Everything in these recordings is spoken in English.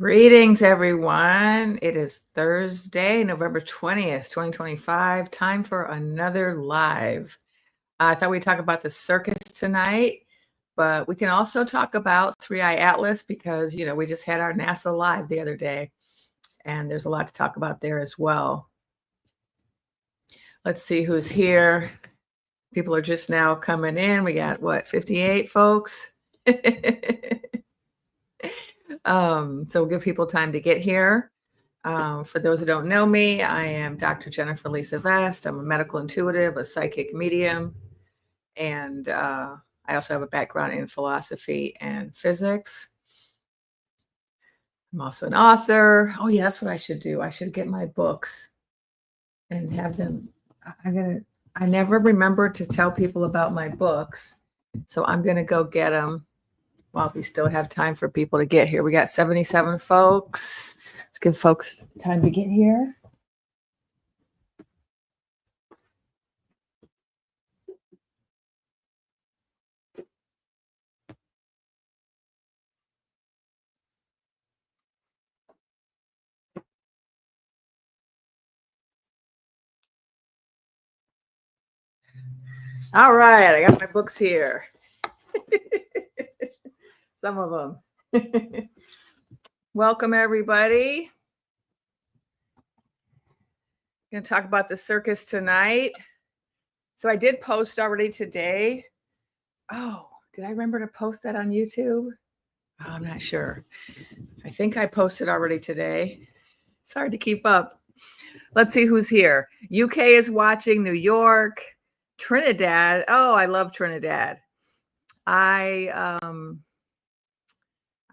Greetings, everyone. It is Thursday, November 20th, 2025. Time for another live. I thought we'd talk about the circus tonight, but we can also talk about Three Eye Atlas because, we just had our NASA live the other day, and there's a lot to talk about there as well. Let's see who's here. People are just now coming in. We got, 58 folks? So we'll give people time to get here. For those who don't know me, I am Dr. Jennifer Lisa Vest. I'm a medical intuitive, a psychic medium, and I also have a background in philosophy and physics. I'm also an author. Oh yeah, that's what I should do. I should get my books and have them. I never remember to tell people about my books, so I'm gonna go get them while we still have time for people to get here. We got 77 folks. Let's give folks time to get here. All right, I got my books here. Some of them. Welcome, everybody. I'm going to talk about the circus tonight. So I did post already today. Oh, did I remember to post that on YouTube? Oh, I'm not sure. I think I posted already today. It's hard to keep up. Let's see who's here. UK is watching, New York, Trinidad. Oh, I love Trinidad. I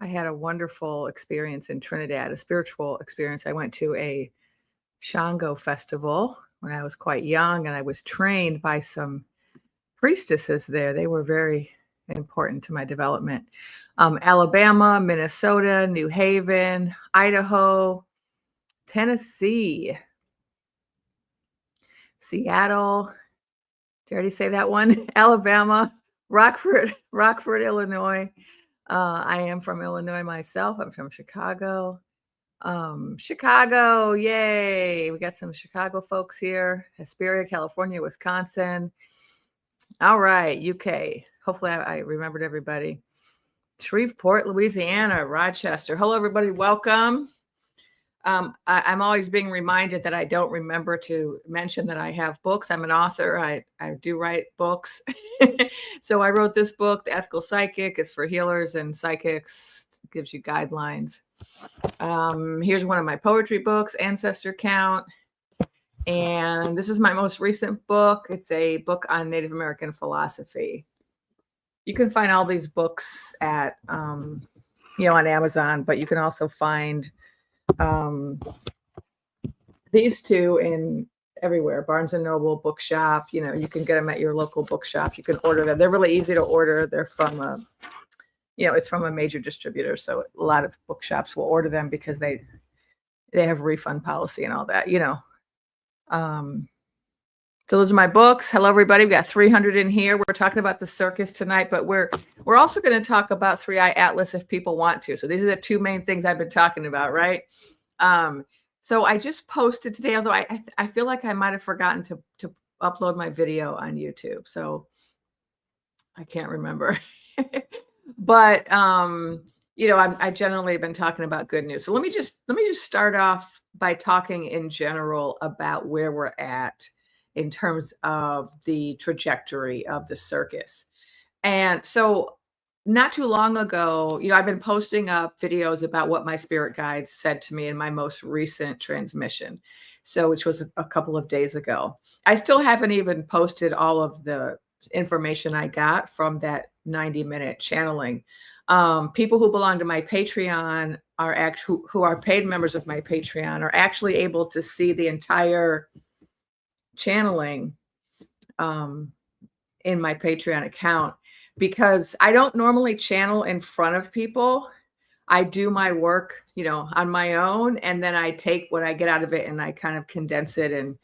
had a wonderful experience in Trinidad, a spiritual experience. I went to a Shango festival when I was quite young, and I was trained by some priestesses there. They were very important to my development. Alabama, Minnesota, New Haven, Idaho, Tennessee, Seattle. Did I already say that one? Alabama, Rockford, Illinois. I am from Illinois myself. I'm from Chicago. Chicago, yay. We got some Chicago folks here. Hesperia, California, Wisconsin. All right, UK. Hopefully I remembered everybody. Shreveport, Louisiana, Rochester. Hello, everybody. Welcome. I'm always being reminded that I don't remember to mention that I have books. I'm an author. I do write books. So I wrote this book, The Ethical Psychic. It's for healers and psychics. It gives you guidelines. Here's one of my poetry books, Ancestor Count. And this is my most recent book. It's a book on Native American philosophy. You can find all these books at, on Amazon, but you can also find these two in everywhere, Barnes and Noble, bookshop. You can get them at your local bookshop. You can order them. They're really easy to order. They're from it's from a major distributor, so a lot of bookshops will order them because they have a refund policy and all that. So those are my books. Hello, everybody. We got 300 in here. We're talking about the circus tonight, but we're also going to talk about Three Eye Atlas if people want to. So these are the two main things I've been talking about, right? So I just posted today, although I feel like I might have forgotten to upload my video on YouTube. So I can't remember. But I generally have been talking about good news. So let me just start off by talking in general about where we're at in terms of the trajectory of the circus. And so not too long ago, I've been posting up videos about what my spirit guides said to me in my most recent transmission. So, which was a couple of days ago. I still haven't even posted all of the information I got from that 90-minute channeling. People who belong to my Patreon who are paid members of my Patreon are actually able to see the entire channeling in my Patreon account, because I don't normally channel in front of people. I do my work, on my own, and then I take what I get out of it and I kind of condense it and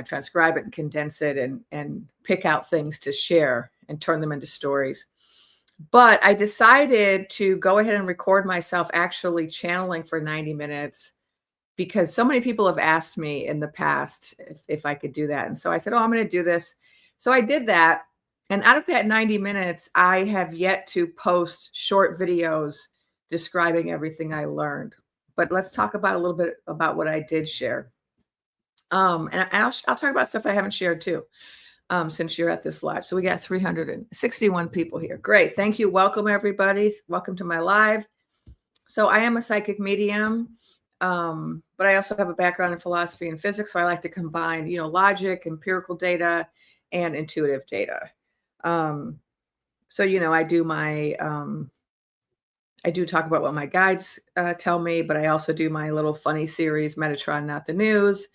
transcribe it and condense it and pick out things to share and turn them into stories. But I decided to go ahead and record myself actually channeling for 90 minutes because so many people have asked me in the past if I could do that. And so I said, oh, I'm going to do this. So I did that. And out of that 90 minutes, I have yet to post short videos describing everything I learned. But let's talk about a little bit about what I did share. And I'll talk about stuff I haven't shared too, since you're at this live. So we got 361 people here. Great. Thank you. Welcome, everybody. Welcome to my live. So I am a psychic medium, but I also have a background in philosophy and physics. So I like to combine, logic, empirical data, and intuitive data. So, I do I do talk about what my guides tell me, but I also do my little funny series, Metatron, Not the News,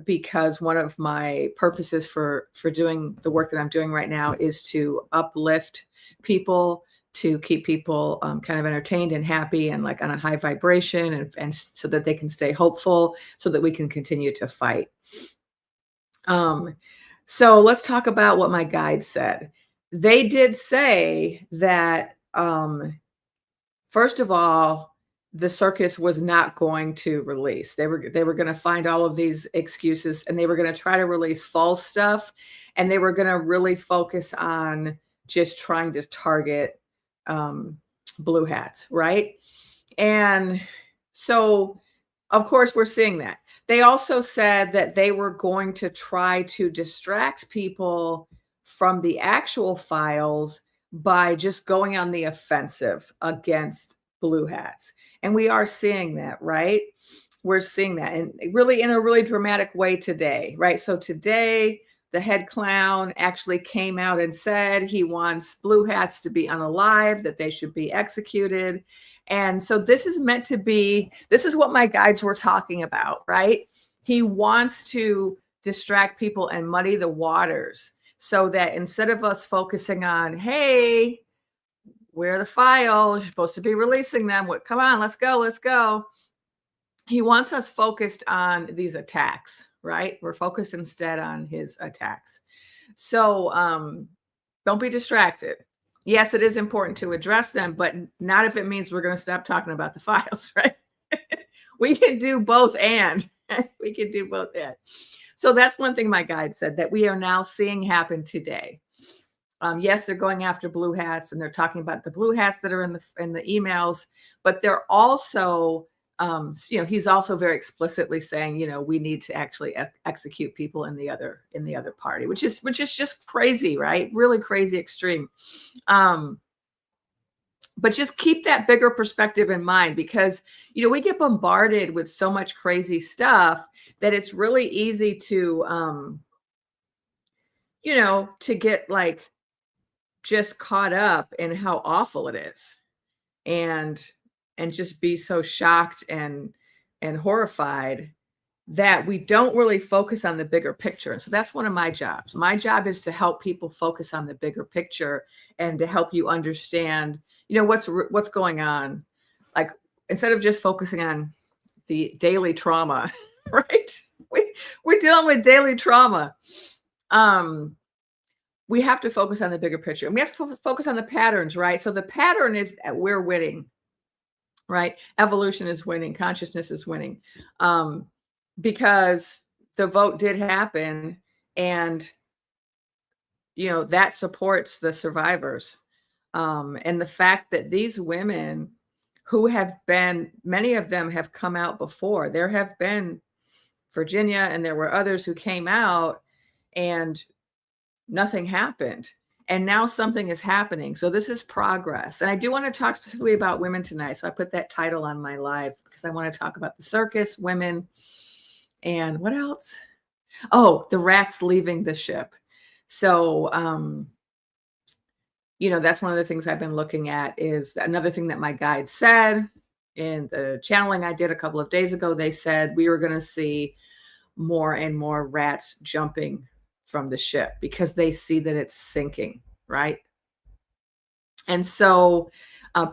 because one of my purposes for doing the work that I'm doing right now is to uplift people, to keep people kind of entertained and happy and like on a high vibration, and so that they can stay hopeful, so that we can continue to fight. So let's talk about what my guides said. They did say that, first of all, the circus was not going to release. They were going to find all of these excuses, and they were going to try to release false stuff, and they were going to really focus on just trying to target blue hats, right? And so, of course, we're seeing that. They also said that they were going to try to distract people from the actual files by just going on the offensive against blue hats. And we are seeing that, right? We're seeing that, and really in a really dramatic way today, right? So today, the head clown actually came out and said he wants blue hats to be unalive, that they should be executed. And so this is meant to be, this is what my guides were talking about, right? He wants to distract people and muddy the waters, so that instead of us focusing on, hey, where are the files? You're supposed to be releasing them. What? Come on, let's go, let's go. He wants us focused on these attacks, right? We're focused instead on his attacks. So don't be distracted. Yes, it is important to address them, but not if it means we're going to stop talking about the files, right? We can do both and. We can do both and. So that's one thing my guide said that we are now seeing happen today. Yes, they're going after blue hats, and they're talking about the blue hats that are in the emails, but they're also, he's also very explicitly saying, we need to actually execute people in the other party, which is just crazy, right? Really crazy, extreme. But just keep that bigger perspective in mind, because, we get bombarded with so much crazy stuff that it's really easy to, to get like just caught up in how awful it is, and just be so shocked and horrified that we don't really focus on the bigger picture. And so that's one of my jobs. My job is to help people focus on the bigger picture and to help you understand, what's going on. Like, instead of just focusing on the daily trauma, right? We're dealing with daily trauma. We have to focus on the bigger picture, and we have to focus on the patterns, right? So the pattern is that we're winning, right? Evolution is winning. Consciousness is winning, because the vote did happen, and, that supports the survivors. And the fact that these women who have been, many of them have come out before. There have been Virginia, and there were others who came out, and nothing happened. And now something is happening. So this is progress. And I do want to talk specifically about women tonight. So I put that title on my live because I want to talk about the circus, women, and what else? Oh, the rats leaving the ship. So, that's one of the things I've been looking at. Is another thing that my guide said in the channeling I did a couple of days ago. They said we were going to see more and more rats jumping from the ship because they see that it's sinking, right? And so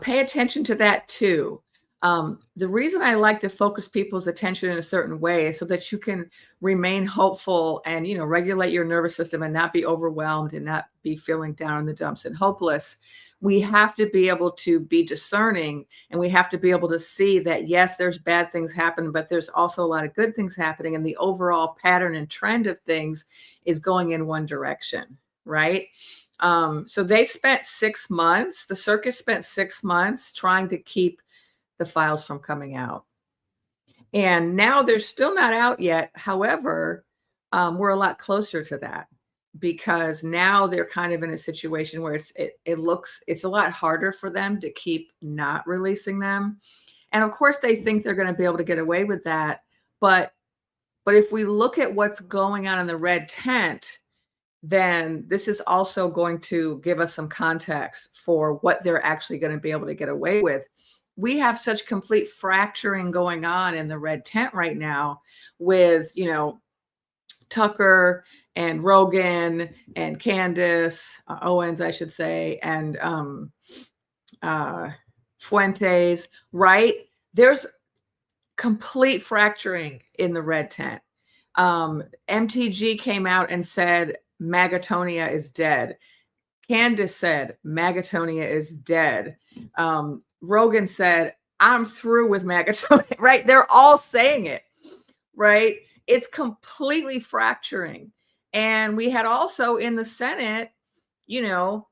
pay attention to that too. The reason I like to focus people's attention in a certain way is so that you can remain hopeful and, regulate your nervous system and not be overwhelmed and not be feeling down in the dumps and hopeless we have to be able to be discerning, and we have to be able to see that, yes, there's bad things happen, but there's also a lot of good things happening. And the overall pattern and trend of things is going in one direction, right? So they spent 6 months, the circus spent 6 months trying to keep the files from coming out. And now they're still not out yet. However, we're a lot closer to that, because now they're kind of in a situation where it's a lot harder for them to keep not releasing them. And of course, they think they're going to be able to get away with that. But if we look at what's going on in the red tent, then this is also going to give us some context for what they're actually going to be able to get away with. We have such complete fracturing going on in the red tent right now with, Tucker and Rogan and Candace Owens, I should say, and Fuentes, right? There's complete fracturing in the red tent. MTG came out and said Magatonia is dead. Candace said Magatonia is dead. Rogan said, I'm through with Magatonia, right? They're all saying it, right? It's completely fracturing. And we had also in the Senate, the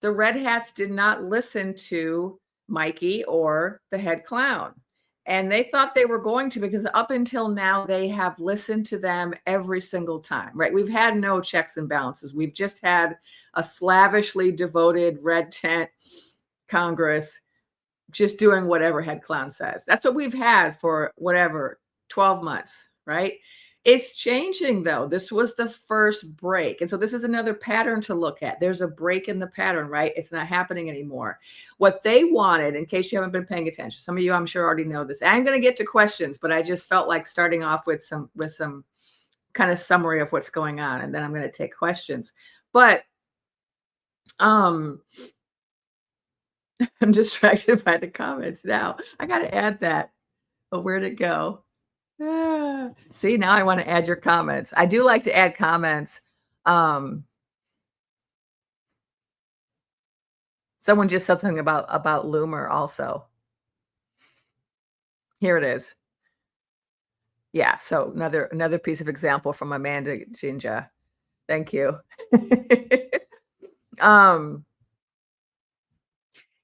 Red Hats did not listen to Mikey or the head clown. And they thought they were going to, because up until now, they have listened to them every single time, right? We've had no checks and balances. We've just had a slavishly devoted red tent Congress just doing whatever head clown says. That's what we've had for 12 months, right? It's changing though. This was the first break. And so this is another pattern to look at. There's a break in the pattern, right? It's not happening anymore. What they wanted, in case you haven't been paying attention, some of you I'm sure already know this. I'm going to get to questions, but I just felt like starting off with some kind of summary of what's going on, and then I'm going to take questions. But I'm distracted by the comments now. I got to add that. But where'd it go? See, now I want to add your comments. I do like to add comments. Someone just said something about Loomer also. Here it is. Yeah, so another piece of example from Amanda Jinja. Thank you.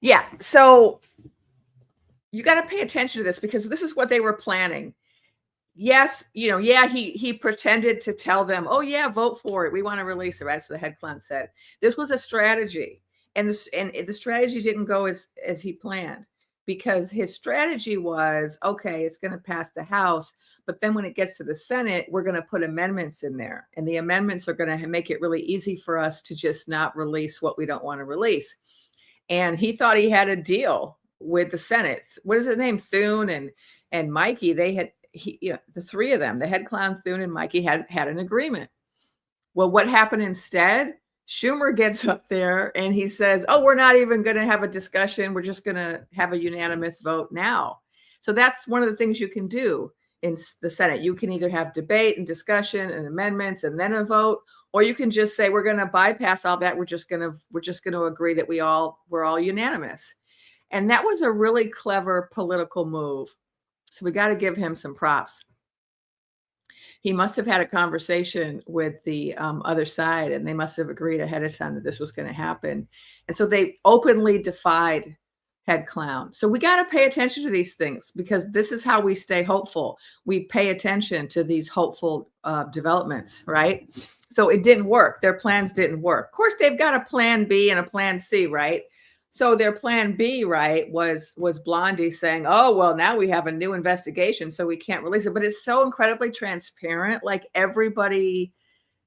Yeah, so you got to pay attention to this, because this is what they were planning. Yes, he pretended to tell them, oh yeah, vote for it, we want to release it, right? So the head clown said this was a strategy, and the strategy didn't go as he planned, because his strategy was, okay, it's going to pass the House, but then when it gets to the Senate, we're going to put amendments in there, and the amendments are going to make it really easy for us to just not release what we don't want to release. And he thought he had a deal with the Senate. What is his name? Thune and Mikey. They had, the three of them, the head clown, Thune, and Mikey had an agreement. Well, what happened instead? Schumer gets up there and he says, oh, we're not even going to have a discussion. We're just going to have a unanimous vote now. So that's one of the things you can do in the Senate. You can either have debate and discussion and amendments and then a vote, or you can just say, we're going to bypass all that. We're just going to agree that we're all unanimous. And that was a really clever political move. So we got to give him some props. He must have had a conversation with the other side, and they must have agreed ahead of time that this was going to happen. And so they openly defied head clown. So we got to pay attention to these things, because this is how we stay hopeful. We pay attention to these hopeful developments, right? So it didn't work. Their plans didn't work. Of course, they've got a plan B and a plan C, right? So their plan B, right, was Blondie saying, oh, well, now we have a new investigation, so we can't release it. But it's so incredibly transparent. Like, everybody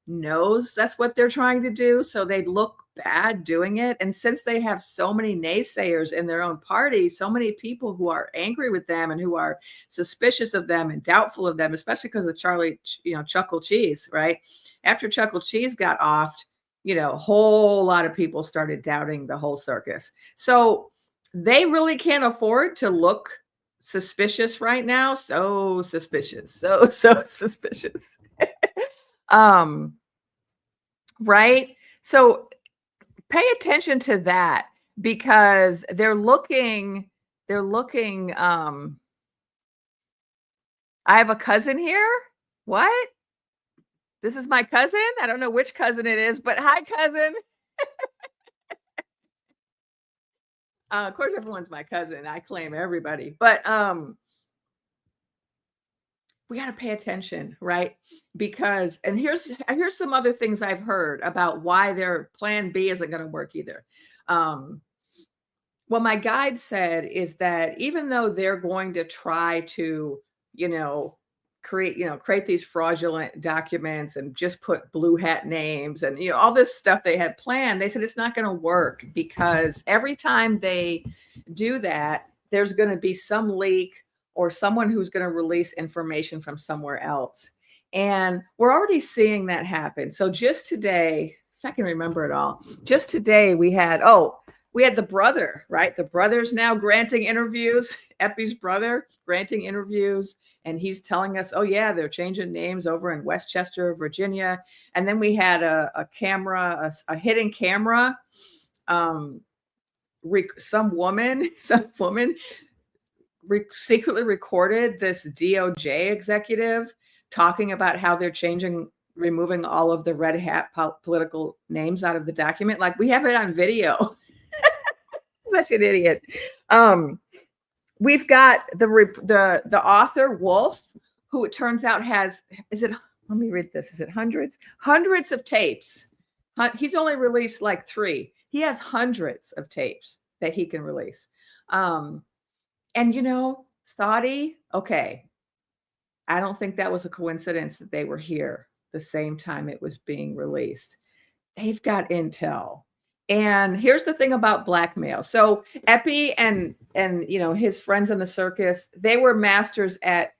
knows that's what they're trying to do. So they look bad doing it. And since they have so many naysayers in their own party, so many people who are angry with them and who are suspicious of them and doubtful of them, especially because of Charlie, Chuckle Cheese, right? After Chuckle Cheese got offed, a whole lot of people started doubting the whole circus. So they really can't afford to look suspicious right now. So suspicious, so suspicious. Right? So pay attention to that. because they're looking, I have a cousin here. What? This is my cousin? I don't know which cousin it is, but hi, cousin. Of course, everyone's my cousin. I claim everybody, but we got to pay attention, right? Because, and here's some other things I've heard about why their plan B isn't going to work either. What my guide said is that even though they're going to try to, create these fraudulent documents and just put blue hat names and, all this stuff they had planned, they said it's not going to work because every time they do that, there's going to be some leak or someone who's going to release information from somewhere else. And we're already seeing that happen. So just today, if I can remember it all, just today we had the brother, right? The brother's now granting interviews, Epi's brother granting interviews. And he's telling us, oh, yeah, they're changing names over in Westchester, Virginia. And then we had a camera, a hidden camera. Some woman secretly recorded this DOJ executive talking about how they're removing all of the red hat political names out of the document. Like, we have it on video. Such an idiot. We've got the author Wolf, who it turns out let me read this. Is it hundreds of tapes? He's only released like 3. He has hundreds of tapes that he can release. And Saudi, okay. I don't think that was a coincidence that they were here the same time it was being released. They've got intel. And here's the thing about blackmail. So Epi and his friends in the circus, they were masters at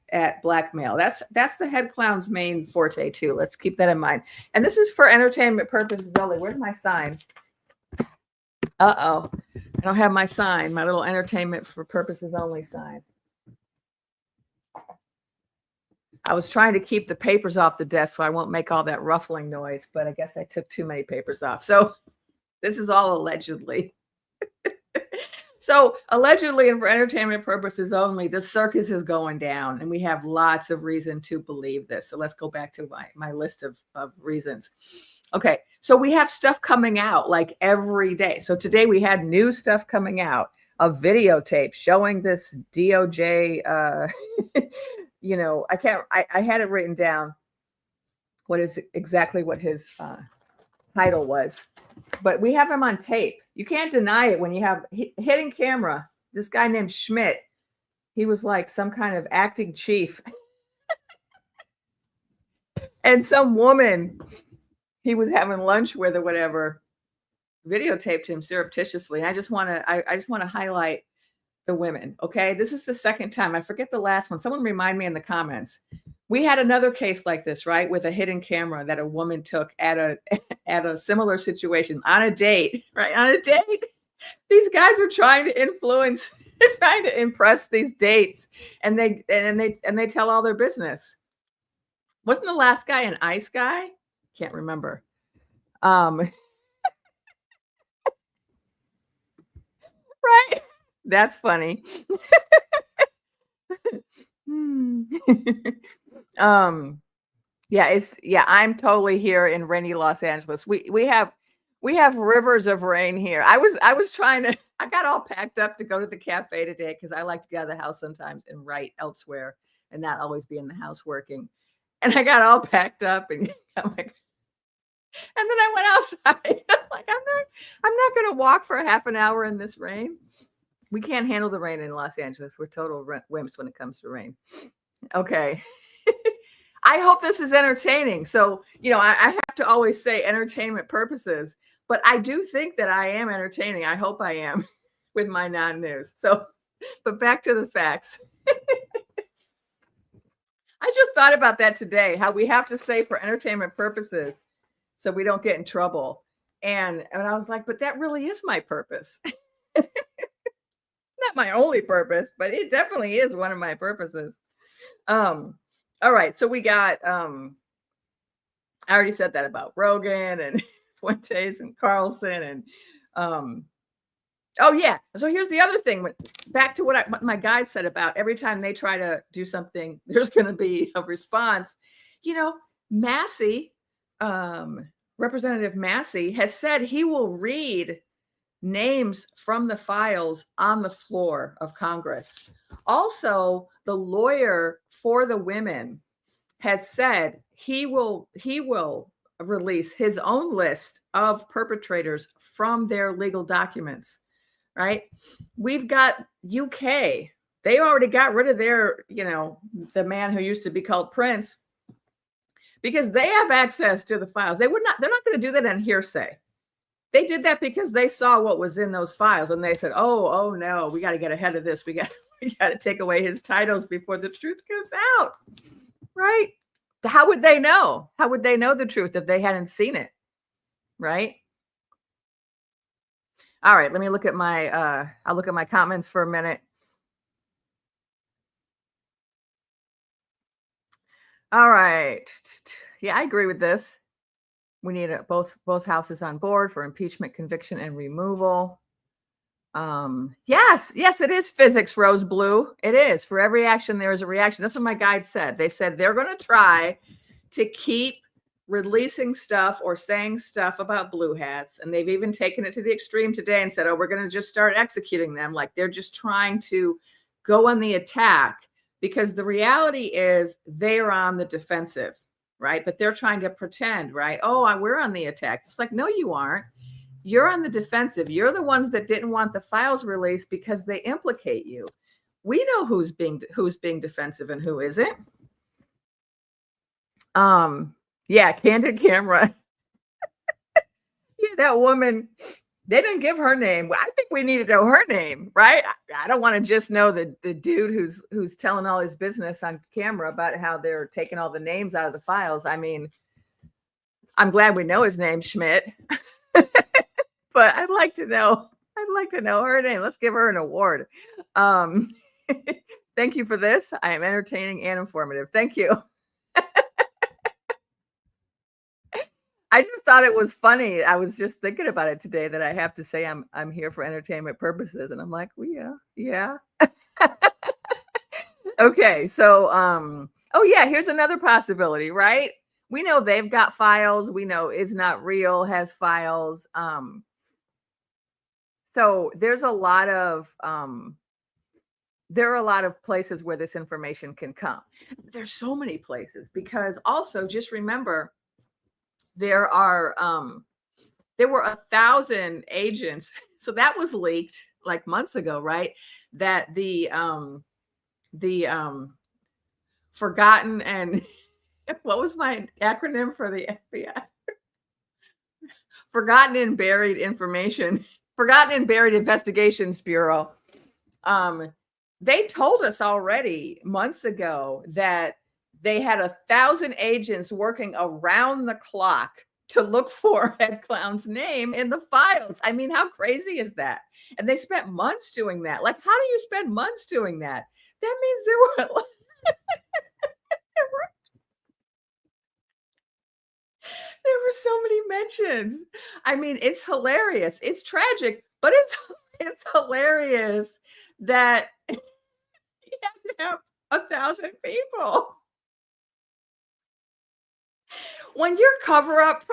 blackmail. That's the head clown's main forte too. Let's keep that in mind. And this is for entertainment purposes only. Where's my sign? I don't have my sign, my little entertainment for purposes only sign. I was trying to keep the papers off the desk so I won't make all that ruffling noise, but I guess I took too many papers off. So this is all allegedly. So allegedly, and for entertainment purposes only, the circus is going down, and we have lots of reason to believe this. So let's go back to my list of reasons. Okay, so we have stuff coming out like every day. So today we had new stuff coming out, a videotape showing this DOJ. I had it written down. What is exactly what his title was, but we have him on tape. You can't deny it when you have hidden camera. This guy named Schmidt, he was like some kind of acting chief. And some woman he was having lunch with or whatever videotaped him surreptitiously. And I just want to highlight the women. Okay. This is the second time. I forget the last one. Someone remind me in the comments. We had another case like this, right? With a hidden camera that a woman took at a similar situation on a date, right? On a date. These guys are trying to influence, they're trying to impress these dates, and they tell all their business. Wasn't the last guy an ice guy? Can't remember. Right? That's funny. I'm totally here in rainy Los Angeles. We have rivers of rain here. I got all packed up to go to the cafe today because I like to get out of the house sometimes and write elsewhere and not always be in the house working. And I got all packed up and I'm like, and then I went outside. I'm like, I'm not going to walk for a half an hour in this rain. We can't handle the rain in Los Angeles. We're total wimps when it comes to rain. Okay. I hope this is entertaining. So, I have to always say entertainment purposes, but I do think that I am entertaining. I hope I am with my non-news. So, but back to the facts. I just thought about that today, how we have to say for entertainment purposes so we don't get in trouble. And I was like, but that really is my purpose. Not my only purpose, but it definitely is one of my purposes. All right. So we got, I already said that about Rogan and Fuentes and Carlson and Oh yeah. So here's the other thing. Back to what my guide said about every time they try to do something, there's going to be a response. You know, Massey, Representative Massey, has said he will read names from the files on the floor of Congress. Also, the lawyer for the women has said he will release his own list of perpetrators from their legal documents. Right? We've got UK. They already got rid of their, the man who used to be called Prince, because they have access to the files. They're not going to do that on hearsay. They did that because they saw what was in those files and they said, oh no, we got to get ahead of this. We got to take away his titles before the truth comes out. Right? How would they know? How would they know the truth if they hadn't seen it? Right? All right, let me look at I'll look at my comments for a minute. All right. Yeah, I agree with this. We need both houses on board for impeachment, conviction, and removal. Yes, it is physics, Rose Blue. It is. For every action, there is a reaction. That's what my guide said. They said they're going to try to keep releasing stuff or saying stuff about blue hats. And they've even taken it to the extreme today and said, oh, we're going to just start executing them. Like they're just trying to go on the attack, because the reality is they're on the defensive, right? But they're trying to pretend, right? Oh, we're on the attack. It's like, no, you aren't. You're on the defensive. You're the ones that didn't want the files released because they implicate you. We know who's being defensive and who isn't. Yeah, candid camera. Yeah, that woman, they didn't give her name. I think we need to know her name, right? I don't want to just know the dude who's telling all his business on camera about how they're taking all the names out of the files. I mean, I'm glad we know his name, Schmidt. But I'd like to know her name. Let's give her an award. Thank you for this. I am entertaining and informative. Thank you. I just thought it was funny. I was just thinking about it today that I have to say I'm here for entertainment purposes, and I'm like, well, yeah. Okay, so oh yeah, here's another possibility, right? We know they've got files. We know Is Not Real has files. So there are a lot of places where this information can come. There's so many places, because also just remember, there were 1,000 agents. So that was leaked like months ago, right? That the forgotten and what was my acronym for the FBI? Forgotten and Buried Information, Forgotten and Buried Investigations Bureau. They told us already months ago that they had 1,000 agents working around the clock to look for Head Clown's name in the files. I mean, how crazy is that? And they spent months doing that. Like, how do you spend months doing that? That means there were so many mentions. I mean, it's hilarious. It's tragic, but it's hilarious that you have to have 1,000 people. When your cover-up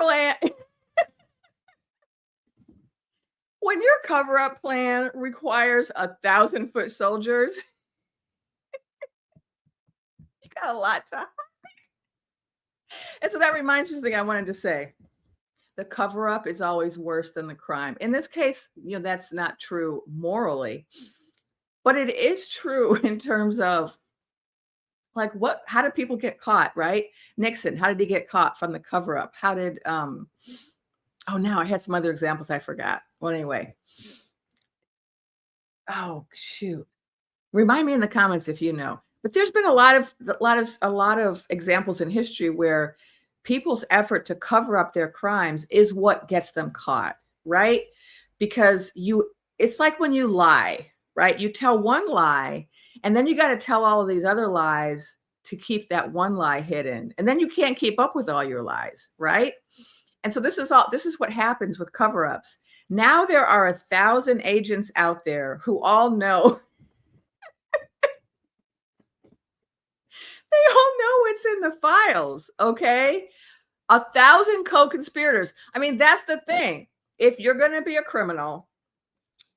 plan requires 1,000-foot soldiers, you got a lot to hide. And so that reminds me of something I wanted to say. The cover-up is always worse than the crime. In this case, that's not true morally, but it is true in terms of like how did people get caught, right? Nixon, how did he get caught from the cover-up? How did now I had some other examples I forgot. Well, anyway. Oh, shoot. Remind me in the comments if you know. But there's been a lot of examples in history where people's effort to cover up their crimes is what gets them caught, right? Because it's like when you lie, right? You tell one lie, and then you got to tell all of these other lies to keep that one lie hidden. And then you can't keep up with all your lies, right? And so this is what happens with cover-ups. Now there are 1,000 agents out there who all know, they all know it's in the files, okay? 1,000 co-conspirators. I mean, that's the thing. If you're going to be a criminal,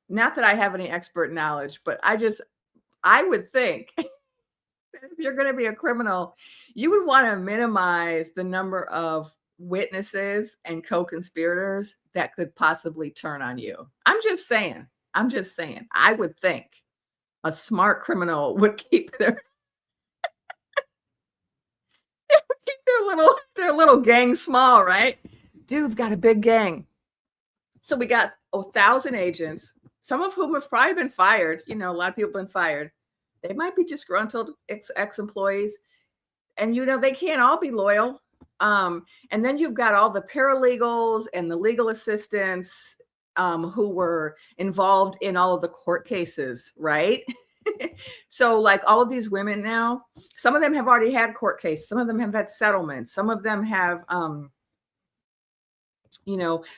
not that I have any expert knowledge, but I would think that if you're going to be a criminal, you would want to minimize the number of witnesses and co-conspirators that could possibly turn on you. I'm just saying. I would think a smart criminal would keep their their little gang small, right? Dude's got a big gang. So we got 1,000 agents, some of whom have probably been fired. A lot of people have been fired. They might be disgruntled ex-employees, and they can't all be loyal. And then you've got all the paralegals and the legal assistants who were involved in all of the court cases, right? So like all of these women now, some of them have already had court cases, some of them have had settlements, some of them have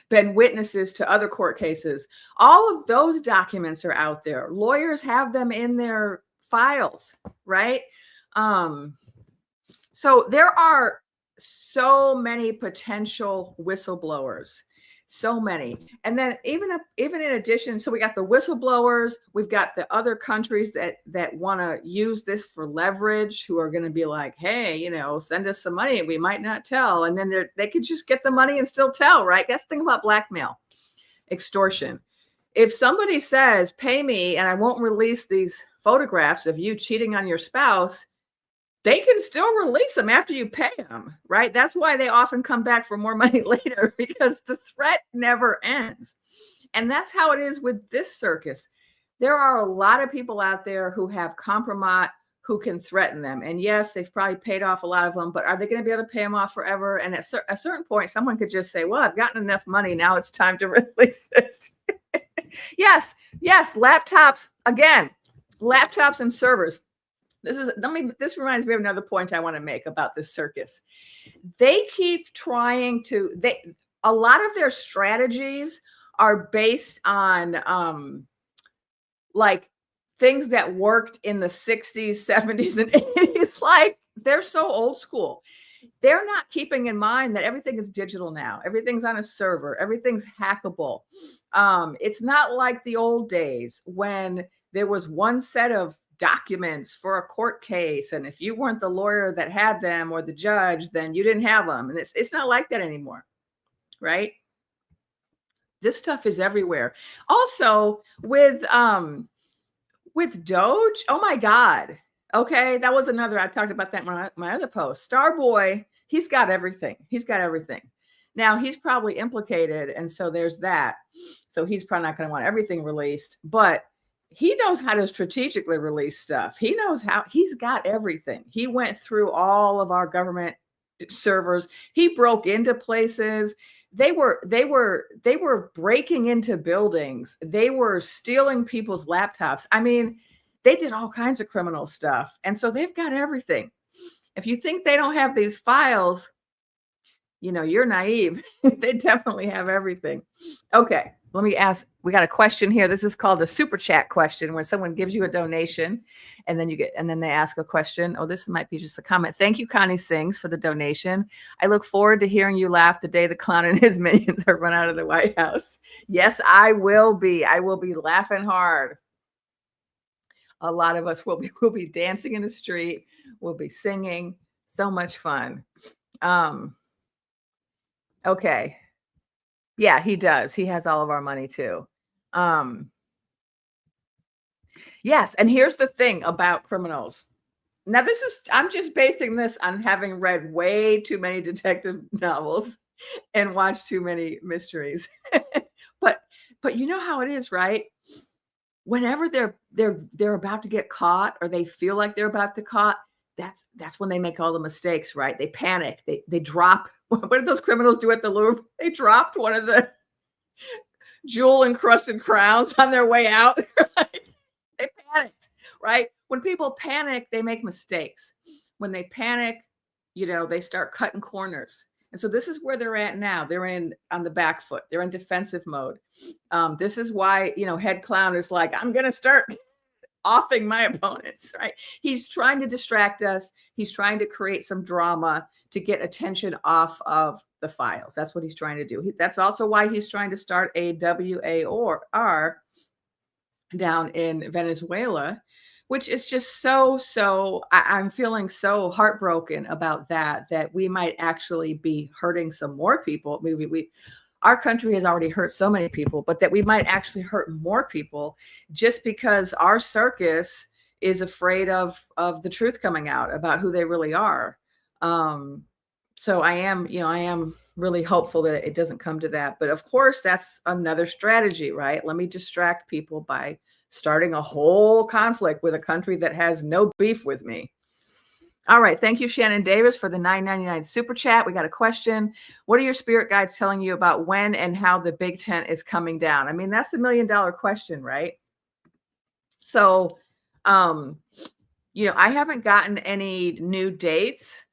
been witnesses to other court cases. All of those documents are out there. Lawyers have them in their files, right? So there are so many potential whistleblowers, so many. And then even in addition, so we got the whistleblowers, we've got the other countries that want to use this for leverage, who are going to be like, hey, send us some money, we might not tell. And then they could just get the money and still tell, right? That's the thing about blackmail, extortion. If somebody says, pay me and I won't release these photographs of you cheating on your spouse, they can still release them after you pay them, right? That's why they often come back for more money later, because the threat never ends. And that's how it is with this circus. There are a lot of people out there who have compromat, who can threaten them. And yes, they've probably paid off a lot of them, but are they going to be able to pay them off forever? And at a certain point, someone could just say, well, I've gotten enough money. Now it's time to release it. Yes, laptops, again, laptops and servers. This reminds me of another point I want to make about this circus. They keep trying to, a lot of their strategies are based on like things that worked in the 60s, 70s, and 80s. Like, they're so old school. They're not keeping in mind that everything is digital now. Everything's on a server. Everything's hackable. It's not like the old days when there was one set of documents for a court case, and if you weren't the lawyer that had them or the judge, then you didn't have them. And it's not like that anymore, right? This stuff is everywhere. Also with Doge, oh my God. Okay, that was another, I talked about that in my other post. Starboy, he's got everything. Now he's probably implicated, and so there's that. So he's probably not going to want everything released, but he knows how to strategically release stuff. He knows how. He's got everything. He went through all of our government servers. He broke into places. They were breaking into buildings. They were stealing people's laptops. I mean, they did all kinds of criminal stuff. And so they've got everything. If you think they don't have these files, you're naive. They definitely have everything. Okay, let me ask. We got a question here. This is called a super chat question, where someone gives you a donation and then they ask a question. Oh, this might be just a comment. Thank you, Connie Sings, for the donation. I look forward to hearing you laugh the day the clown and his minions are run out of the White House. Yes, I will be. I will be laughing hard. A lot of us will be dancing in the street. We'll be singing. So much fun. Okay. Yeah, he does. He has all of our money too. Yes. And here's the thing about criminals. Now, I'm just basing this on having read way too many detective novels and watched too many mysteries. But you know how it is, right? Whenever they're about to get caught, or they feel like they're about to caught, that's when they make all the mistakes, right? They panic. They drop. What did those criminals do at the Louvre? They dropped one of the jewel encrusted crowns on their way out. They panicked, right? When people panic, they make mistakes. When they panic, they start cutting corners. And so this is where they're at now. They're on the back foot. They're in defensive mode. This is why, head clown is like, I'm going to start offing my opponents, right? He's trying to distract us. He's trying to create some drama to get attention off of the files. That's what he's trying to do. That's also why he's trying to start a WAR down in Venezuela, which is just I'm feeling so heartbroken about that we might actually be hurting some more people. Maybe our country has already hurt so many people, but that we might actually hurt more people just because our circus is afraid of the truth coming out about who they really are. So I am really hopeful that it doesn't come to that. But of course, that's another strategy, right? Let me distract people by starting a whole conflict with a country that has no beef with me. All right. Thank you, Shannon Davis, for the $9.99 super chat. We got a question. What are your spirit guides telling you about when and how the big tent is coming down? I mean, that's the $1 million question, right? So, I haven't gotten any new dates.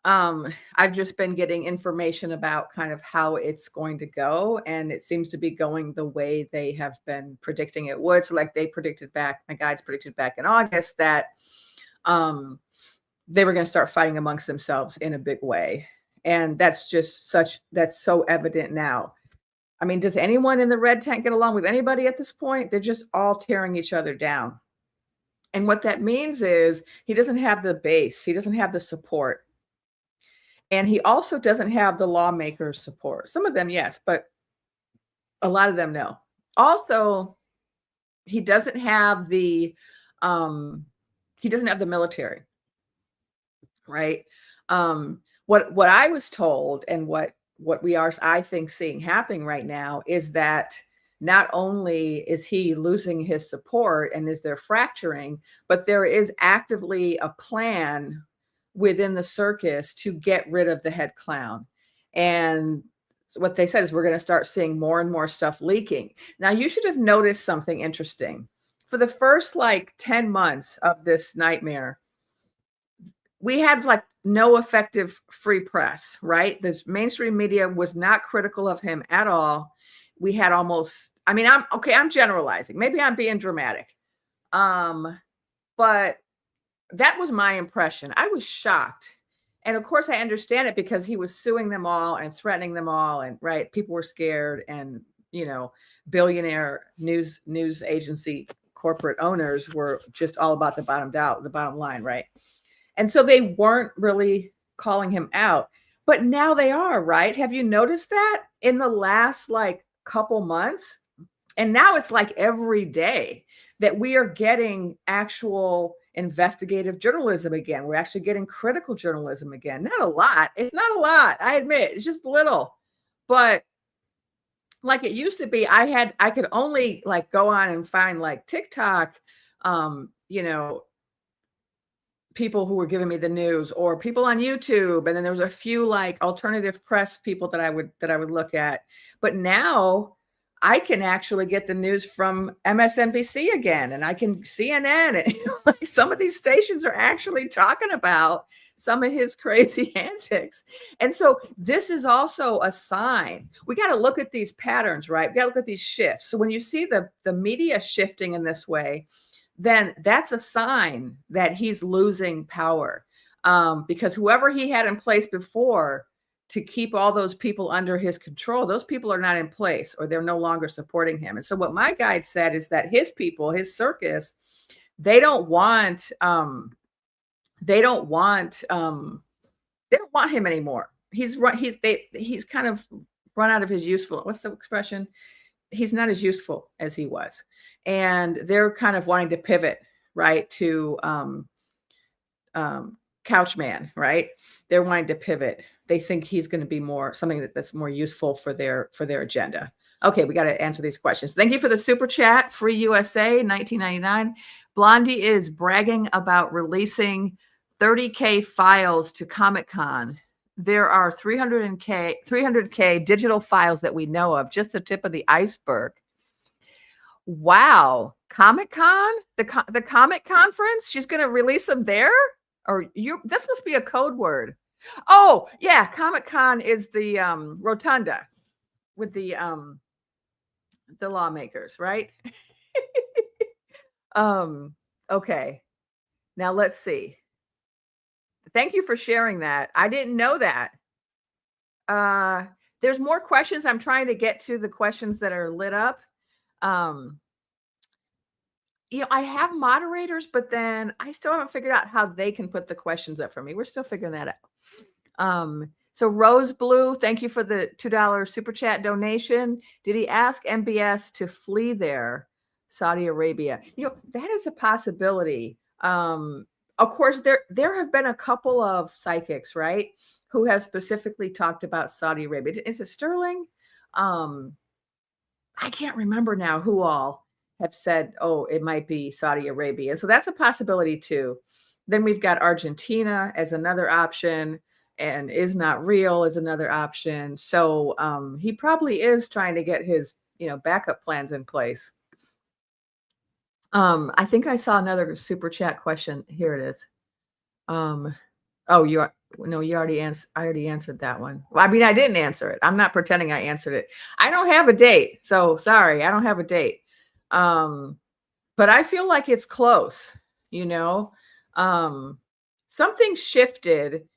I've just been getting information about kind of how it's going to go. And it seems to be going the way they have been predicting it would. So like my guides predicted back in August that, they were going to start fighting amongst themselves in a big way. And that's so evident now. I mean, does anyone in the red tent get along with anybody at this point? They're just all tearing each other down. And what that means is he doesn't have the base. He doesn't have the support. And he also doesn't have the lawmakers' support. Some of them, yes, but a lot of them, no. Also, he doesn't have the military. Right. What I was told and what we are, I think, seeing happening right now is that not only is he losing his support and is there fracturing, but there is actively a plan within the circus to get rid of the head clown. And what they said is we're going to start seeing more and more stuff leaking. Now, you should have noticed something interesting. For the first 10 months of this nightmare, we had no effective free press, right? This mainstream media was not critical of him at all. We had I'm generalizing. Maybe I'm being dramatic. But that was my impression. I was shocked. And of course I understand it because he was suing them all and threatening them all. And right, people were scared and, billionaire news agency corporate owners were just all about the bottom line, right? And so they weren't really calling him out, but now they are, right? Have you noticed that in the last couple months? And now it's every day that we are getting actual investigative journalism again. We're actually getting critical journalism again. Not a lot. It's not a lot. I admit it's just little, but like it used to be, I could only go on and find TikTok, people who were giving me the news or people on YouTube. And then there was a few alternative press people that I would look at. But now I can actually get the news from MSNBC again, and I can CNN. And some of these stations are actually talking about some of his crazy antics. And so this is also a sign. We got to look at these patterns, right? We got to look at these shifts. So when you see the media shifting in this way, then that's a sign that he's losing power, because whoever he had in place before to keep all those people under his control, those people are not in place or they're no longer supporting him. And so what my guide said is that his people, his circus, they don't want him anymore. He's kind of run out of his useful. What's the expression? He's not as useful as he was. And they're kind of wanting to pivot, right, to Couchman, right? They're wanting to pivot. They think he's going to be something that's more useful for their agenda. Okay, we got to answer these questions. Thank you for the super chat. Free USA, $19.99. Blondie is bragging about releasing 30K files to Comic-Con. There are 300K digital files that we know of, just the tip of the iceberg. Wow. Comic-Con? The comic conference? She's going to release them there? This must be a code word. Oh, yeah, Comic-Con is the rotunda with the lawmakers, right? Um, okay. Now let's see. Thank you for sharing that. I didn't know that. Uh, there's more questions. I'm trying to get to the questions that are lit up. Um, I have moderators, but then I still haven't figured out how they can put the questions up for me. We're still figuring that out. So Rose Blue, thank you for the $2 super chat donation. Did he ask MBS to flee there, Saudi Arabia? That is a possibility. Of course, there have been a couple of psychics, right, who have specifically talked about Saudi Arabia. Is it Sterling? I can't remember now who all have said, oh, it might be Saudi Arabia. So that's a possibility too. Then we've got Argentina as another option, and is not real as another option. So he probably is trying to get his, backup plans in place. I think I saw another super chat question. Here it is. Oh, you already answered. I already answered that one. Well, I mean, I didn't answer it. I'm not pretending I answered it. I don't have a date, so sorry, I don't have a date. But I feel like it's close. You know, something shifted.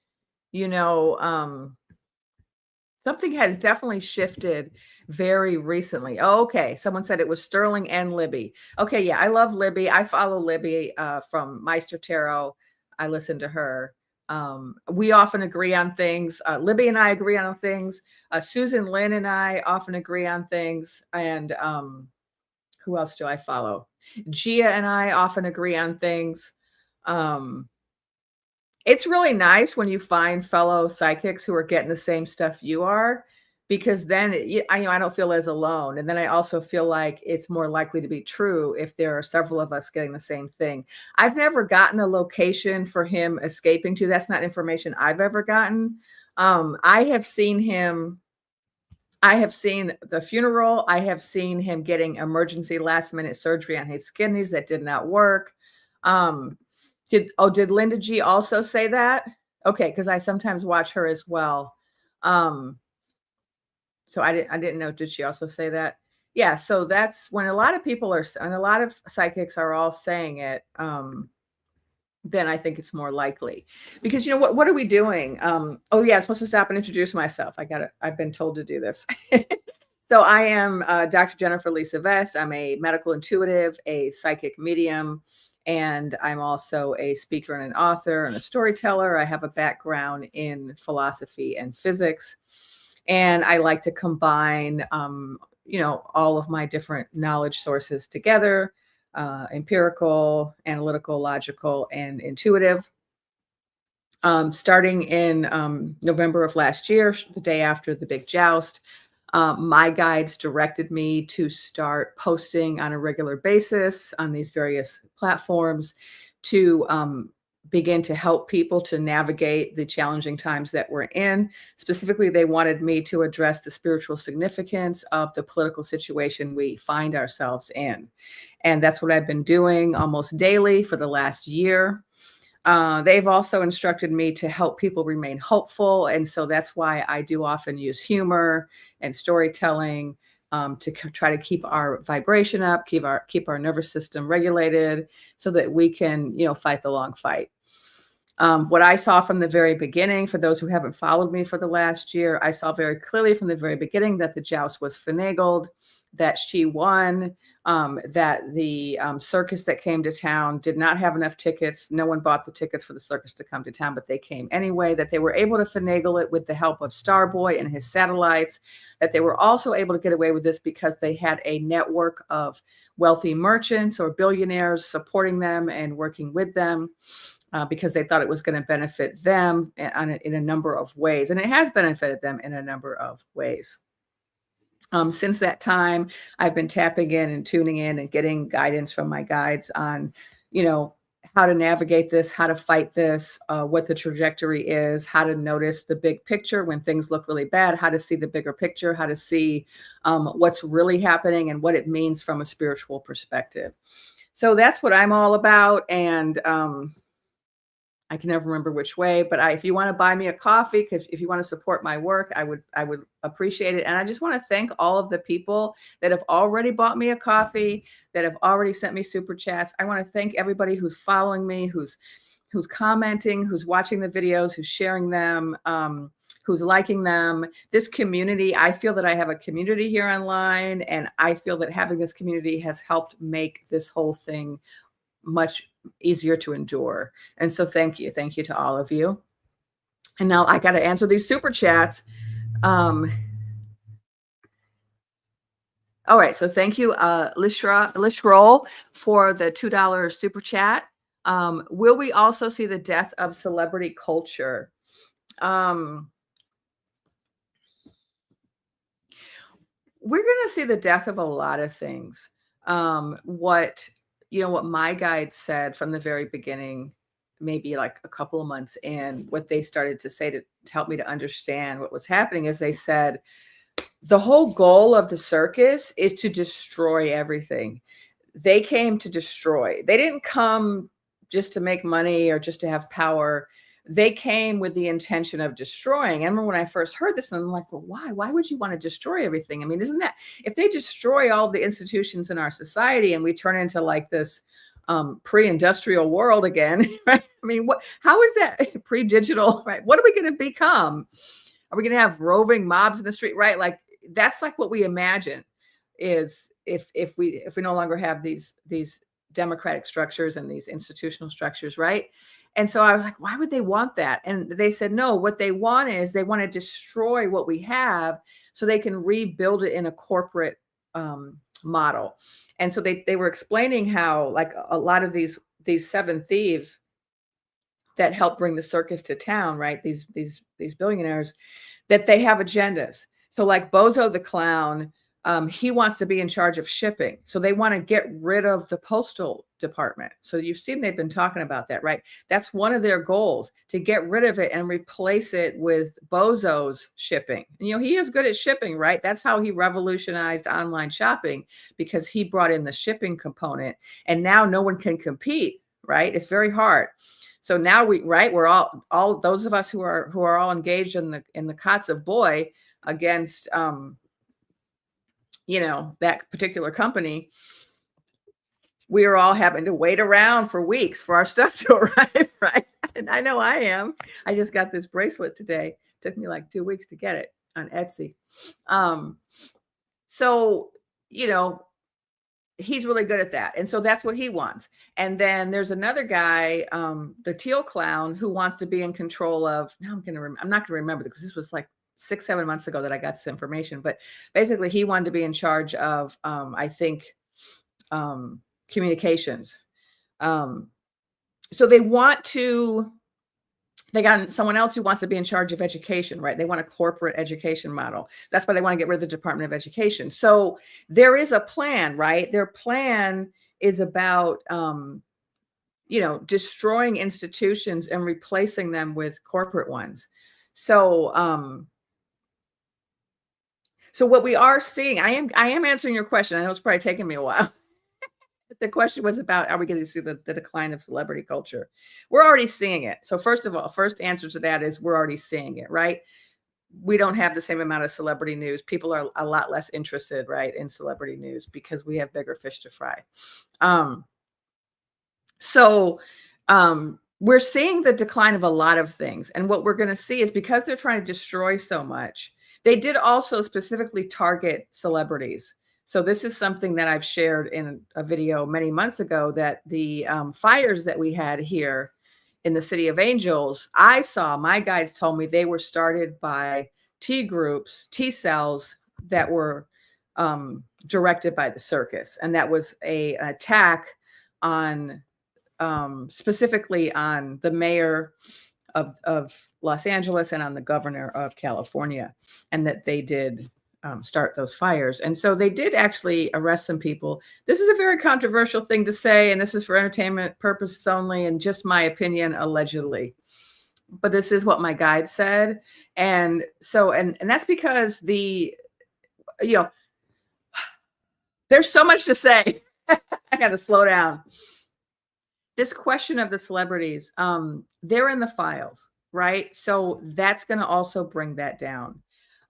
Something has definitely shifted very recently. Oh, okay, someone said it was Sterling and Libby. Okay, yeah, I love Libby. I follow Libby from Meister Tarot. I listen to her. We often agree on things. Libby and I agree on things. Susan Lynn and I often agree on things. And who else do I follow? Gia and I often agree on things. It's really nice when you find fellow psychics who are getting the same stuff you are, because then I don't feel as alone. And then I also feel like it's more likely to be true if there are several of us getting the same thing. I've never gotten a location for him escaping to. That's not information I've ever gotten. I have seen him. I have seen the funeral. I have seen him getting emergency last minute surgery on his kidneys that did not work. Did Linda G also say that? Okay, because I sometimes watch her as well. So I didn't know. Did she also say that? Yeah. So that's when a lot of people are, and a lot of psychics are all saying it. Then I think it's more likely, because what are we doing? Oh yeah, I'm supposed to stop and introduce myself. I've been told to do this. So I am Dr. Jennifer Lisa Vest. I'm a medical intuitive, a psychic medium, and I'm also a speaker and an author and a storyteller. I have a background in philosophy and physics, and I like to combine, all of my different knowledge sources together, empirical, analytical, logical, and intuitive. Starting in November of last year, the day after the big joust, my guides directed me to start posting on a regular basis on these various platforms to begin to help people to navigate the challenging times that we're in. Specifically, they wanted me to address the spiritual significance of the political situation we find ourselves in. And that's what I've been doing almost daily for the last year. They've also instructed me to help people remain hopeful. And so that's why I do often use humor and storytelling to try to keep our vibration up, keep our nervous system regulated so that we can, fight the long fight. What I saw from the very beginning, for those who haven't followed me for the last year, I saw very clearly from the very beginning that the joust was finagled, that she won, that the circus that came to town did not have enough tickets. No one bought the tickets for the circus to come to town, but they came anyway, that they were able to finagle it with the help of Starboy and his satellites, that they were also able to get away with this because they had a network of wealthy merchants or billionaires supporting them and working with them. Because they thought it was going to benefit them in a number of ways. And it has benefited them in a number of ways. Since that time, I've been tapping in and tuning in and getting guidance from my guides on, how to navigate this, how to fight this, what the trajectory is, how to notice the big picture when things look really bad, how to see the bigger picture, how to see what's really happening and what it means from a spiritual perspective. So that's what I'm all about. And I can never remember which way, but if you want to buy me a coffee, because if you want to support my work, I would appreciate it. And I just want to thank all of the people that have already bought me a coffee, that have already sent me super chats. I want to thank everybody who's following me, who's commenting, who's watching the videos, who's sharing them, who's liking them. This community, I feel that I have a community here online, and I feel that having this community has helped make this whole thing much easier to endure. And so thank you to all of you. And now I got to answer these super chats. All right, so thank you, Lishroll, for the $2 super chat. Will we also see the death of celebrity culture? We're going to see the death of a lot of things. What my guide said from the very beginning, maybe like a couple of months in, what they started to say to help me to understand what was happening is they said, the whole goal of the circus is to destroy everything. They came to destroy. They didn't come just to make money or just to have power. They came with the intention of destroying. I remember when I first heard this, I'm like, well, why? Why would you want to destroy everything? I mean, isn't that, if they destroy all the institutions in our society and we turn into like this pre-industrial world again, right? I mean, how is that pre-digital, right? What are we going to become? Are we going to have roving mobs in the street, right? Like, that's like what we imagine is if we no longer have these democratic structures and these institutional structures, right? And so I was like, why would they want that? And they said, no, what they want is they want to destroy what we have so they can rebuild it in a corporate model. And so they were explaining how, like, a lot of these seven thieves that help bring the circus to town, right? These billionaires, that they have agendas. So like Bozo the Clown, he wants to be in charge of shipping. So they want to get rid of the postal department. So you've seen they've been talking about that, right? That's one of their goals, to get rid of it and replace it with Bozo's shipping. And, he is good at shipping, right? That's how he revolutionized online shopping, because he brought in the shipping component, and now no one can compete, right? It's very hard. So now we're all those of us who are all engaged in the cots of boy against that particular company. We are all having to wait around for weeks for our stuff to arrive, right? And I know I am. I just got this bracelet today. Took me like 2 weeks to get it on Etsy. So he's really good at that. And so that's what he wants. And then there's another guy, the teal clown, who wants to be in control of, I'm not going to remember, because this was like 6-7 months ago that I got this information, but basically he wanted to be in charge of, I think, communications. So they got someone else who wants to be in charge of education, right? They want a corporate education model. That's why they want to get rid of the Department of Education. So there is a plan, right? Their plan is about, destroying institutions and replacing them with corporate ones. So, so what we are seeing, I am answering your question. I know it's probably taken me a while. The question was about, are we going to see the decline of celebrity culture? We're already seeing it. So first of all, first answer to that is we're already seeing it, right? We don't have the same amount of celebrity news. People are a lot less interested, right, in celebrity news, because we have bigger fish to fry. So we're seeing the decline of a lot of things. And what we're going to see is, because they're trying to destroy so much, they did also specifically target celebrities. So this is something that I've shared in a video many months ago, that the fires that we had here in the City of Angels, my guides told me they were started by T cells that were directed by the circus. And that was an attack on, specifically on the mayor of Los Angeles and on the governor of California, and that they did start those fires. And so they did actually arrest some people. This is a very controversial thing to say, and this is for entertainment purposes only, and just my opinion, allegedly. But this is what my guide said. And so, and that's because there's so much to say. I got to slow down. this question of the celebrities, they're in the files, right? So that's going to also bring that down.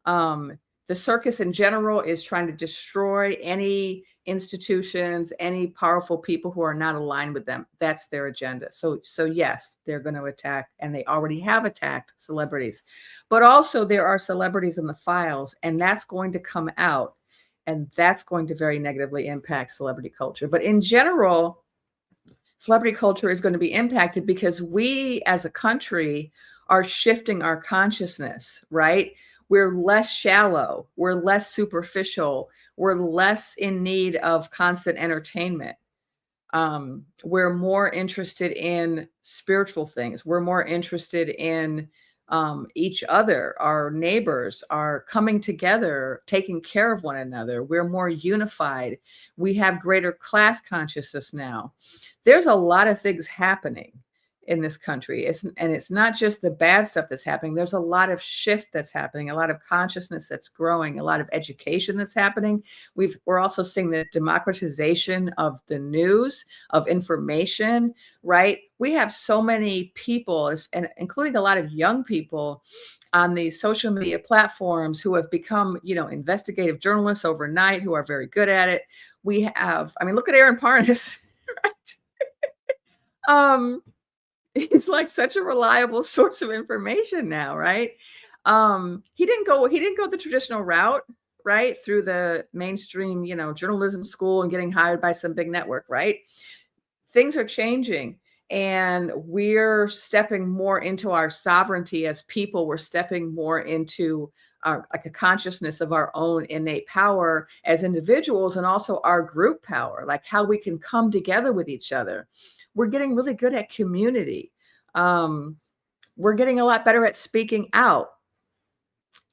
The circus in general is trying to destroy any institutions, any powerful people who are not aligned with them. That's their agenda. So yes, they're going to attack, and they already have attacked celebrities. But also there are celebrities in the files, and that's going to come out, and that's going to very negatively impact celebrity culture. But in general, celebrity culture is going to be impacted because we as a country are shifting our consciousness, right? We're less shallow, we're less superficial, we're less in need of constant entertainment. We're more interested in spiritual things. We're more interested in each other, our neighbors are coming together, taking care of one another. We're more unified. We have greater class consciousness now. There's a lot of things happening in this country. It's not just the bad stuff that's happening. There's a lot of shift that's happening, a lot of consciousness that's growing, a lot of education that's happening. We're also seeing the democratization of the news, of information, right? We have so many people, and including a lot of young people on these social media platforms who have become, investigative journalists overnight, who are very good at it. We have, look at Aaron Parnas, right? He's like such a reliable source of information now, right? He didn't go the traditional route, right? Through the mainstream, journalism school and getting hired by some big network, right? Things are changing, and we're stepping more into our sovereignty as people. We're stepping more into like a consciousness of our own innate power as individuals, and also our group power, like how we can come together with each other. We're getting really good at community. We're getting a lot better at speaking out.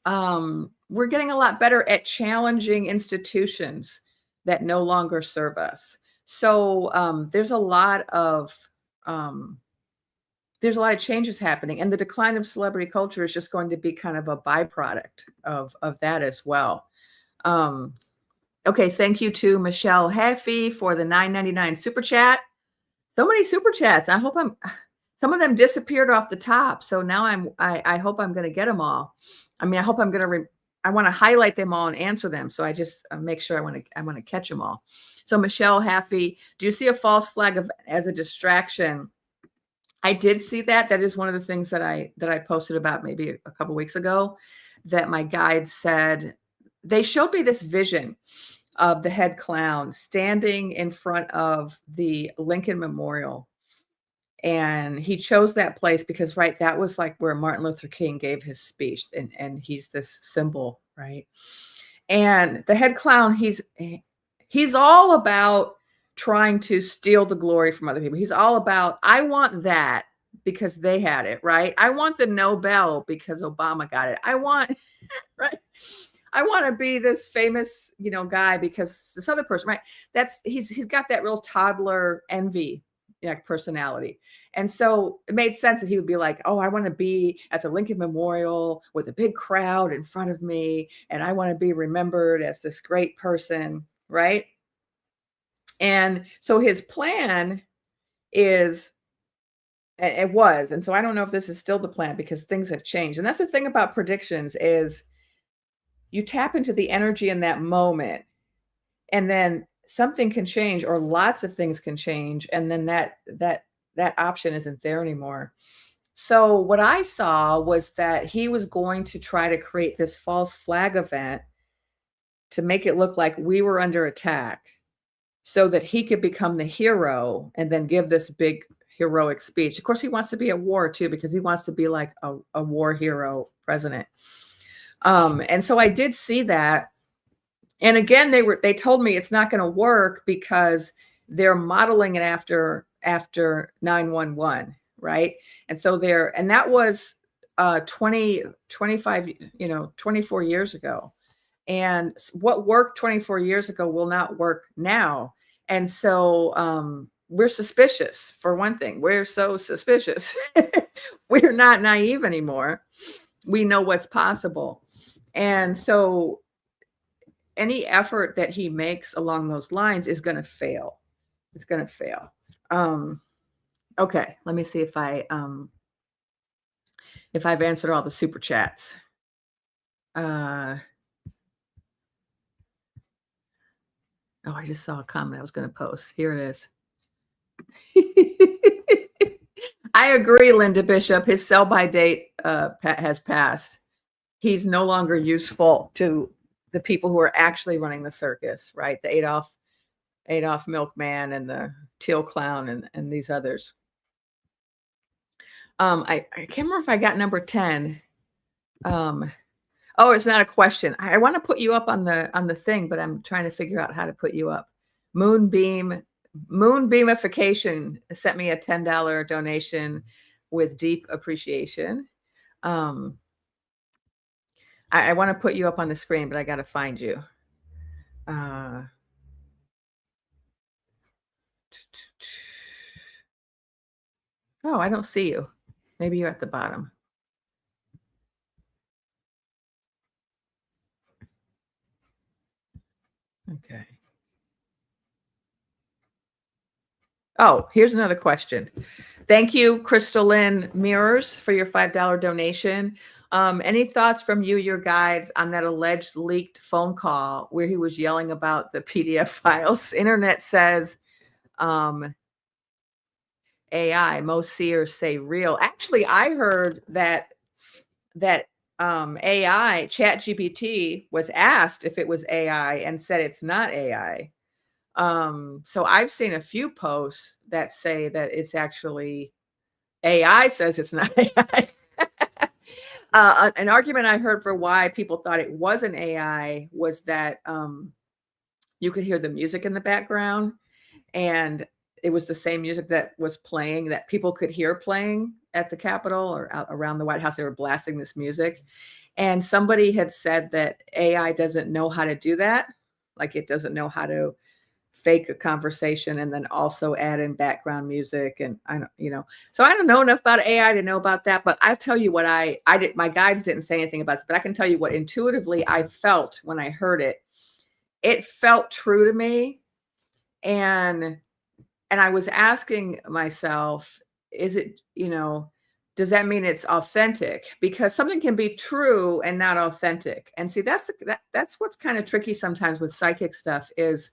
We're getting a lot better at challenging institutions that no longer serve us. So there's a lot of changes happening, and the decline of celebrity culture is just going to be kind of a byproduct of that as well. Okay, thank you to Michelle Heffy for the $9.99 super chat. So many super chats. I hope some of them disappeared off the top. So now I hope I'm going to get them all. I want to highlight them all and answer them. So I just make sure I want to catch them all. So Michelle Haffey, do you see a false flag as a distraction? I did see that. That is one of the things that I posted about maybe a couple weeks ago, that my guide said. They showed me this vision of the head clown standing in front of the Lincoln Memorial. And he chose that place because, right, that was like where Martin Luther King gave his speech, and he's this symbol, right? And the head clown, he's all about trying to steal the glory from other people. He's all about, I want that because they had it, right? I want the Nobel because Obama got it. I want, right? I want to be this famous, guy because this other person, right? He's got that real toddler envy personality. And so it made sense that he would be like, oh, I want to be at the Lincoln Memorial with a big crowd in front of me, and I want to be remembered as this great person, right? And so his plan is, it was, and so I don't know if this is still the plan because things have changed. And that's the thing about predictions, is you tap into the energy in that moment, and then something can change, or lots of things can change, and then that option isn't there anymore. So what I saw was that he was going to try to create this false flag event to make it look like we were under attack, so that he could become the hero and then give this big heroic speech. Of course, he wants to be at war too, because he wants to be like a war hero president. And so I did see that. And again, they told me it's not going to work because they're modeling it after 9/11, right? And so that was 25, 24 years ago. And what worked 24 years ago will not work now. And so we're suspicious, for one thing. We're so suspicious. We're not naive anymore. We know what's possible. And so any effort that he makes along those lines is going to fail. It's going to fail. Okay, let me see if I've answered all the super chats. Uh, oh, I just saw a comment I was going to post. Here it is. I agree, Linda Bishop. His sell-by date has passed. He's no longer useful to the people who are actually running the circus, right? The Adolf Milkman and the Teal Clown and these others. I can't remember if I got number 10. Oh, it's not a question. I want to put you up on the thing, but I'm trying to figure out how to put you up. Moonbeamification sent me a $10 donation with deep appreciation. I want to put you up on the screen, but I got to find you. Oh, I don't see you. Maybe you're at the bottom. Okay. Oh, here's another question. Thank you, Crystalline Mirrors, for your $5 donation. Any thoughts from you, your guides, on that alleged leaked phone call where he was yelling about the PDF files? Internet says AI. Most seers say real. Actually, I heard that AI, ChatGPT, was asked if it was AI and said it's not AI. So I've seen a few posts that say that it's actually AI says it's not AI. An argument I heard for why people thought it wasn't AI was that you could hear the music in the background, and it was the same music that was playing that people could hear playing at the Capitol or out around the White House. They were blasting this music. And somebody had said that AI doesn't know how to do that. Like it doesn't know how to fake a conversation and then also add in background music. And I don't, so I don't know enough about AI to know about that, but I tell you what I did. My guides didn't say anything about this, but I can tell you what intuitively I felt when I heard it. It felt true to me. And I was asking myself, is it, does that mean it's authentic? Because something can be true and not authentic. And see, that's what's kind of tricky sometimes with psychic stuff is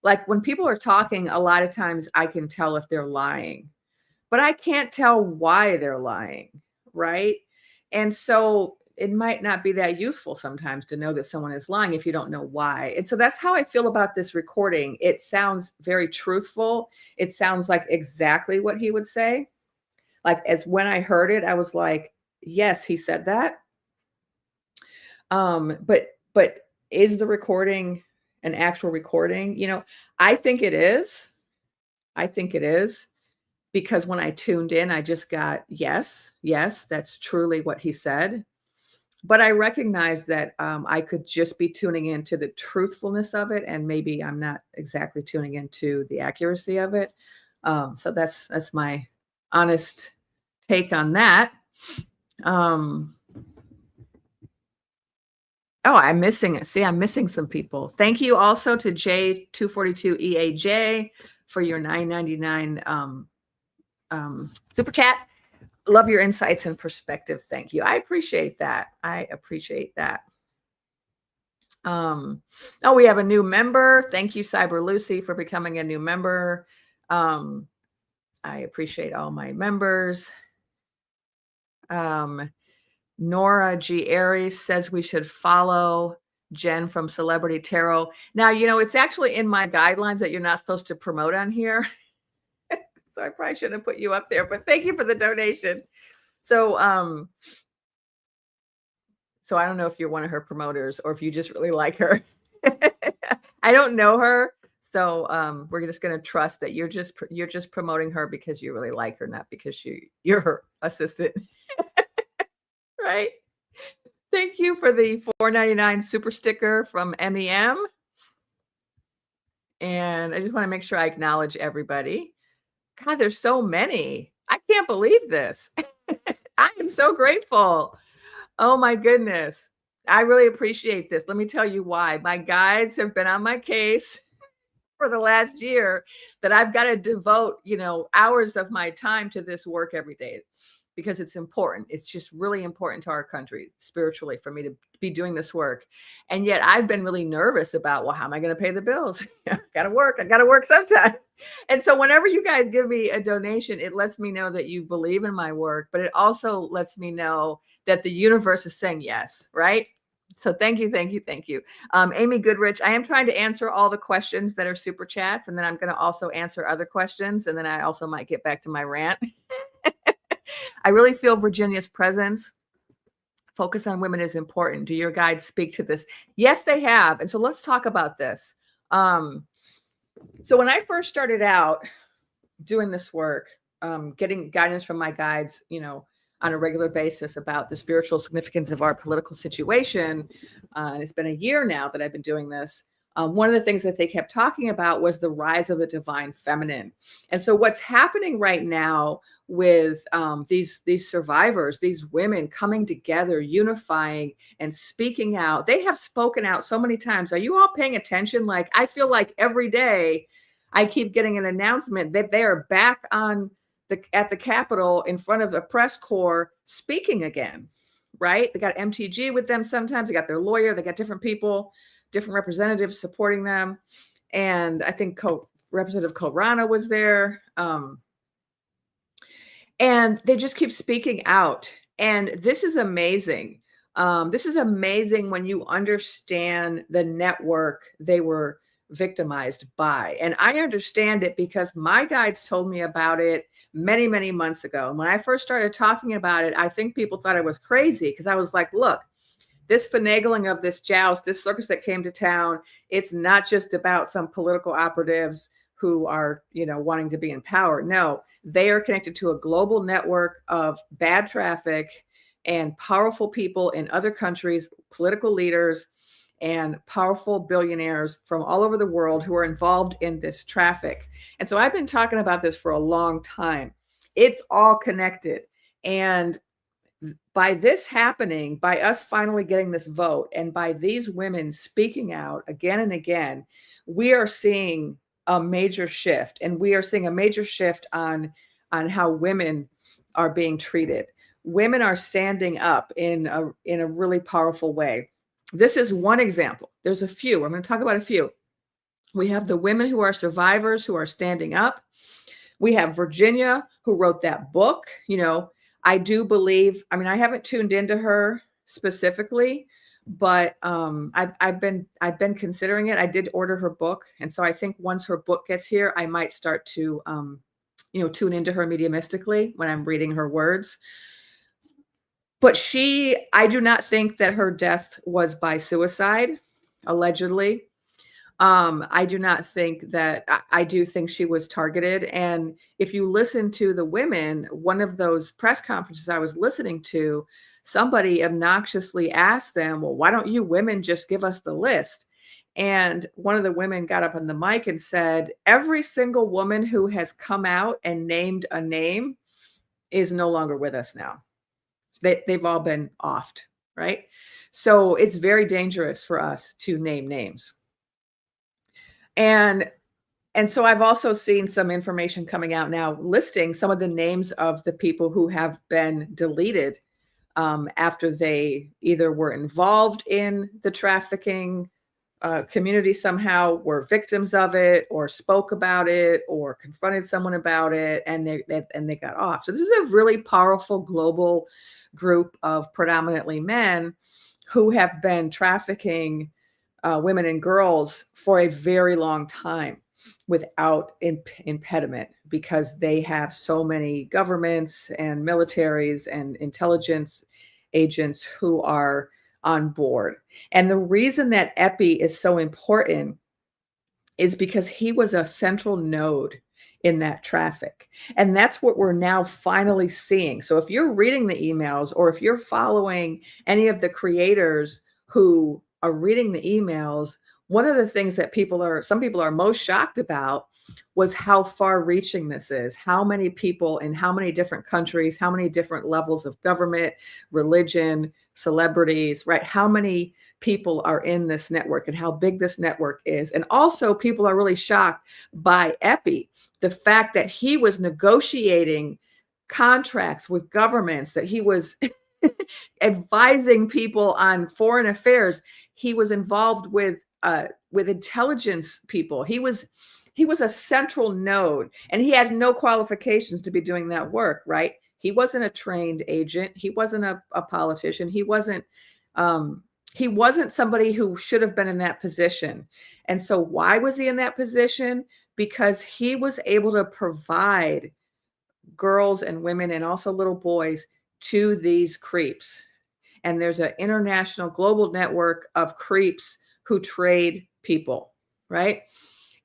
like when people are talking, a lot of times I can tell if they're lying, but I can't tell why they're lying, right? And so it might not be that useful sometimes to know that someone is lying if you don't know why. And so that's how I feel about this recording. It sounds very truthful. It sounds like exactly what he would say. Like as when I heard it, I was like, yes, he said that. But is the recording an actual recording? I think it is. I think it is. Because when I tuned in, I just got, yes, that's truly what he said. But I recognize that I could just be tuning into the truthfulness of it, and maybe I'm not exactly tuning into the accuracy of it. So that's my honest take on that. Oh, I'm missing it. See, I'm missing some people. Thank you also to J242EAJ for your $9.99 super chat. Love your insights and perspective. Thank you. I appreciate that. Oh, we have a new member. Thank you, Cyber Lucy, for becoming a new member. I appreciate all my members. Nora G. Aries says we should follow Jen from Celebrity Tarot. Now, it's actually in my guidelines that you're not supposed to promote on here. So I probably shouldn't have put you up there, but thank you for the donation. So I don't know if you're one of her promoters or if you just really like her. I don't know her. So we're just going to trust that you're just promoting her because you really like her, not because you're her assistant. Right? Thank you for the $4.99 super sticker from MEM. And I just want to make sure I acknowledge everybody. God, there's so many. I can't believe this. I am so grateful. Oh my goodness. I really appreciate this. Let me tell you why. My guides have been on my case for the last year that I've got to devote, hours of my time to this work every day because it's important. It's just really important to our country spiritually for me to be doing this work. And yet I've been really nervous about, well, how am I going to pay the bills? I got to work sometime. And so whenever you guys give me a donation, it lets me know that you believe in my work, but it also lets me know that the universe is saying yes, right? So thank you. Amy Goodrich, I am trying to answer all the questions that are super chats, and then I'm going to also answer other questions, and then I also might get back to my rant. I really feel Virginia's presence. Focus on women is important. Do your guides speak to this? Yes, they have. And so let's talk about this. So when I first started out doing this work, getting guidance from my guides, on a regular basis about the spiritual significance of our political situation, and it's been a year now that I've been doing this. One of the things that they kept talking about was the rise of the divine feminine. And so what's happening right now with these survivors, these women coming together, unifying and speaking out. They have spoken out so many times. Are you all paying attention? Like, I feel like every day I keep getting an announcement that they are back at the Capitol in front of the press corps speaking again, right? They got MTG with them sometimes. They got their lawyer. They got different people, different representatives supporting them. And I think Representative Corona was there. And they just keep speaking out. And this is amazing. This is amazing when you understand the network they were victimized by. And I understand it because my guides told me about it many, many months ago. And when I first started talking about it, I think people thought I was crazy because I was like, look, this finagling of this joust, this circus that came to town, it's not just about some political operatives who are, wanting to be in power. No, they are connected to a global network of bad traffic and powerful people in other countries, political leaders, and powerful billionaires from all over the world who are involved in this traffic. And so I've been talking about this for a long time. It's all connected. And by this happening, by us finally getting this vote, and by these women speaking out again and again, we are seeing a major shift. And we are seeing a major shift on how women are being treated. Women are standing up in a really powerful way. This is one example. There's a few. I'm going to talk about a few. We have the women who are survivors who are standing up. We have Virginia, who wrote that book. I do believe, I haven't tuned into her specifically, but I've been considering it. I did order her book. And so I think once her book gets here, I might start to, tune into her mediumistically when I'm reading her words. But I do not think that her death was by suicide, allegedly. I do not think that, I do think she was targeted. And if you listen to the women, one of those press conferences I was listening to, somebody obnoxiously asked them, well, why don't you women just give us the list? And one of the women got up on the mic and said, every single woman who has come out and named a name is no longer with us now. They've all been offed, right? So it's very dangerous for us to name names. And so I've also seen some information coming out now listing some of the names of the people who have been deleted after they either were involved in the trafficking community somehow, were victims of it, or spoke about it, or confronted someone about it, and they got off. So this is a really powerful global group of predominantly men who have been trafficking women and girls for a very long time without impediment, because they have so many governments and militaries and intelligence agents who are on board. And the reason that Epi is so important is because he was a central node in that traffic. And that's what we're now finally seeing. So if you're reading the emails, or if you're following any of the creators who are reading the emails, one of the things that some people are most shocked about was how far reaching this is, how many people in how many different countries, how many different levels of government, religion, celebrities, right? How many people are in this network and how big this network is. And also people are really shocked by Epi, the fact that he was negotiating contracts with governments, that he was advising people on foreign affairs. He was involved with intelligence people. He was a central node, and he had no qualifications to be doing that work, right? He wasn't a trained agent. He wasn't a politician. He wasn't somebody who should have been in that position. And so why was he in that position? Because he was able to provide girls and women and also little boys to these creeps. And there's an international global network of creeps who trade people, right?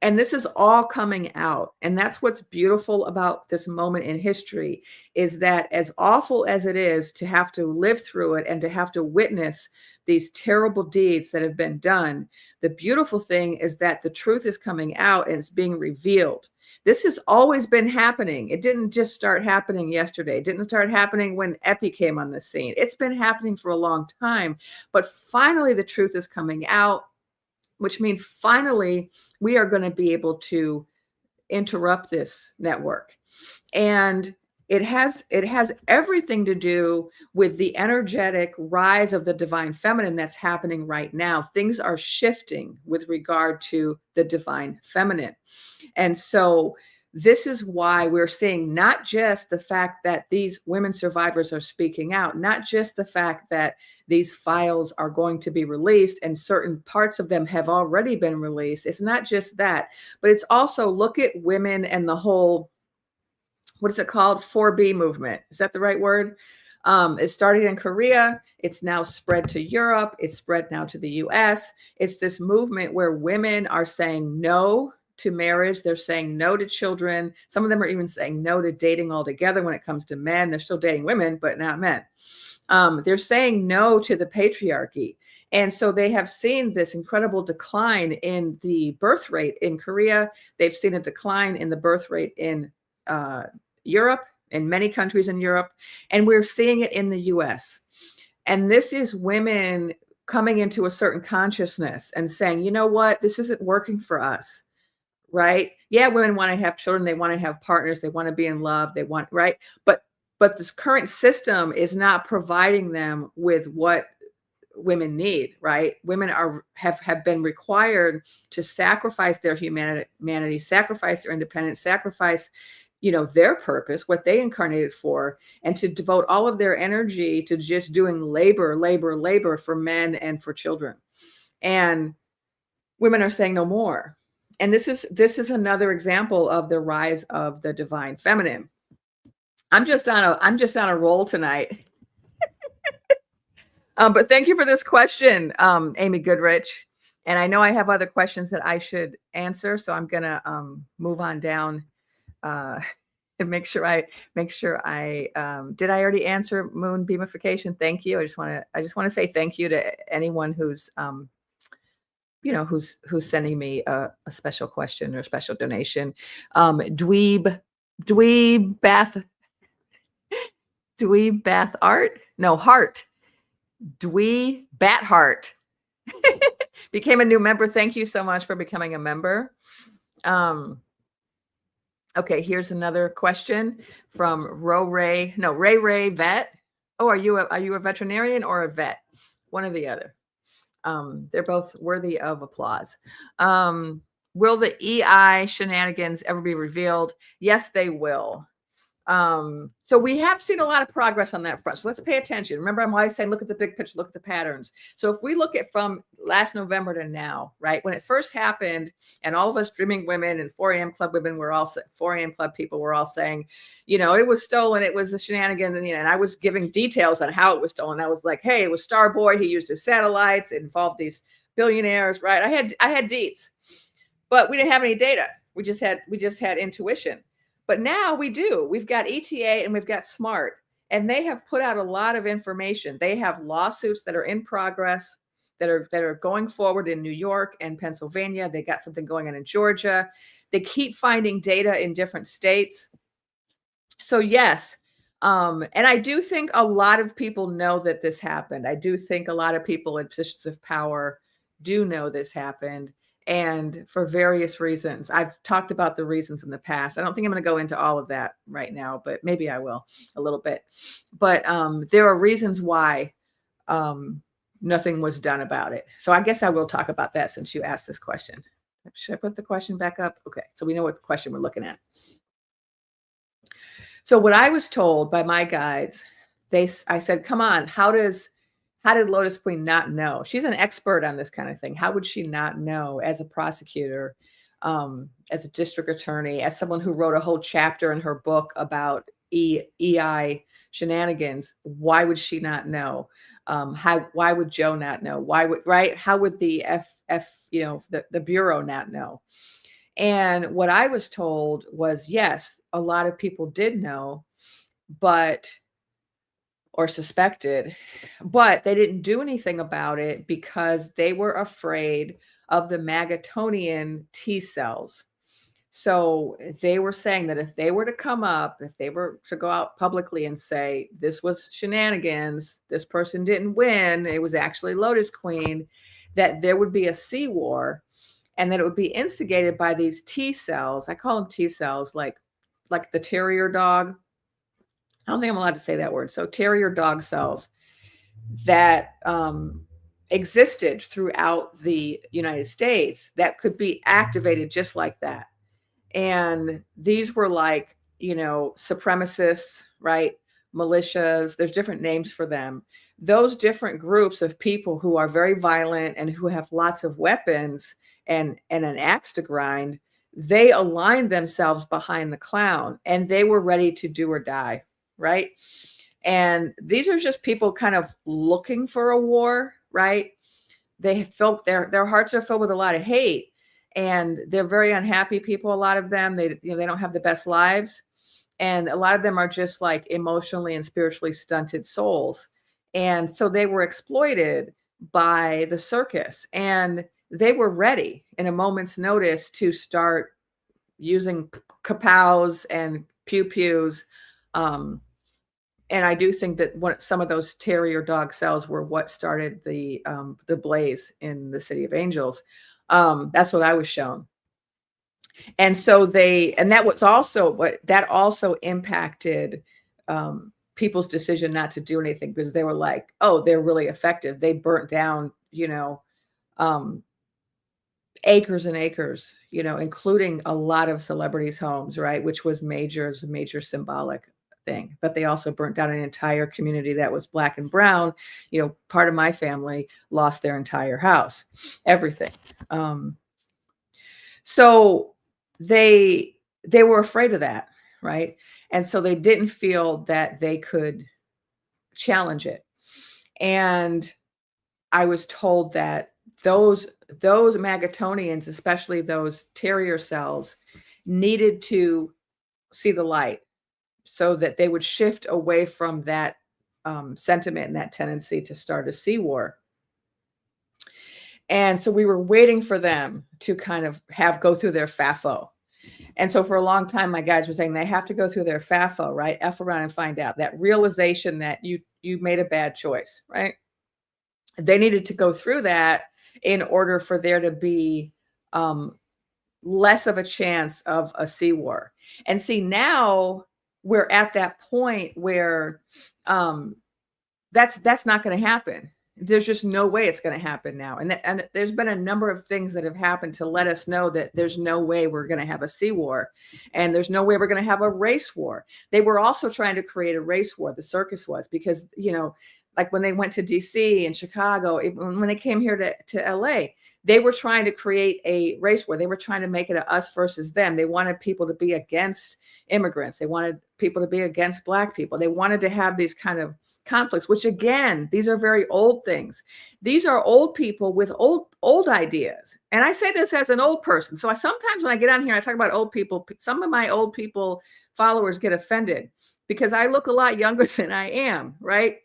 And this is all coming out. And that's what's beautiful about this moment in history, is that as awful as it is to have to live through it and to have to witness these terrible deeds that have been done, the beautiful thing is that the truth is coming out and it's being revealed. This has always been happening. It didn't just start happening yesterday. It didn't start happening when Epi came on the scene. It's been happening for a long time. But finally, the truth is coming out, which means finally we are going to be able to interrupt this network. And it has everything to do with the energetic rise of the divine feminine that's happening right now. Things are shifting with regard to the divine feminine. And so this is why we're seeing not just the fact that these women survivors are speaking out, not just the fact that these files are going to be released and certain parts of them have already been released. It's not just that, but it's also look at women and the whole, what is it called? 4B movement. Is that the right word? It started in Korea. It's now spread to Europe. It's spread now to the US. It's this movement where women are saying no to marriage. They're saying no to children. Some of them are even saying no to dating altogether when it comes to men. They're still dating women, but not men. They're saying no to the patriarchy. And so they have seen this incredible decline in the birth rate in Korea. They've seen a decline in the birth rate in Europe, in many countries in Europe, and we're seeing it in the US. And this is women coming into a certain consciousness and saying, you know what, this isn't working for us, right? Yeah, women want to have children, they want to have partners, they want to be in love, they want, right? But this current system is not providing them with what women need, right? Women have been required to sacrifice their humanity, sacrifice their independence, sacrifice, their purpose, what they incarnated for, and to devote all of their energy to just doing labor for men and for children. And women are saying no more. And this is another example of the rise of the divine feminine. I'm just on a roll tonight. But thank you for this question, Amy Goodrich. And I know I have other questions that I should answer, so I'm gonna move on down and make sure I did I already answer moon beamification? Thank you. I just want to say thank you to anyone who's who's sending me a special question or a special donation. Dweeb Bath Art? No, Heart. Dwee Bat Heart became a new member. Thank you so much for becoming a member. Okay, here's another question from Ray Vet. Oh, are you a veterinarian or a vet? One or the other. They're both worthy of applause. Will the EI shenanigans ever be revealed? Yes, they will. So we have seen a lot of progress on that front. So let's pay attention. Remember, I'm always saying, look at the big picture, look at the patterns. So if we look at from last November to now, right, when it first happened, and all of us Dreaming Women and 4 a.m. Club women were all 4 a.m. Club people were all saying, it was stolen, it was a shenanigan, and I was giving details on how it was stolen. I was like, hey, it was Starboy. He used his satellites. It involved these billionaires, right? I had deets, but we didn't have any data. We just had intuition. But now we do. We've got ETA and we've got SMART, and they have put out a lot of information. They have lawsuits that are in progress that are going forward in New York and Pennsylvania. They got something going on in Georgia. They keep finding data in different states. So yes, And I do think a lot of people know that this happened. I do think a lot of people in positions of power do know this happened, and for various reasons. I've talked about the reasons in the past. I don't think I'm going to go into all of that right now, but maybe I will a little bit. But there are reasons why nothing was done about it. So I guess I will talk about that since you asked this question. Should I put the question back up? Okay, so we know what question we're looking at. So what I was told by my guides, I said, come on, how did Lotus Queen not know? She's an expert on this kind of thing. How would she not know as a prosecutor, as a district attorney, as someone who wrote a whole chapter in her book about EI shenanigans? Why would she not know? Why would Joe not know? How would the the Bureau not know? And what I was told was, yes, a lot of people did know, or suspected, but they didn't do anything about it because they were afraid of the Magatonian T cells. So they were saying that if they were to come up, if they were to go out publicly and say, this was shenanigans, this person didn't win, it was actually Lotus Queen, that there would be a sea war, and that it would be instigated by these T cells. I call them T cells, like the terrier dog. I don't think I'm allowed to say that word. So terrier dog cells that existed throughout the United States that could be activated just like that. And these were like, supremacists, right? Militias. There's different names for them. Those different groups of people who are very violent and who have lots of weapons and an axe to grind, they aligned themselves behind the clown, and they were ready to do or die, right? And these are just people kind of looking for a war, right? They felt their hearts are filled with a lot of hate, and they're very unhappy people. A lot of them, they don't have the best lives, and a lot of them are just like emotionally and spiritually stunted souls. And so they were exploited by the circus, and they were ready in a moment's notice to start using kapows and pew-pews. And I do think that some of those terrier dog cells were what started the blaze in the City of Angels. That's what I was shown. And so that also impacted people's decision not to do anything, because they were like, oh, they're really effective. They burnt down, acres and acres, including a lot of celebrities' homes, right? Which was a major symbolic thing. But they also burnt down an entire community that was Black and brown. Part of my family lost their entire house, everything. So they were afraid of that, right? And so they didn't feel that they could challenge it. And I was told that those Magatonians, especially those terrier cells, needed to see the light so that they would shift away from that sentiment and that tendency to start a sea war. And so we were waiting for them to kind of go through their FAFO. And so for a long time, my guides were saying they have to go through their FAFO, right? F around and find out, that realization that you made a bad choice, right? They needed to go through that in order for there to be less of a chance of a sea war. And see, now we're at that point where that's not going to happen. There's just no way it's going to happen now. And there's been a number of things that have happened to let us know that there's no way we're going to have a sea war, and there's no way we're going to have a race war. They were also trying to create a race war. The circus was, because, like when they went to DC and Chicago, when they came here to LA, they were trying to create a race war. They were trying to make it a us versus them. They wanted people to be against immigrants. They wanted people to be against Black people. They wanted to have these kind of conflicts, which again, these are very old things. These are old people with old ideas. And I say this as an old person. So sometimes when I get on here, I talk about old people. Some of my old people followers get offended because I look a lot younger than I am, right?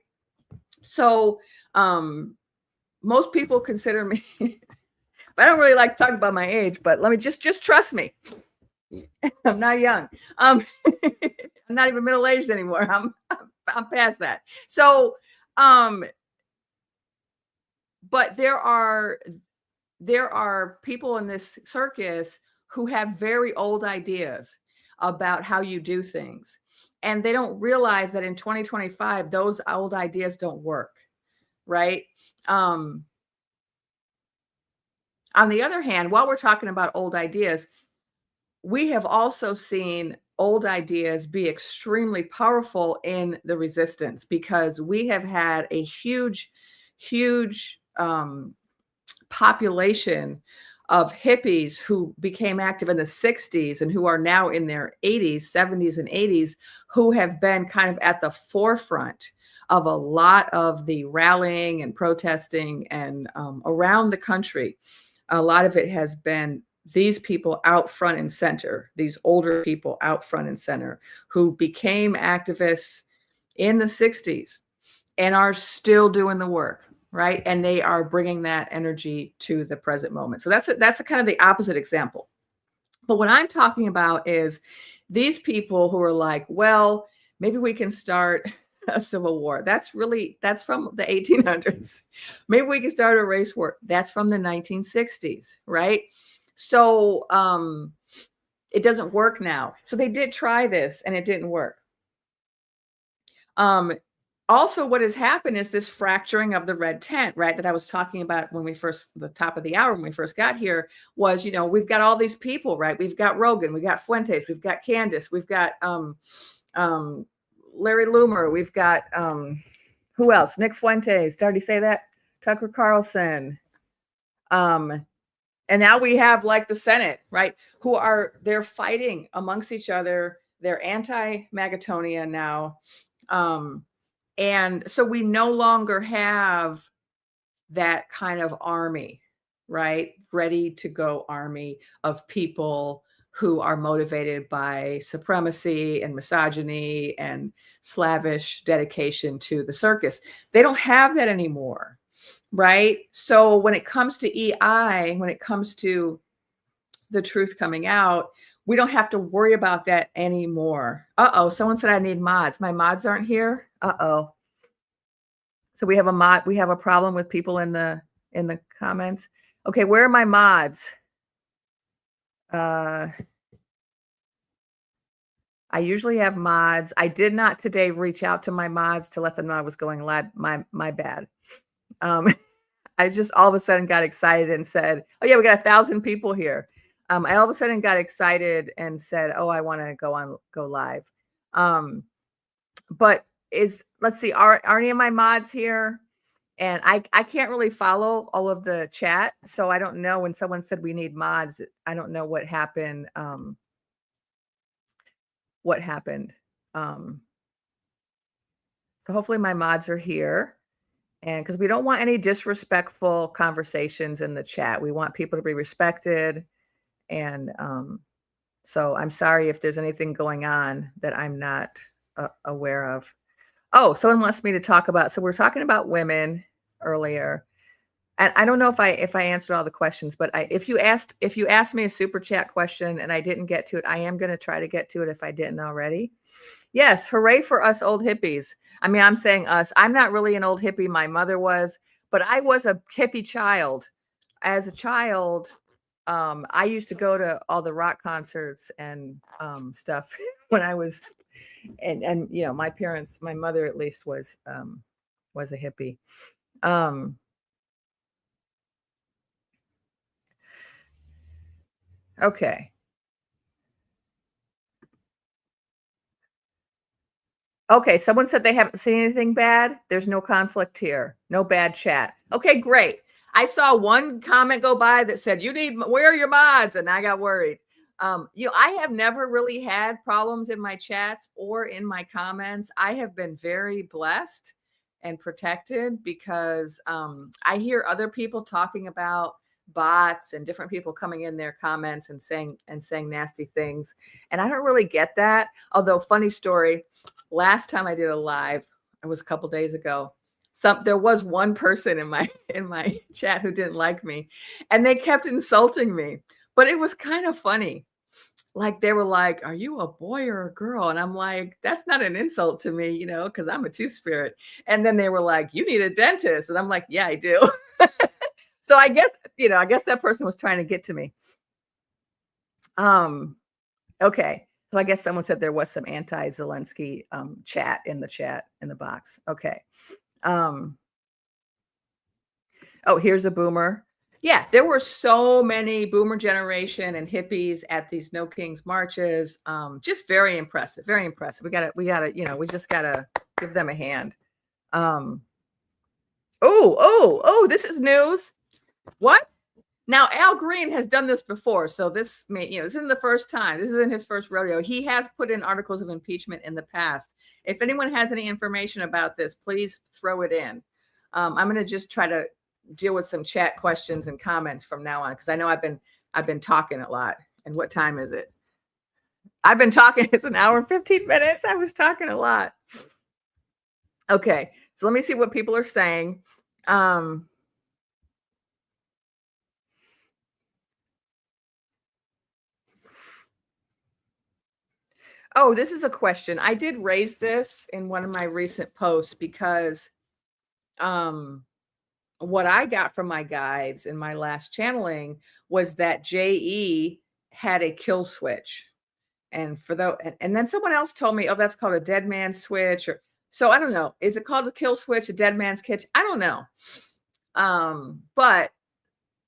So most people consider me, I don't really like talking about my age, but let me just trust me. I'm not young. I'm not even middle-aged anymore. I'm past that. So, um, but there are people in this circus who have very old ideas about how you do things. And they don't realize that in 2025, those old ideas don't work, right? Um, on the other hand, while we're talking about old ideas, we have also seen old ideas be extremely powerful in the resistance, because we have had a huge population of hippies who became active in the 60s and who are now in their 80s, 70s, and 80s, who have been kind of at the forefront of a lot of the rallying and protesting and around the country. A lot of it has been these people out front and center, these older people out front and center, who became activists in the 60s and are still doing the work, right? And they are bringing that energy to the present moment. So that's a kind of the opposite example. But what I'm talking about is these people who are like, well, maybe we can start a civil war. That's from the 1800s. Maybe we can start a race war. That's from the 1960s, right? So it doesn't work now. So they did try this and it didn't work. Also, what has happened is this fracturing of the red tent, right? That I was talking about the top of the hour, when we first got here, was, we've got all these people, right? We've got Rogan, we've got Fuentes, we've got Candace, we've got Larry Loomer, we've got who else? Nick Fuentes, did I already say that? Tucker Carlson. And now we have like the Senate, right? They're fighting amongst each other. They're anti-Magatonia now. And so we no longer have that kind of army, right? Ready to go army of people who are motivated by supremacy and misogyny and slavish dedication to the circus. They don't have that anymore, right? So when it comes to EI, when it comes to the truth coming out, we don't have to worry about that anymore. Uh-oh, someone said I need mods. My mods aren't here. Uh-oh. So we have a problem with people in the comments. Okay, where are my mods? I usually have mods. I did not today reach out to my mods to let them know I was going live. My bad. I just all of a sudden got excited and said, "Oh yeah, we got 1,000 people here." I all of a sudden got excited and said, "Oh, I want to go live." But let's see, are any of my mods here? And I can't really follow all of the chat, so I don't know when someone said we need mods. I don't know what happened. So hopefully my mods are here. And because we don't want any disrespectful conversations in the chat. We want people to be respected. And so I'm sorry if there's anything going on that I'm not aware of. Oh, someone wants me to talk about, so we're talking about women earlier. And I don't know if I answered all the questions, but if you asked me a super chat question and I didn't get to it, I am going to try to get to it if I didn't already. Yes, hooray for us old hippies. I mean, I'm saying us. I'm not really an old hippie. My mother was, but I was a hippie child. As a child, I used to go to all the rock concerts and stuff when I was, and my parents, my mother at least was a hippie. Okay. Okay, someone said they haven't seen anything bad. There's no conflict here. No bad chat. Okay, great. I saw one comment go by that said, where are your mods? And I got worried. I have never really had problems in my chats or in my comments. I have been very blessed and protected because I hear other people talking about bots and different people coming in their comments and saying nasty things. And I don't really get that. Although, funny story, last time I did a live, it was a couple days ago. There was one person in my chat who didn't like me, and they kept insulting me. But it was kind of funny like they were like, "Are you a boy or a girl?" And I'm like, "That's not an insult to me, you know, because I'm a two spirit." And then they were like, "You need a dentist," and I'm like, "Yeah, I do." So I guess, I guess that person was trying to get to me. Um, okay. So I guess someone said there was some anti-Zelensky chat in the box. Okay. Um, oh, here's a boomer. Yeah, there were so many boomer generation and hippies at these No Kings marches. Just very impressive, very impressive. We just gotta give them a hand. Um, oh, this is news. What? Now, Al Green has done this before, so this isn't the first time. This isn't his first rodeo. He has put in articles of impeachment in the past. If anyone has any information about this, please throw it in. I'm going to just try to deal with some chat questions and comments from now on because I know I've been talking a lot. And what time is it? I've been talking. It's an hour and 15 minutes. I was talking a lot. Okay, so let me see what people are saying. Oh, this is a question. I did raise this in one of my recent posts because what I got from my guides in my last channeling was that JE had a kill switch. And then someone else told me, oh, that's called a dead man's switch. Or so I don't know. Is it called a kill switch, a dead man's kitchen? I don't know. But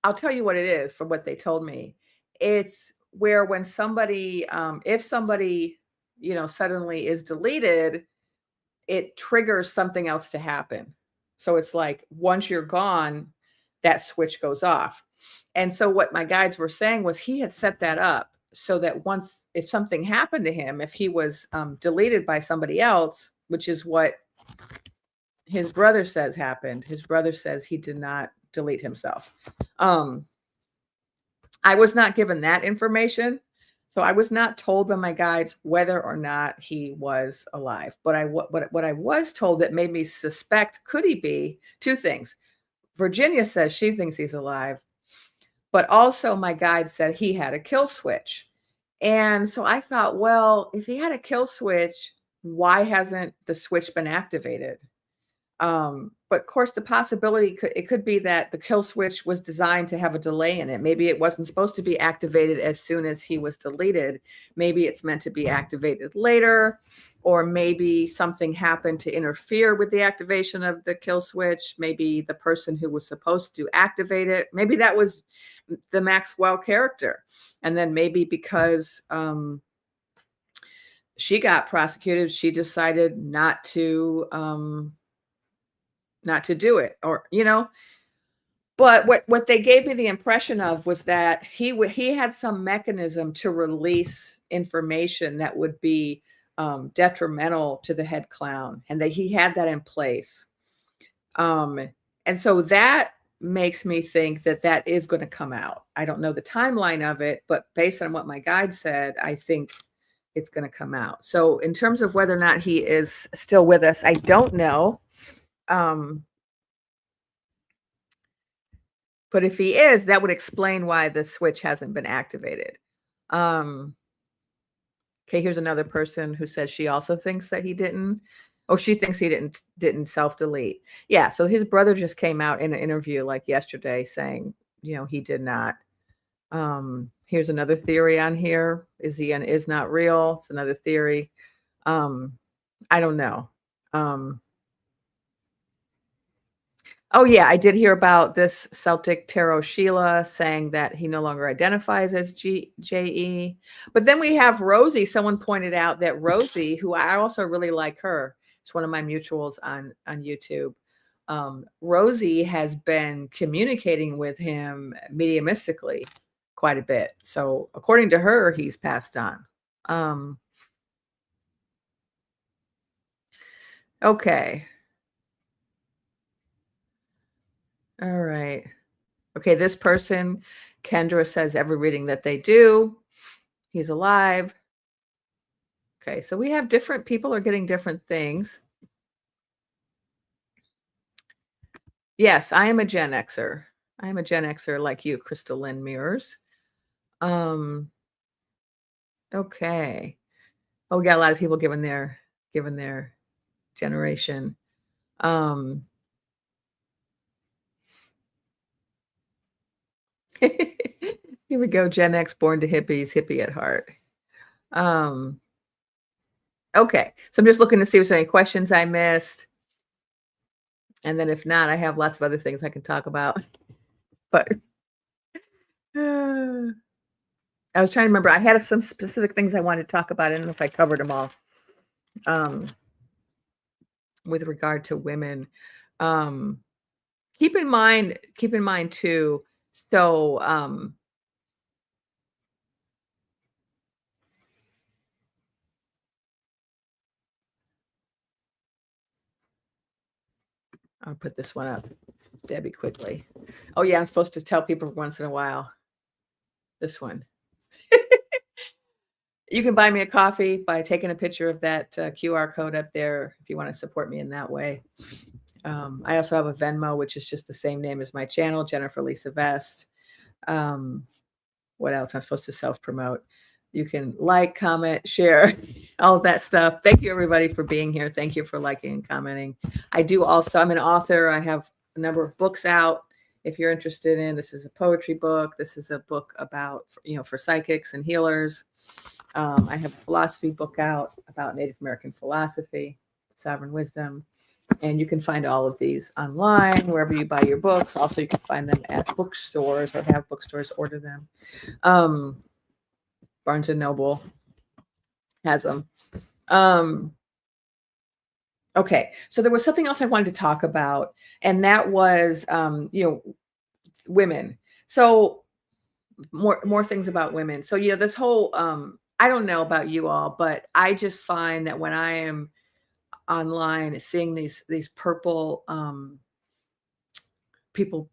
I'll tell you what it is from what they told me. It's where when somebody, if somebody, suddenly is deleted, it triggers something else to happen. So it's like once you're gone, that switch goes off. And so what my guides were saying was he had set that up so that once, if something happened to him, if he was deleted by somebody else, which is what his brother says happened, his brother says he did not delete himself. I was not given that information. So I was not told by my guides whether or not he was alive. But what I was told that made me suspect could he be two things. Virginia says she thinks he's alive, but also my guide said he had a kill switch. And so I thought, well, if he had a kill switch, why hasn't the switch been activated? But of course, the possibility could be that the kill switch was designed to have a delay in it. Maybe it wasn't supposed to be activated as soon as he was deleted. Maybe it's meant to be activated later, or maybe something happened to interfere with the activation of the kill switch. Maybe the person who was supposed to activate it, maybe that was the Maxwell character. And then maybe because she got prosecuted, she decided not to do it, or but what they gave me the impression of was that he had some mechanism to release information that would be detrimental to the head clown, and that he had that in place. And so that makes me think that that is going to come out. I don't know the timeline of it, but based on what my guide said, I think it's going to come out. So in terms of whether or not he is still with us, I don't know. But if he is, that would explain why the switch hasn't been activated. Okay, here's another person who says she also thinks that he didn't. Oh, she thinks he didn't self-delete. Yeah, so his brother just came out in an interview like yesterday saying, he did not. Here's another theory on here. Is he and is not real? It's another theory. I don't know. Oh, yeah, I did hear about this Celtic Tarot Sheila saying that he no longer identifies as JE. But then we have Rosie. Someone pointed out that Rosie, who I also really like her, it's one of my mutuals on YouTube. Rosie has been communicating with him mediumistically quite a bit. So according to her, he's passed on. Okay. All right. Okay, this person, Kendra, says every reading that they do, he's alive. Okay, so we have different people are getting different things. Yes, I am a Gen Xer. I am a Gen Xer like you, Crystal Lynn Mirrors. Okay. Oh, we got a lot of people giving their generation. Um, here we go. Gen X, born to hippies, hippie at heart. Um, okay. So I'm just looking to see if there's any questions I missed. And then if not, I have lots of other things I can talk about. But I was trying to remember. I had some specific things I wanted to talk about. I don't know if I covered them all. Um, with regard to women. Um, keep in mind too, so I'll put this one up, Debbie, quickly. Oh yeah, I'm supposed to tell people once in a while. This one. You can buy me a coffee by taking a picture of that QR code up there if you want to support me in that way. I also have a Venmo, which is just the same name as my channel, Jennifer Lisa Vest. Um, what else? I'm supposed to self-promote. You can like, comment, share, all of that stuff. Thank you, everybody, for being here. Thank you for liking and commenting. I'm an author. I have a number of books out. If you're interested in, this is a poetry book. This is a book about, for psychics and healers. I have a philosophy book out about Native American philosophy, sovereign wisdom. And you can find all of these online, wherever you buy your books. Also, you can find them at bookstores or have bookstores order them. Barnes and Noble has them. Okay, so there was something else I wanted to talk about, and that was, women. So more things about women. So this whole I don't know about you all, but I just find that when I am online seeing these purple people,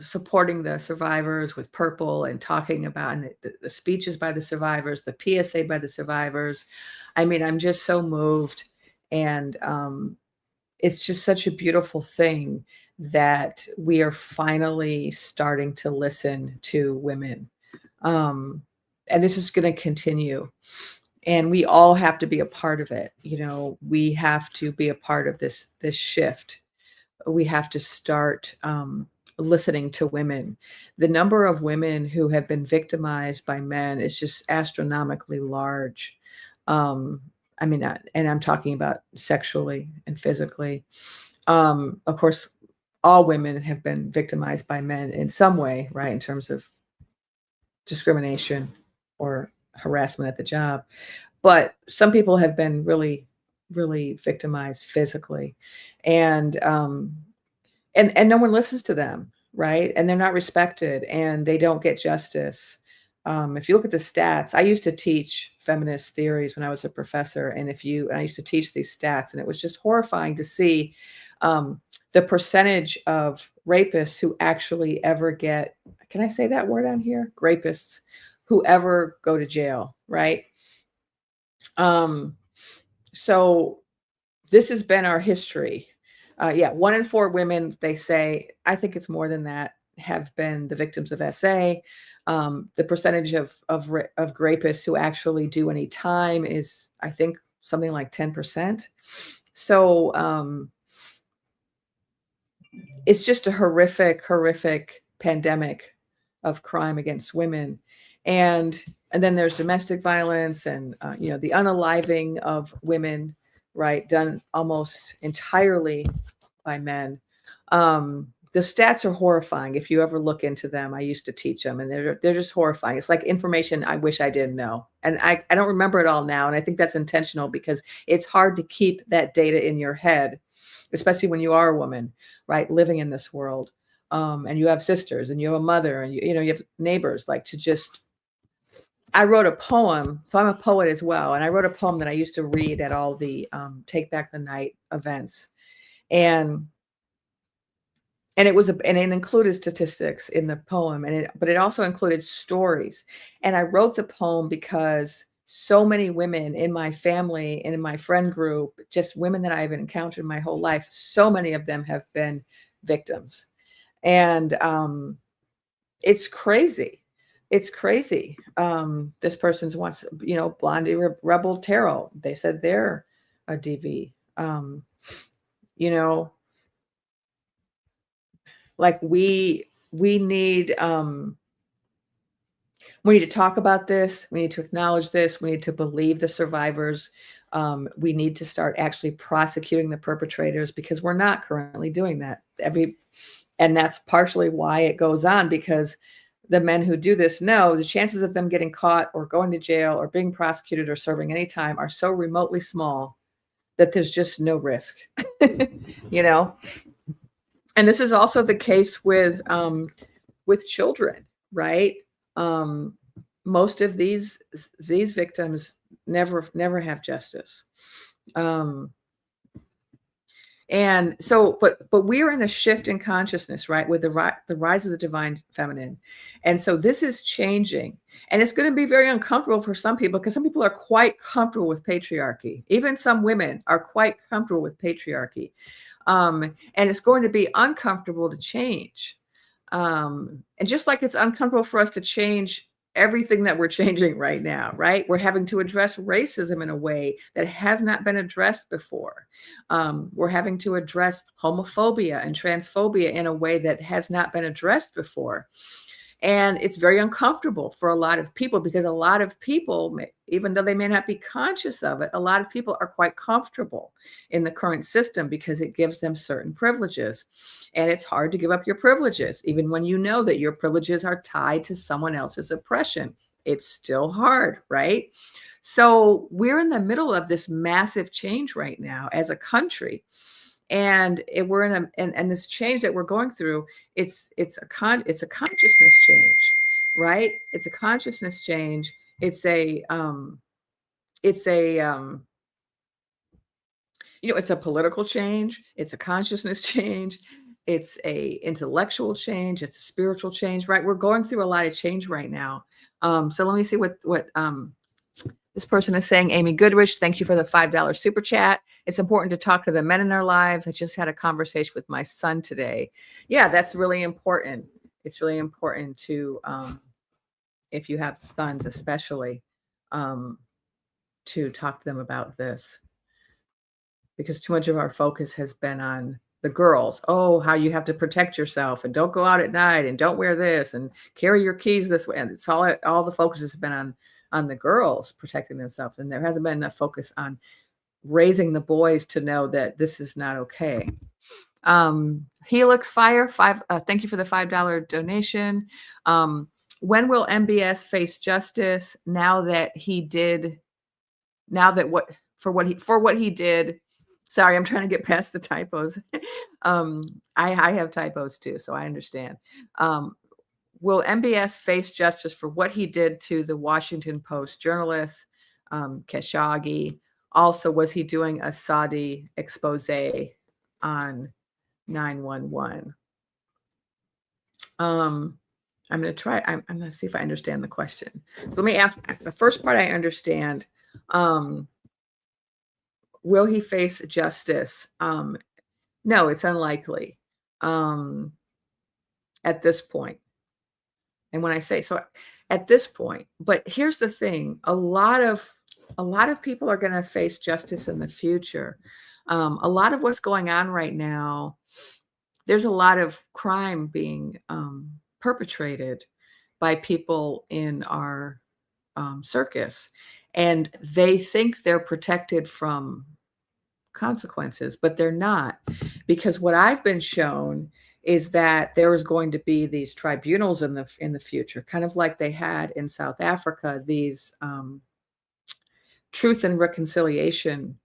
supporting the survivors with purple and talking about and the speeches by the survivors, the PSA by the survivors. I mean, I'm just so moved. And it's just such a beautiful thing that we are finally starting to listen to women. And this is going to continue. And we all have to be a part of it. We have to be a part of this shift. We have to start listening to women. The number of women who have been victimized by men is just astronomically large. I mean, and I'm talking about sexually and physically. Of course, all women have been victimized by men in some way, right? In terms of discrimination or harassment at the job. But some people have been really, really victimized physically. And no one listens to them, right? And they're not respected and they don't get justice. If you look at the stats, I used to teach feminist theories when I was a professor, and I used to teach these stats, and it was just horrifying to see the percentage of rapists who actually ever get, can I say that word on here? Rapists who ever go to jail, right? So this has been our history. 1 in 4 women, they say, I think it's more than that, have been the victims of SA. The percentage of rapists who actually do any time is, I think, something like 10%. So it's just a horrific pandemic of crime against women. And then there's domestic violence and, the unaliving of women, right, done almost entirely by men. The stats are horrifying. If you ever look into them, I used to teach them, and they're just horrifying. It's like information I wish I didn't know. And I don't remember it all now. And I think that's intentional because it's hard to keep that data in your head, especially when you are a woman, right, living in this world. And you have sisters and you have a mother and you have neighbors, like, to just, I wrote a poem. So I'm a poet as well. And I wrote a poem that I used to read at all the Take Back the Night events. And it included statistics in the poem, but it also included stories. And I wrote the poem because so many women in my family and in my friend group, just women that I've encountered my whole life, so many of them have been victims. And it's crazy it's crazy. This person's wants, Blondie Rebel Tarot. They said they're a DV. You know, like we need to talk about this. We need to acknowledge this. We need to believe the survivors. We need to start actually prosecuting the perpetrators, because we're not currently doing that. And that's partially why it goes on, because the men who do this know the chances of them getting caught or going to jail or being prosecuted or serving any time are so remotely small that there's just no risk. And this is also the case with children, right? Most of these victims never have justice. And so, but we're in a shift in consciousness, right? With the rise of the divine feminine. And so this is changing, and it's going to be very uncomfortable for some people, because some people are quite comfortable with patriarchy. Even some women are quite comfortable with patriarchy. And it's going to be uncomfortable to change. And just like it's uncomfortable for us to change everything that we're changing right now, right? We're having to address racism in a way that has not been addressed before. We're having to address homophobia and transphobia in a way that has not been addressed before. And it's very uncomfortable for a lot of people, because a lot of people, even though they may not be conscious of it, a lot of people are quite comfortable in the current system because it gives them certain privileges. And it's hard to give up your privileges, even when you know that your privileges are tied to someone else's oppression. It's still hard, right? So we're in the middle of this massive change right now as a country. And we're in this change that we're going through. It's a consciousness change, right? It's a consciousness change. It's a it's a political change. It's a consciousness change. It's a intellectual change. It's a spiritual change, right? We're going through a lot of change right now. So let me see what this person is saying. Amy Goodrich, thank you for the $5 super chat. It's important to talk to the men in our lives. I just had a conversation with my son today. Yeah, that's really important. It's really important to, if you have sons especially, to talk to them about this. Because too much of our focus has been on the girls. Oh, how you have to protect yourself, and don't go out at night, and don't wear this, and carry your keys this way. And it's all the focus has been on the girls protecting themselves. And there hasn't been enough focus on raising the boys to know that this is not okay. Helix Fire, thank you for the $5 donation. When will MBS face justice now that he did what he did? Sorry, I'm trying to get past the typos. I have typos too, so I understand. Will MBS face justice for what he did to the Washington Post journalist, Khashoggi? Also, was he doing a Saudi expose on 911? I'm going to see if I understand the question. Let me ask the first part. I understand. Will he face justice? No, it's unlikely at this point. And when I say so, at this point, but here's the thing: a lot of people are going to face justice in the future. A lot of what's going on right now, there's a lot of crime being perpetrated by people in our circus, and they think they're protected from consequences, but they're not, because what I've been shown is that there is going to be these tribunals in the future, kind of like they had in South Africa, these truth and reconciliation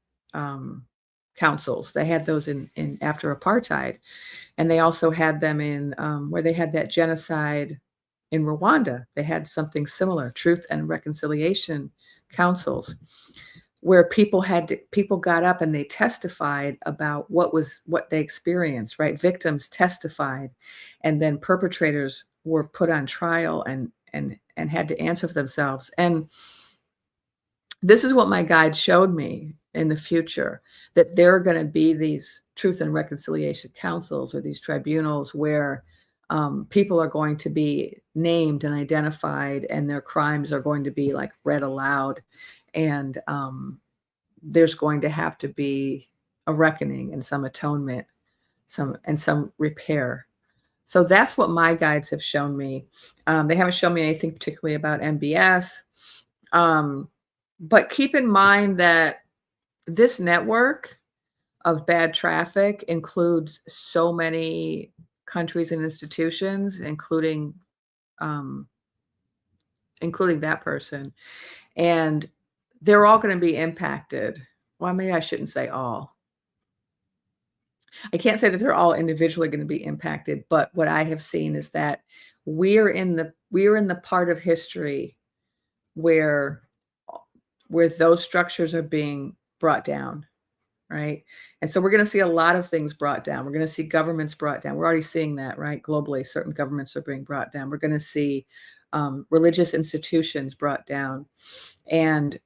councils. They had those in after apartheid, and they also had them in where they had that genocide in Rwanda. They had something similar, truth and reconciliation councils, where people got up and they testified about what they experienced, right? Victims testified, and then perpetrators were put on trial and had to answer for themselves. And this is what my guide showed me in the future, that there are going to be these truth and reconciliation councils, or these tribunals, where people are going to be named and identified, and their crimes are going to be like read aloud. And there's going to have to be a reckoning and some atonement, some repair. So that's what my guides have shown me. They haven't shown me anything particularly about MBS. But keep in mind that this network of bad traffic includes so many countries and institutions, including that person. And they're all going to be impacted. Well, maybe I shouldn't say all. I can't say that they're all individually going to be impacted, but what I have seen is that we're in the part of history where those structures are being brought down, right? And so we're going to see a lot of things brought down. We're going to see governments brought down. We're already seeing that, right? Globally, certain governments are being brought down. We're going to see religious institutions brought down, and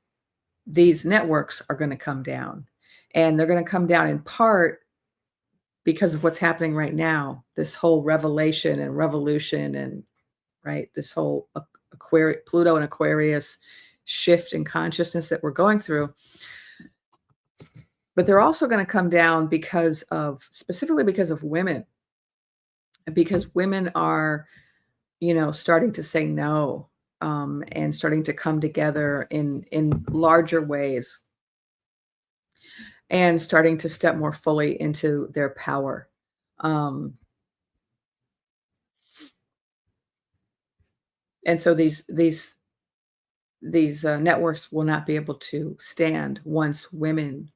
these networks are going to come down, and they're going to come down in part because of what's happening right now, this whole revelation and revolution, and right, this whole Pluto and Aquarius shift in consciousness that we're going through. But they're also going to come down specifically because of women, because women are, starting to say no, and starting to come together in larger ways, and starting to step more fully into their power. And so these networks will not be able to stand once women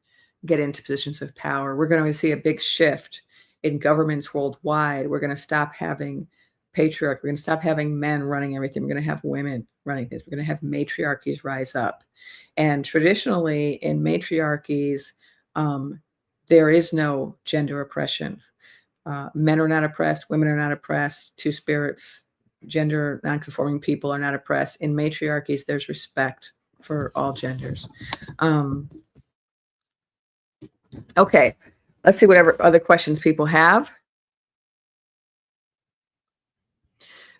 get into positions of power. We're going to see a big shift in governments worldwide. We're going to stop having patriarchy. We're going to stop having men running everything. We're going to have women running things. We're going to have matriarchies rise up. And traditionally in matriarchies, there is no gender oppression. Men are not oppressed. Women are not oppressed. Two spirits, gender nonconforming people are not oppressed. In matriarchies, there's respect for all genders. Okay, let's see whatever other questions people have.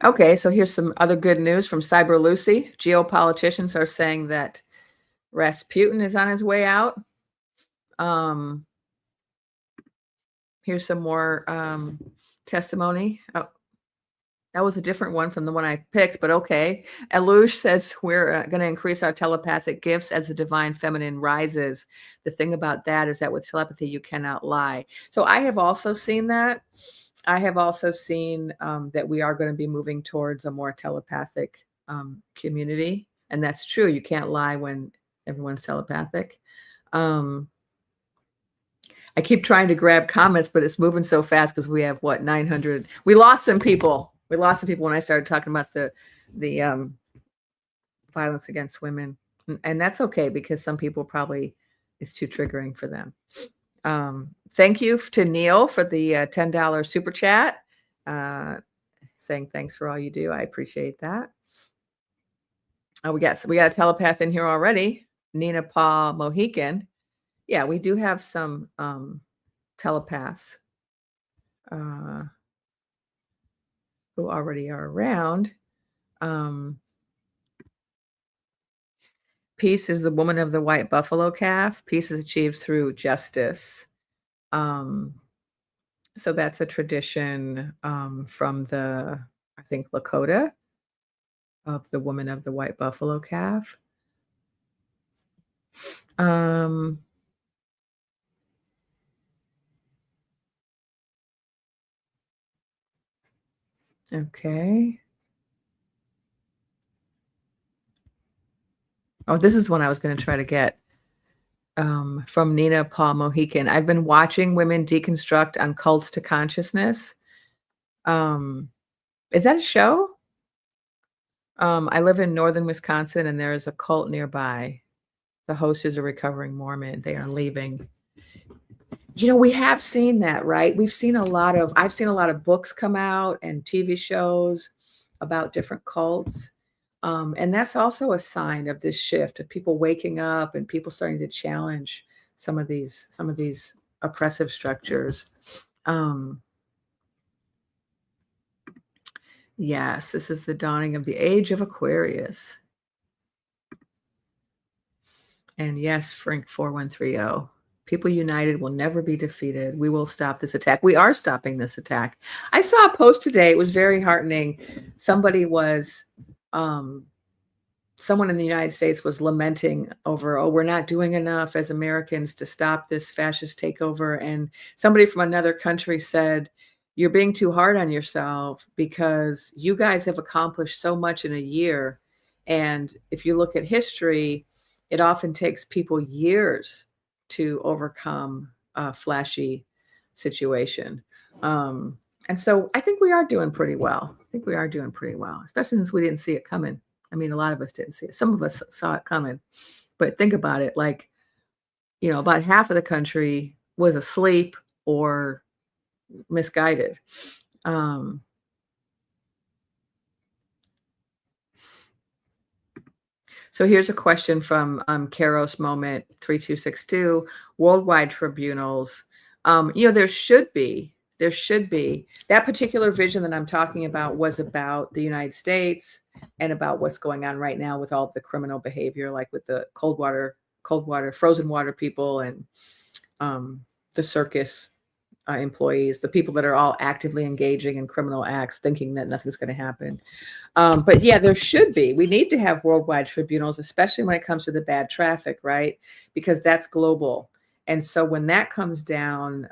Okay, so here's some other good news from Cyber Lucy. Geopoliticians are saying that Rasputin is on his way out. Here's some more testimony. Oh, that was a different one from the one I picked, but okay. Elush says we're going to increase our telepathic gifts as the divine feminine rises. The thing about that is that with telepathy, you cannot lie. So I have also seen that. I have also seen that we are going to be moving towards a more telepathic community. And that's true. You can't lie when everyone's telepathic. I keep trying to grab comments, but it's moving so fast because we have 900. We lost some people. When I started talking about the violence against women, and that's okay because some people probably it's too triggering for them. Thank you to Neil for the $10 super chat, saying thanks for all you do. I appreciate that. We got a telepath in here already, Nina Paul Mohican. Yeah, we do have some telepaths who already are around. Peace is the woman of the white buffalo calf. Peace is achieved through justice. So that's a tradition from I think, Lakota, of the woman of the white buffalo calf. Okay. Oh, this is one I was going to try to get from Nina Paul Mohican. I've been watching women deconstruct on cults to consciousness. Is that a show? I live in northern Wisconsin, and there is a cult nearby. The host is a recovering Mormon. They are leaving. We have seen that, right? I've seen a lot of books come out and TV shows about different cults. And that's also a sign of this shift of people waking up and people starting to challenge some of these oppressive structures. Yes, this is the dawning of the age of Aquarius. And yes, Frank 4130. People united will never be defeated. We will stop this attack. We are stopping this attack. I saw a post today. It was very heartening. Somebody was someone in the United States was lamenting over, oh, we're not doing enough as Americans to stop this fascist takeover. And somebody from another country said, you're being too hard on yourself because you guys have accomplished so much in a year. And if you look at history, it often takes people years to overcome a flashy situation. And so I think we are doing pretty well. I think we are doing pretty well, especially since we didn't see it coming. I mean, a lot of us didn't see it. Some of us saw it coming. But think about it, like, about half of the country was asleep or misguided. So here's a question from Karos Moment 3262. Worldwide tribunals. There should be. That particular vision that I'm talking about was about the United States and about what's going on right now with all of the criminal behavior, like with the cold water, frozen water people, and the circus employees, the people that are all actively engaging in criminal acts, thinking that nothing's going to happen. But yeah, there should be. We need to have worldwide tribunals, especially when it comes to the bad traffic, right? Because that's global. And so when that comes down,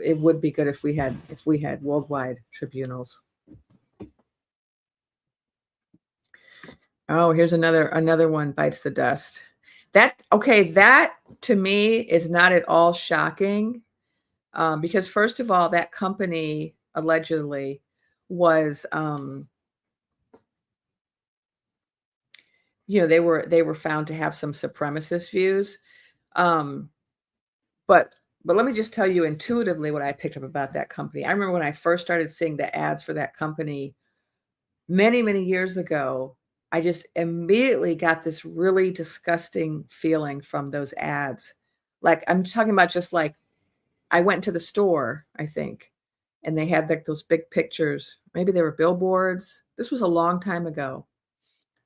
it would be good if we had worldwide tribunals. Oh, here's another one bites the dust. That to me is not at all shocking, because first of all, that company allegedly was they were found to have some supremacist views. But let me just tell you intuitively what I picked up about that company. I remember when I first started seeing the ads for that company many, many years ago, I just immediately got this really disgusting feeling from those ads. Like, I'm talking about, just like, I went to the store, I think, and they had like those big pictures. Maybe they were billboards. This was a long time ago,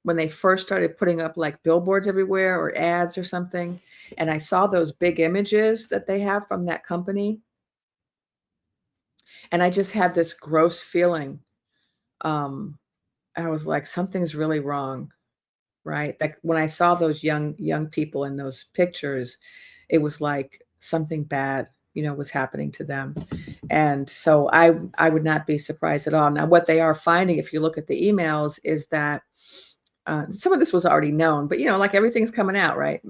when they first started putting up like billboards everywhere or ads or something. And I saw those big images that they have from that company. And I just had this gross feeling. I was like, something's really wrong, right? Like, when I saw those young people in those pictures, it was like something bad, was happening to them. And so I would not be surprised at all. Now, what they are finding, if you look at the emails, is that some of this was already known, but like, everything's coming out, right?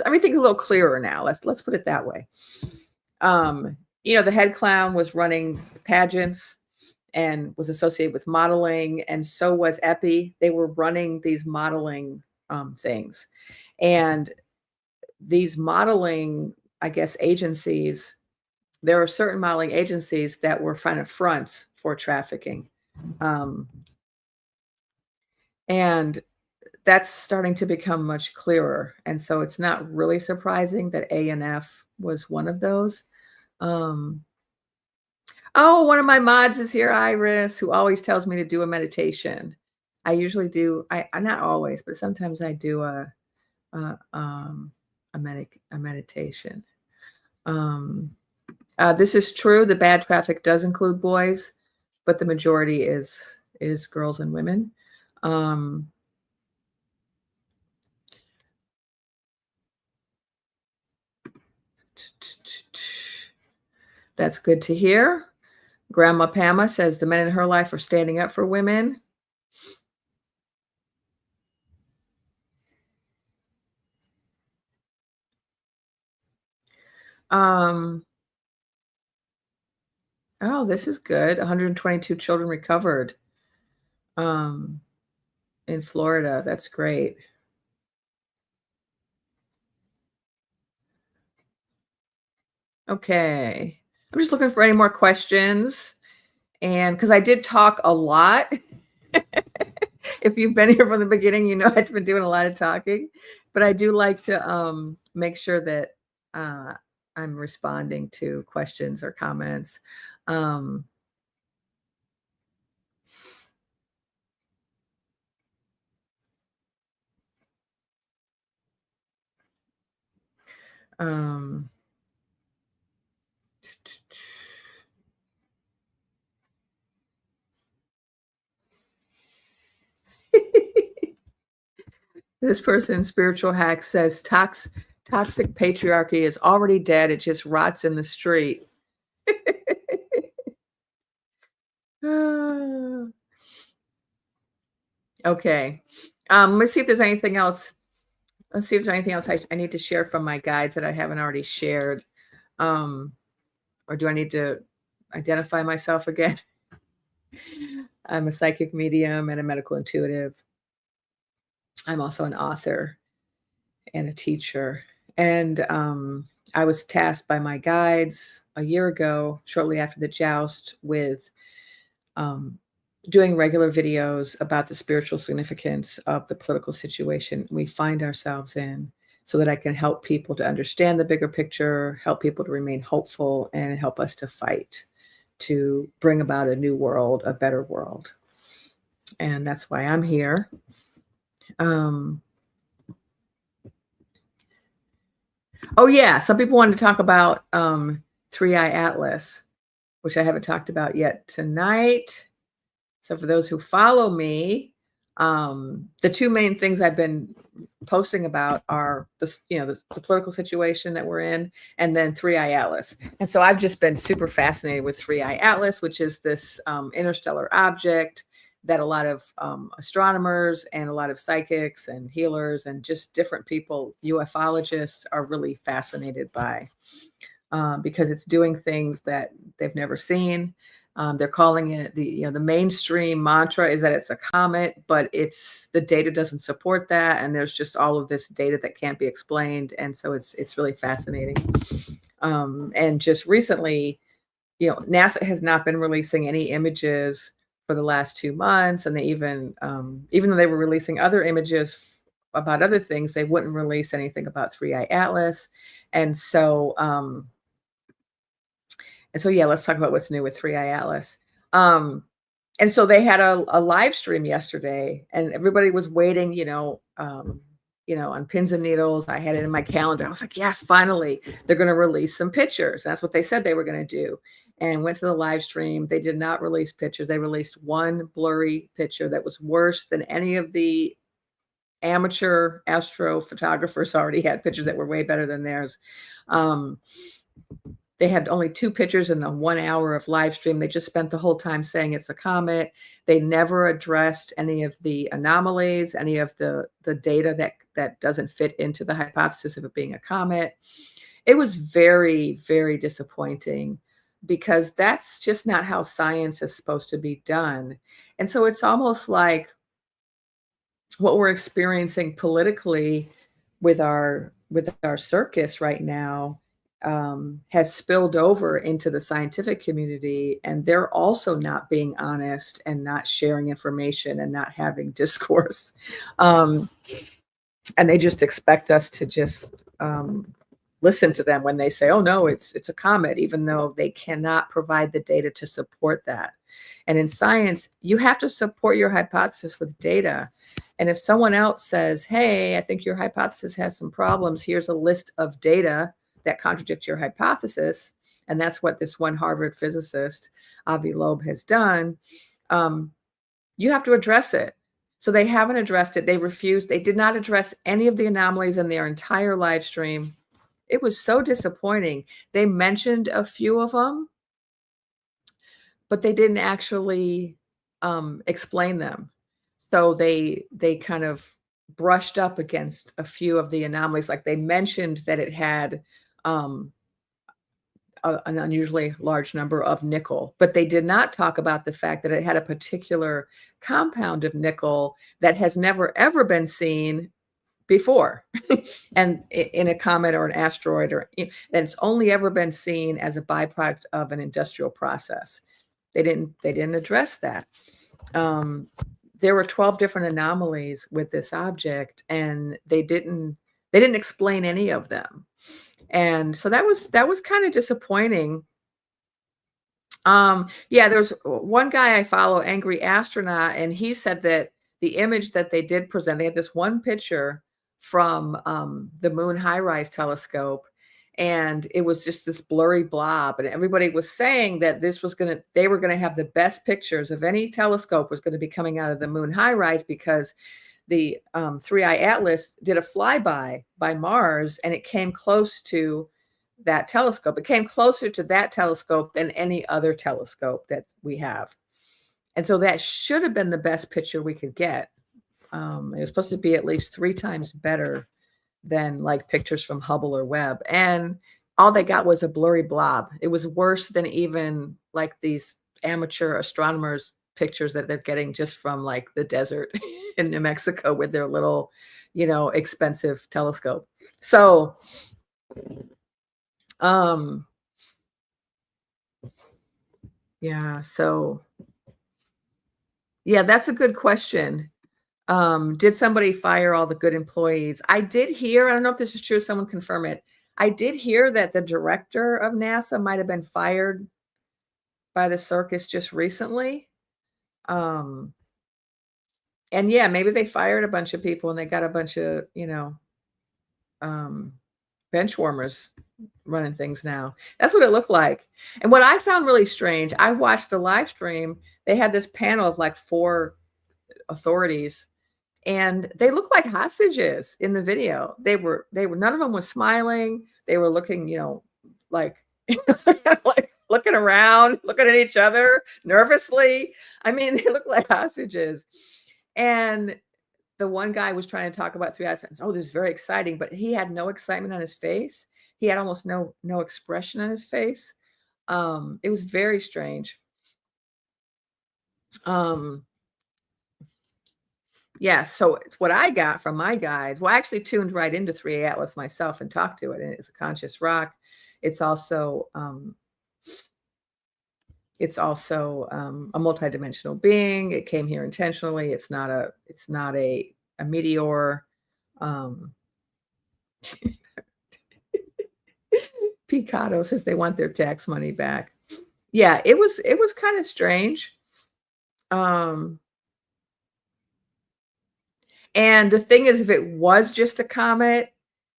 Everything's a little clearer now. Let's put it that way. The head clown was running pageants and was associated with modeling, and so was Epi. They were running these modeling things, and these modeling, I guess, agencies. There are certain modeling agencies that were kind of fronts for trafficking, and that's starting to become much clearer. And so it's not really surprising that A&F was one of those. Oh, one of my mods is here, Iris, who always tells me to do a meditation. I usually do. I not always, but sometimes I do a meditation. This is true. The bad traffic does include boys, but the majority is girls and women. That's good to hear. Grandma Pama says the men in her life are standing up for women. Oh, this is good. 122 children recovered in Florida. That's great. Okay. I'm just looking for any more questions. And because I did talk a lot. If you've been here from the beginning, I've been doing a lot of talking. But I do like to make sure that I'm responding to questions or comments. Um, this person, Spiritual Hack, says toxic patriarchy is already dead. It just rots in the street. Okay. Let's see if there's anything else. Let's see if there's anything else I need to share from my guides that I haven't already shared. Or do I need to identify myself again? I'm a psychic medium and a medical intuitive. I'm also an author and a teacher. And I was tasked by my guides a year ago, shortly after the joust, with doing regular videos about the spiritual significance of the political situation we find ourselves in, so that I can help people to understand the bigger picture, help people to remain hopeful, and help us to fight to bring about a new world, a better world. And that's why I'm here. Oh yeah, some people wanted to talk about Three-Eye Atlas, which I haven't talked about yet tonight. So for those who follow me, the two main things I've been posting about are the political situation that we're in, and then Three-Eye Atlas. And so I've just been super fascinated with Three-Eye Atlas, which is this interstellar object that a lot of astronomers and a lot of psychics and healers and just different people, ufologists, are really fascinated by, because it's doing things that they've never seen. They're calling it the mainstream mantra is that it's a comet, but the data doesn't support that, and there's just all of this data that can't be explained, and so it's really fascinating. And just recently, NASA has not been releasing any images for the last 2 months, and they even though they were releasing other images about other things, they wouldn't release anything about Three-Eye Atlas, and so. And so, yeah, let's talk about what's new with Three-Eye Atlas. And so they had a live stream yesterday, and everybody was waiting, on pins and needles. I had it in my calendar. I was like, yes, finally, they're going to release some pictures. That's what they said they were going to do. And went to the live stream. They did not release pictures. They released one blurry picture that was worse than any of the amateur astrophotographers already had pictures that were way better than theirs. They had only 2 pictures in the 1 hour of live stream. They just spent the whole time saying it's a comet. They never addressed any of the anomalies, any of the data that doesn't fit into the hypothesis of it being a comet. It was very, very disappointing, because that's just not how science is supposed to be done. And so it's almost like what we're experiencing politically with our circus right now has spilled over into the scientific community, and they're also not being honest and not sharing information and not having discourse. And they just expect us to just listen to them when they say, oh no, it's a comet, even though they cannot provide the data to support that. And in science, you have to support your hypothesis with data. And if someone else says, hey, I think your hypothesis has some problems, here's a list of data that contradict your hypothesis, and that's what this one Harvard physicist, Avi Loeb, has done, you have to address it. So they haven't addressed it. They refused. They did not address any of the anomalies in their entire live stream. It was so disappointing. They mentioned a few of them, but they didn't actually explain them. So they kind of brushed up against a few of the anomalies. Like they mentioned that it had an unusually large number of nickel, but they did not talk about the fact that it had a particular compound of nickel that has never ever been seen before and in a comet or an asteroid, or that's only ever been seen as a byproduct of an industrial process. They didn't address that. There were 12 different anomalies with this object, and they didn't explain any of them. And so that was kind of disappointing. Yeah, there's one guy I follow, Angry Astronaut, and he said that the image that they did present, they had this one picture from the Moon High Rise telescope, and it was just this blurry blob, and everybody was saying that they were gonna have the best pictures of any telescope was gonna be coming out of the moon high rise because the 3i Atlas did a flyby by Mars, and it came close to that telescope. It came closer to that telescope than any other telescope that we have. And so that should have been the best picture we could get. It was supposed to be at least 3 times better than like pictures from Hubble or Webb. And all they got was a blurry blob. It was worse than even like these amateur astronomers pictures that they're getting just from like the desert in New Mexico with their little, expensive telescope. So, yeah, so yeah, that's a good question. Did somebody fire all the good employees? I did hear, I don't know if this is true, someone confirm it. I did hear that the director of NASA might have been fired by the circus just recently. And yeah, maybe they fired a bunch of people and they got a bunch of, bench warmers running things now. That's what it looked like. And what I found really strange, I watched the live stream. They had this panel of like 4 authorities, and they looked like hostages in the video. They were none of them was smiling. They were looking, like like looking around, looking at each other nervously. I mean, they looked like hostages. And the one guy was trying to talk about 3i Atlas. Oh, this is very exciting, but he had no excitement on his face. He had almost no expression on his face. It was very strange. Yeah, so it's what I got from my guides. Well, I actually tuned right into 3i Atlas myself and talked to it, and it's a conscious rock. It's also a multidimensional being. It came here intentionally. It's not a meteor. Picado says they want their tax money back. Yeah, it was kind of strange. And the thing is, if it was just a comet,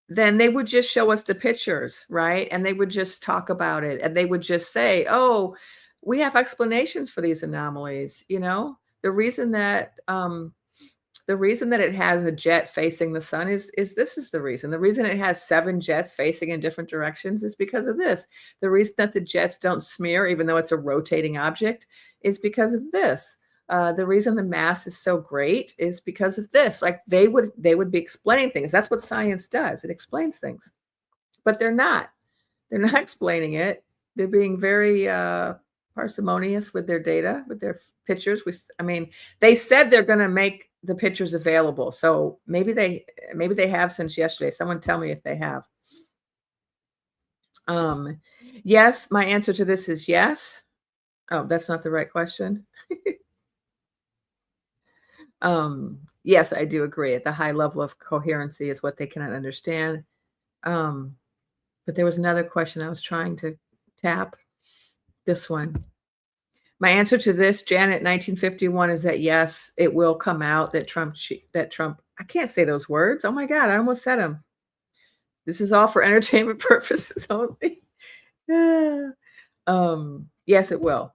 then they would just show us the pictures, right? And they would just talk about it, and they would just say, "Oh, we have explanations for these anomalies." The reason that it has a jet facing the sun is this is the reason. The reason it has 7 jets facing in different directions is because of this. The reason that the jets don't smear, even though it's a rotating object, is because of this. The reason the mass is so great is because of this. Like they would be explaining things. That's what science does. It explains things, but they're not. They're not explaining it. They're being very parsimonious with their data, with their pictures. They said they're going to make the pictures available. So maybe they have since yesterday. Someone tell me if they have. Yes, my answer to this is yes. Oh, that's not the right question. Yes, I do agree. At the high level of coherency is what they cannot understand. But there was another question I was trying to tap. This one. My answer to this, Janet, 1951, is that yes, it will come out that Trump, I can't say those words. Oh my God, I almost said them. This is all for entertainment purposes only. Yes, it will.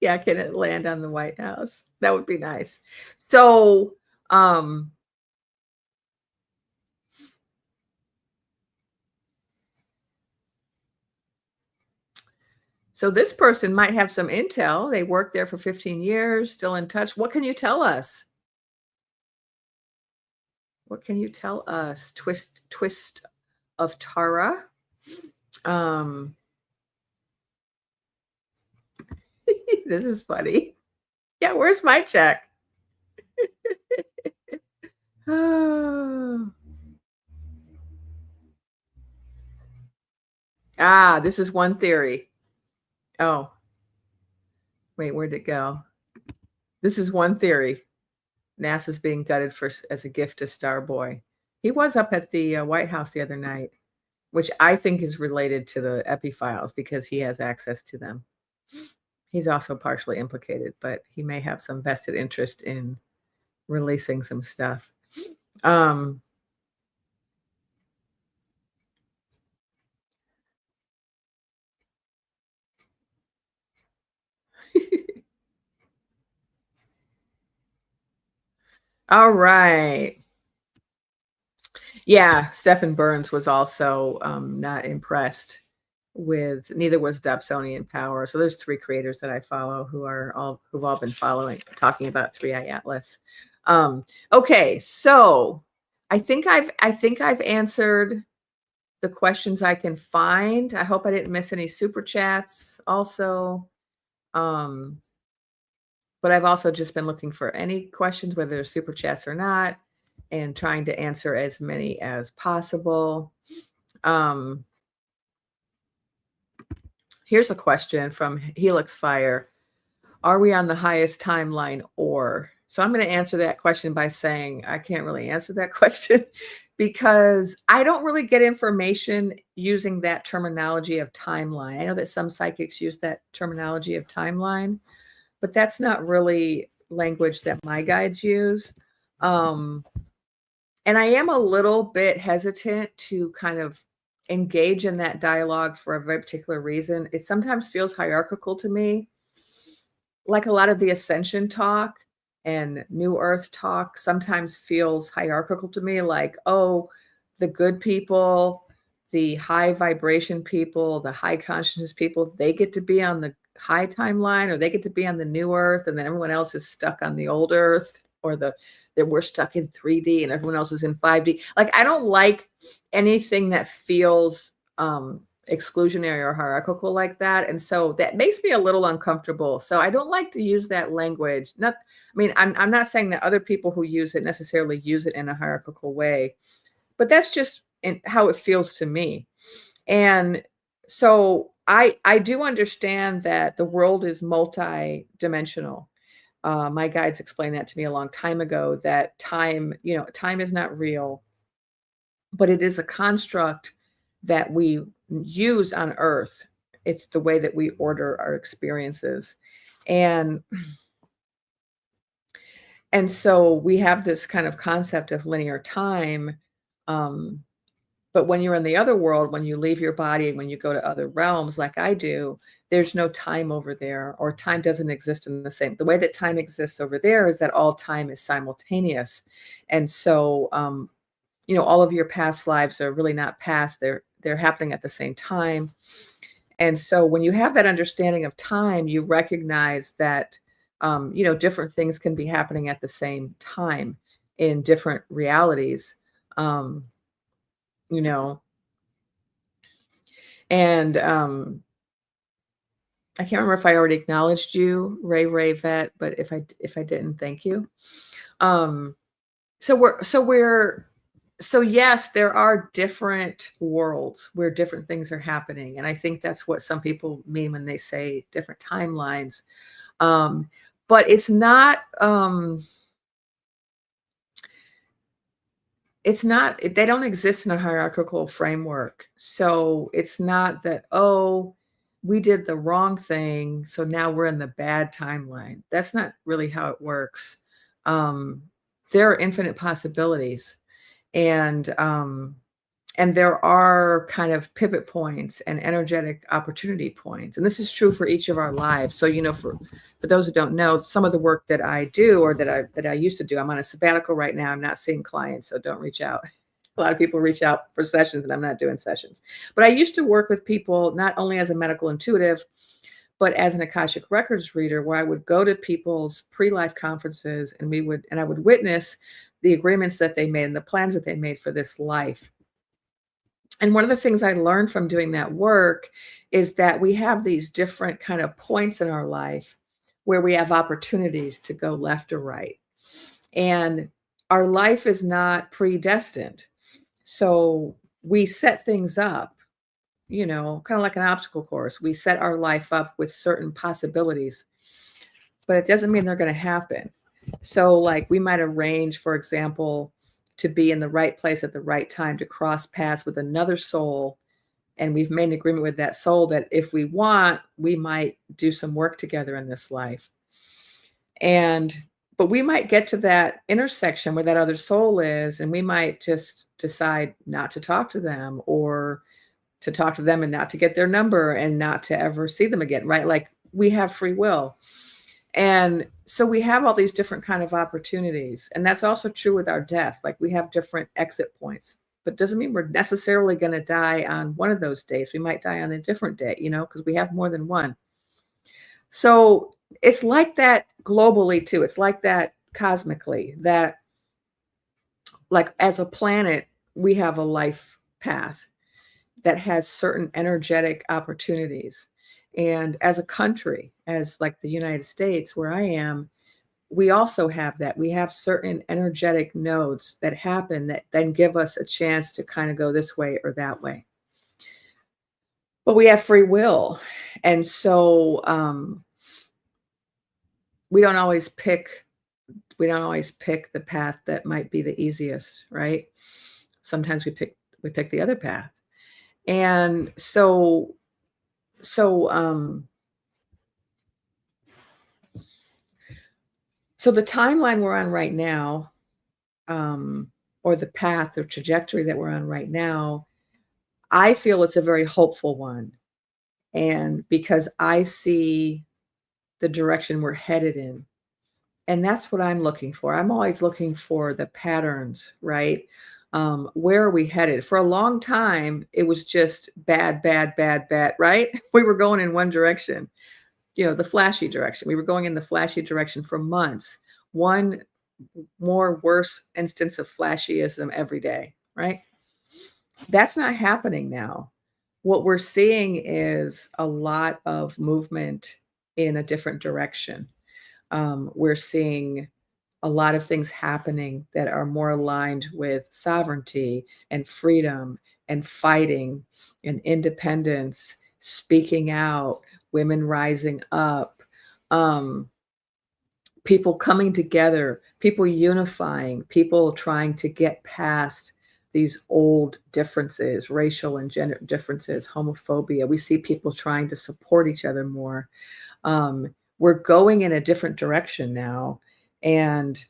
Yeah, can it land on the White House? That would be nice. So, so this person might have some intel. They worked there for 15 years, still in touch. What can you tell us? What can you tell us? Twist of Tara. This is funny. Yeah, where's my check? This is one theory. Oh, wait, where'd it go? This is one theory. NASA's being gutted as a gift to Starboy. He was up at the White House the other night, which I think is related to the Epi files because he has access to them. He's also partially implicated, but he may have some vested interest in releasing some stuff. Um, all right. Yeah, Stephen Burns was also not impressed with, neither was Dobsonian Power. So there's three creators that I follow who've all been talking about Three Eye Atlas. Okay, so I think I've answered the questions I can find. I hope I didn't miss any super chats also. Um, but I've also just been looking for any questions, whether they're super chats or not, and trying to answer as many as possible. Um, Here's a question from Helix Fire. Are we on the highest timeline or? So I'm going to answer that question by saying I can't really answer that question because I don't really get information using that terminology of timeline. I know that some psychics use that terminology of timeline, but that's not really language that my guides use. And I am a little bit hesitant to kind of engage in that dialogue for a very particular reason. It sometimes feels hierarchical to me, like a lot of the ascension talk and new earth talk sometimes feels hierarchical to me, like, oh, the good people, the high vibration people, the high consciousness people, they get to be on the high timeline, or they get to be on the new earth, and then everyone else is stuck on the old earth, or that we're stuck in 3D and everyone else is in 5D. Like, I don't like anything that feels exclusionary or hierarchical like that, and so that makes me a little uncomfortable. So I don't like to use that language. I'm not saying that other people who use it necessarily use it in a hierarchical way, but that's just how it feels to me. And so I do understand that the world is multi-dimensional. My guides explained that to me a long time ago, that time is not real, but it is a construct that we use on earth. It's the way that we order our experiences. And so we have this kind of concept of linear time. But when you're in the other world, when you leave your body, when you go to other realms like I do, there's no time over there, or time doesn't exist in the way that time exists over there is that all time is simultaneous. And so all of your past lives are really not past, they're happening at the same time. And so when you have that understanding of time, you recognize that different things can be happening at the same time in different realities. you know and I can't remember if I already acknowledged you, Ray Vet, but if I didn't, thank you. um so yes, there are different worlds where different things are happening, and I think that's what some people mean when they say different timelines. But it's not they don't exist in a hierarchical framework. So it's not that, oh, we did the wrong thing, so now we're in the bad timeline. That's not really how it works. um there are infinite possibilities, and there are kind of pivot points and energetic opportunity points. And this is true for each of our lives. So, for those who don't know, some of the work that I do, or that I used to do, I'm on a sabbatical right now. I'm not seeing clients, so don't reach out. A lot of people reach out for sessions, and I'm not doing sessions. But I used to work with people not only as a medical intuitive, but as an akashic records reader, where I would go to people's pre-life conferences, and I would witness the agreements that they made and the plans that they made for this life. And one of the things I learned from doing that work is that we have these different kind of points in our life where we have opportunities to go left or right. And our life is not predestined. So we set things up, kind of like an obstacle course. We set our life up with certain possibilities, but it doesn't mean they're going to happen. So, like, we might arrange, for example, to be in the right place at the right time, to cross paths with another soul. And we've made an agreement with that soul that if we want, we might do some work together in this life. And But we might get to that intersection where that other soul is, and we might just decide not to talk to them, or to talk to them and not to get their number and not to ever see them again, right? Like, we have free will. And so we have all these different kind of opportunities. And that's also true with our death. Like, we have different exit points, but doesn't mean we're necessarily going to die on one of those days. We might die on a different day, because we have more than one. So it's like that globally too. It's like that cosmically, that like as a planet, we have a life path that has certain energetic opportunities. And as a country, as like the United States, where I am, we also have that. We have certain energetic nodes that happen that then give us a chance to kind of go this way or that way. But we have free will. And so we don't always pick the path that might be the easiest, right? Sometimes we pick the other path. And so the timeline we're on right now, or the path or trajectory that we're on right now, I feel it's a very hopeful one. And because I see the direction we're headed in. And that's what I'm looking for. I'm always looking for the patterns, right? Where are we headed? For a long time, it was just bad, right? We were going in one direction, the flashy direction. We were going in the flashy direction for months. One more worse instance of flashyism every day, right? That's not happening now. What we're seeing is a lot of movement in a different direction. We're seeing a lot of things happening that are more aligned with sovereignty and freedom and fighting and independence, speaking out, women rising up, people coming together, people unifying, people trying to get past these old differences, racial and gender differences, homophobia. We see people trying to support each other more. We're going in a different direction now. And,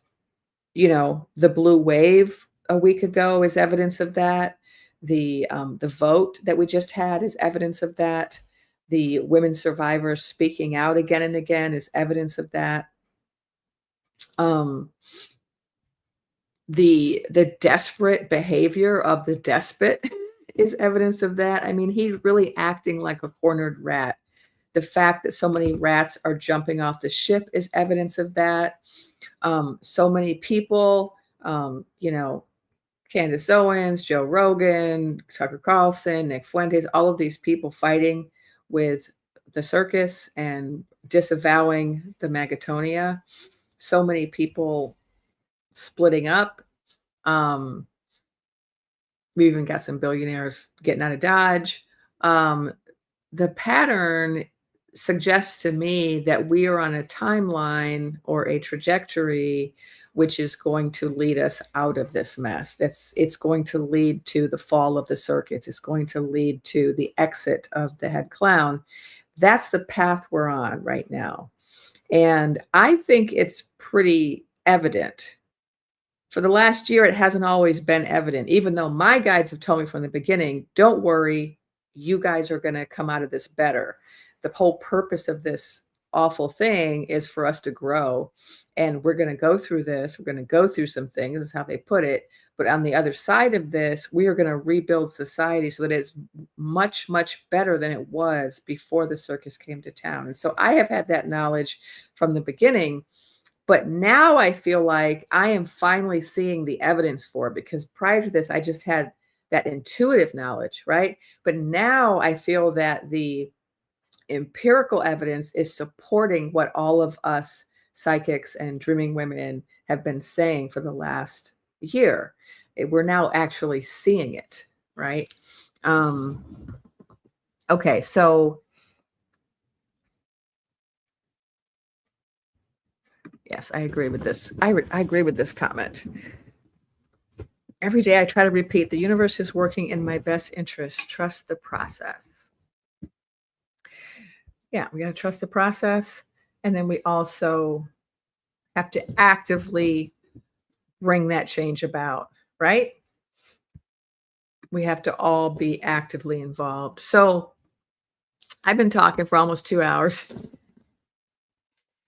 the blue wave a week ago is evidence of that. The vote that we just had is evidence of that. The women survivors speaking out again and again is evidence of that. The desperate behavior of the despot is evidence of that. I mean, he's really acting like a cornered rat. The fact that so many rats are jumping off the ship is evidence of that. So many people, Candace Owens, Joe Rogan, Tucker Carlson, Nick Fuentes, all of these people fighting with the circus and disavowing the Magatonia. So many people splitting up. We even got some billionaires getting out of Dodge. The pattern suggests to me that we are on a timeline or a trajectory which is going to lead us out of this mess. It's going to lead to the fall of the circuits. It's going to lead to the exit of the head clown. That's the path we're on right now. And I think it's pretty evident. For the last year, it hasn't always been evident, even though my guides have told me from the beginning, don't worry, you guys are going to come out of this better. The whole purpose of this awful thing is for us to grow. And we're going to go through this. We're going to go through some things, is how they put it. But on the other side of this, we are going to rebuild society so that it's much, much better than it was before the circus came to town. And so I have had that knowledge from the beginning. But now I feel like I am finally seeing the evidence for it, because prior to this, I just had that intuitive knowledge, right? But now I feel that the empirical evidence is supporting what all of us psychics and dreaming women have been saying for the last year. We're now actually seeing it, right? Okay, so yes, I agree with this. I agree with this comment. Every day I try to repeat, the universe is working in my best interest. Trust the process. Yeah, we got to trust the process. And then we also have to actively bring that change about, right? We have to all be actively involved. So I've been talking for almost 2 hours,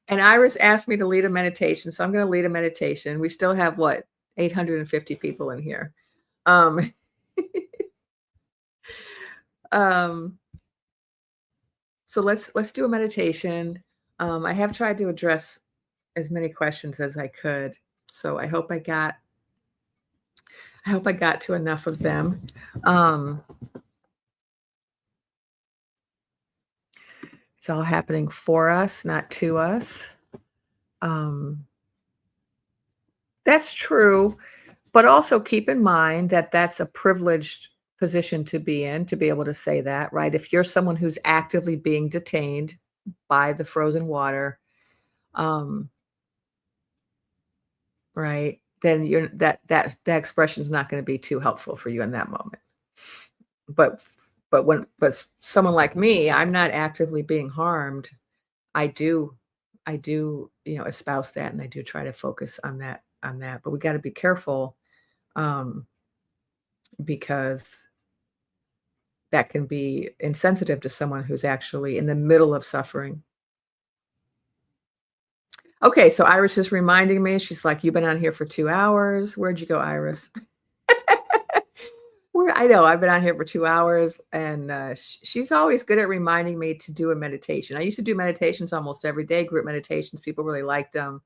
and Iris asked me to lead a meditation. So I'm going to lead a meditation. We still have what, 850 people in here. Um, um, so let's do a meditation. I have tried to address as many questions as I could. So I hope I got to enough of them. It's all happening for us, not to us. That's true, but also keep in mind that that's a privileged position to be in, to be able to say that, right? If you're someone who's actively being detained by the frozen water, um, right, then you're that expression is not going to be too helpful for you in that moment. But someone like me, I'm not actively being harmed. I do, espouse that, and I do try to focus on that. But we got to be careful, um, because that can be insensitive to someone who's actually in the middle of suffering. Okay, so Iris is reminding me. She's like, "You've been on here for 2 hours. Where'd you go, Iris?" I know I've been on here for 2 hours, and she's always good at reminding me to do a meditation. I used to do meditations almost every day, group meditations. People really liked them.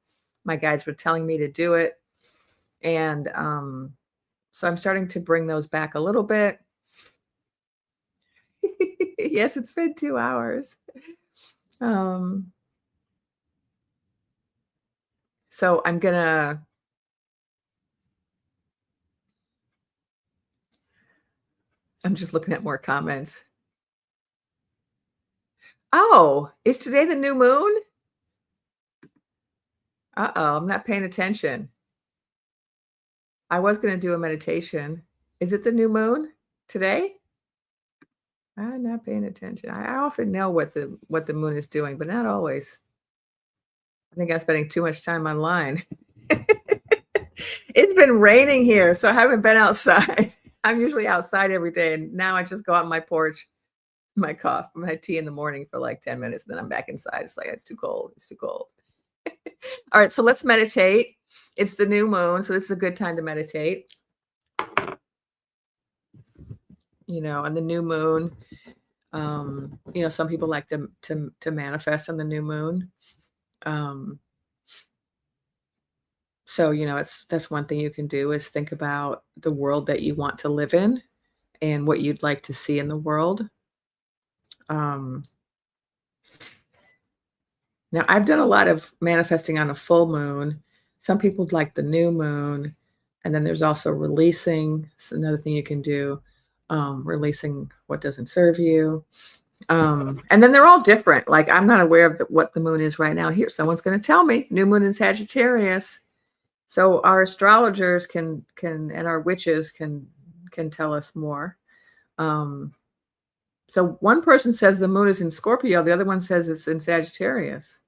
My guides were telling me to do it, and so I'm starting to bring those back a little bit. Yes, it's been 2 hours. Um, so I'm just looking at more comments. Oh, is today the new moon? Uh-oh, I'm not paying attention. I was going to do a meditation. Is it the new moon today? I'm not paying attention. I often know what the moon is doing, but not always. I think I'm spending too much time online. It's been raining here, so I haven't been outside. I'm usually outside every day, and now I just go out on my porch, my tea in the morning for like 10 minutes, and then I'm back inside. It's like it's too cold. It's too cold. All right, so let's meditate. It's the new moon, so this is a good time to meditate. On the new moon, some people like to manifest on the new moon. So that's one thing you can do, is think about the world that you want to live in and what you'd like to see in the world. Now, I've done a lot of manifesting on a full moon. Some people like the new moon, and then there's also releasing. It's another thing you can do, releasing what doesn't serve you. And then they're all different. Like, I'm not aware of what the moon is right now. Here, someone's going to tell me. New moon in Sagittarius. So our astrologers can and our witches can tell us more. So one person says the moon is in Scorpio. The other one says it's in Sagittarius.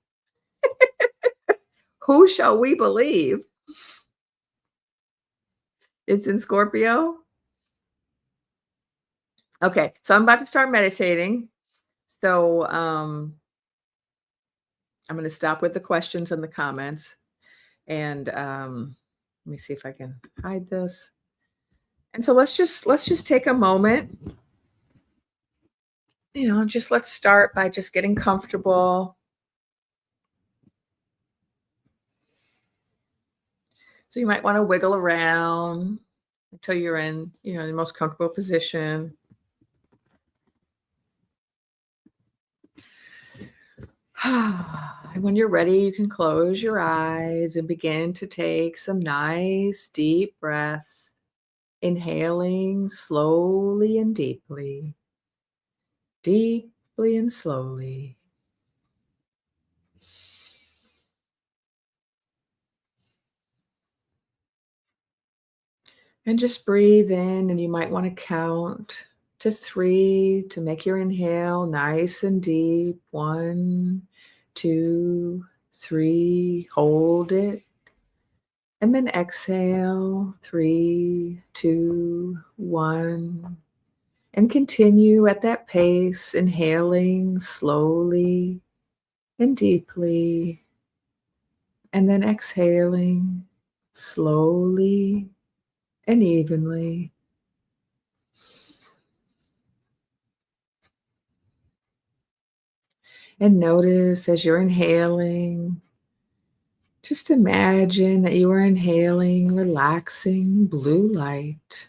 Who shall we believe? It's in Scorpio? Okay, so I'm about to start meditating. So I'm going to stop with the questions and the comments. And let me see if I can hide this. And so let's just take a moment. Let's start by just getting comfortable. So you might want to wiggle around until you're in, the most comfortable position. And when you're ready, you can close your eyes and begin to take some nice deep breaths, inhaling slowly and deeply, deeply and slowly. And just breathe in, and you might want to count to 3 to make your inhale nice and deep. 1, 2, 3, hold it, and then exhale, 3, 2, 1, and continue at that pace, inhaling slowly and deeply, and then exhaling slowly and evenly. And notice as you're inhaling, just imagine that you are inhaling relaxing blue light.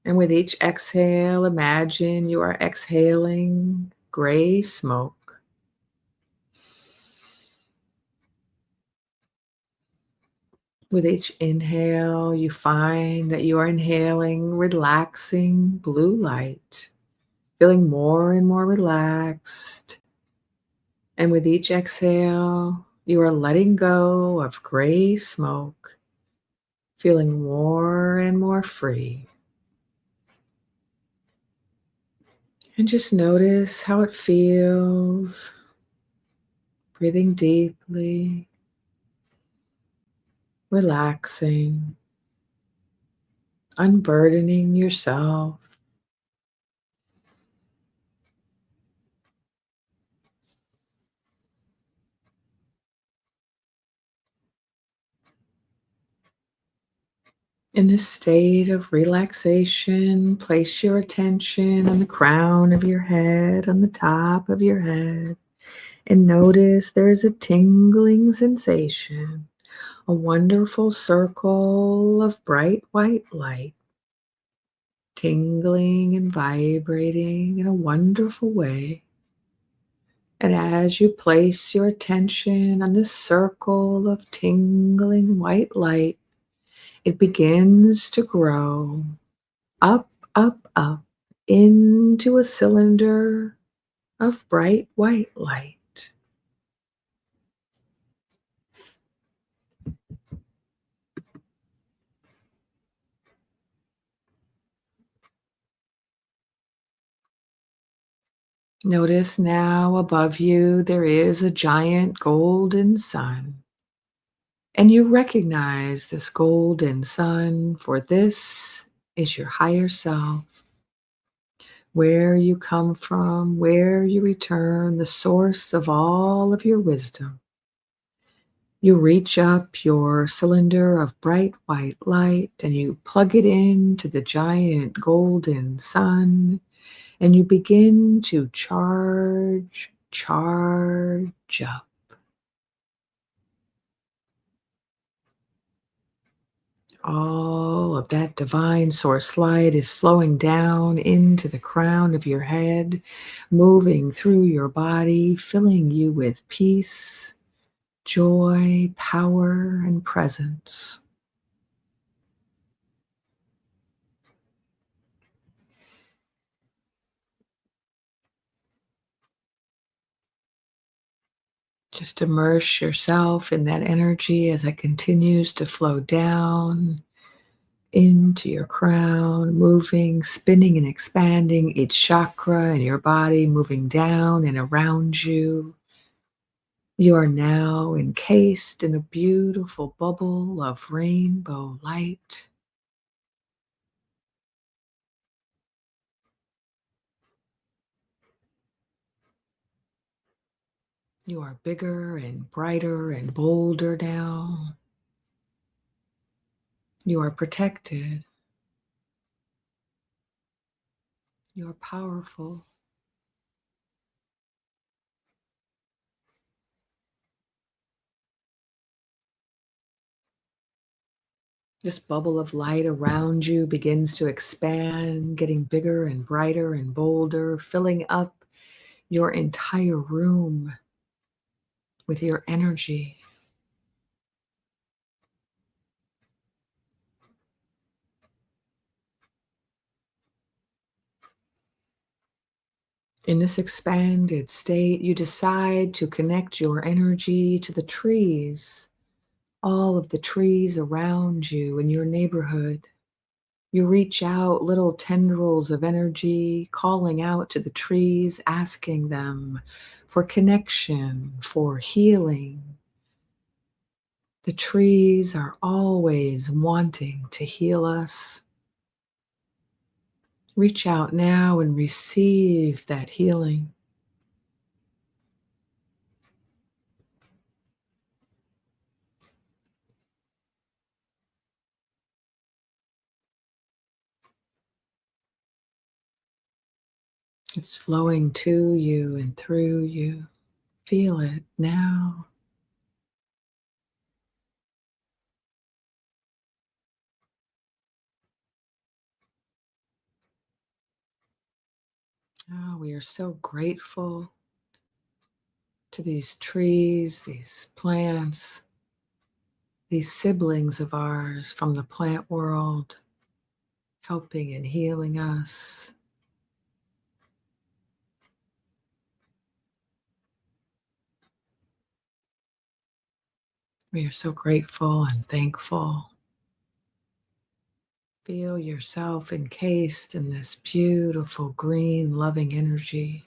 And with each exhale, imagine you are exhaling gray smoke. With each inhale, you find that you are inhaling relaxing blue light, feeling more and more relaxed. And with each exhale, you are letting go of gray smoke, feeling more and more free. And just notice how it feels, breathing deeply, relaxing, unburdening yourself. In this state of relaxation, place your attention on the crown of your head, on the top of your head, and notice there is a tingling sensation, a wonderful circle of bright white light, tingling and vibrating in a wonderful way. And as you place your attention on this circle of tingling white light, it begins to grow up, up, up into a cylinder of bright white light. Notice now above you there is a giant golden sun. And you recognize this golden sun, for this is your higher self, where you come from, where you return, the source of all of your wisdom. You reach up your cylinder of bright white light and you plug it into the giant golden sun, and you begin to charge up. All of that divine source light is flowing down into the crown of your head, moving through your body, filling you with peace, joy, power, and presence. Just immerse yourself in that energy as it continues to flow down into your crown, moving, spinning, and expanding each chakra in your body, moving down and around you. You are now encased in a beautiful bubble of rainbow light. You are bigger and brighter and bolder now. You are protected. You are powerful. This bubble of light around you begins to expand, getting bigger and brighter and bolder, filling up your entire room with your energy. In this expanded state, you decide to connect your energy to the trees, all of the trees around you in your neighborhood. You reach out, little tendrils of energy, calling out to the trees, asking them for connection, for healing. The trees are always wanting to heal us. Reach out now and receive that healing. It's flowing to you and through you. Feel it now. Oh, we are so grateful to these trees, these plants, these siblings of ours from the plant world, helping and healing us. We are so grateful and thankful. Feel yourself encased in this beautiful green, loving energy.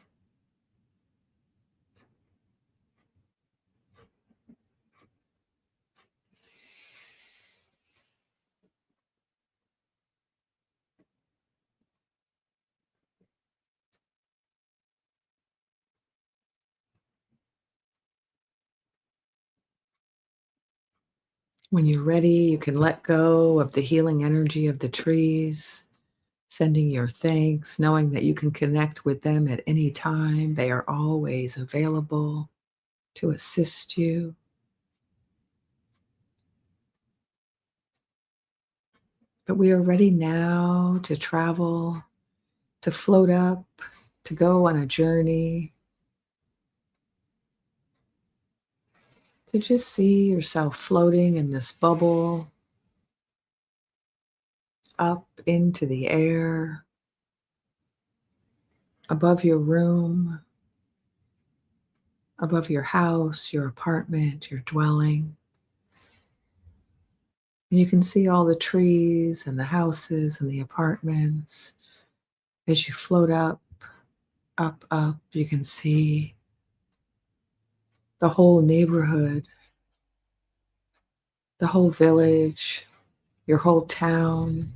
When you're ready, you can let go of the healing energy of the trees, sending your thanks, knowing that you can connect with them at any time. They are always available to assist you. But we are ready now to travel, to float up, to go on a journey, to just see yourself floating in this bubble up into the air, above your room, above your house, your apartment, your dwelling. And you can see all the trees and the houses and the apartments. As you float up, up, up, you can see the whole neighborhood, the whole village, your whole town.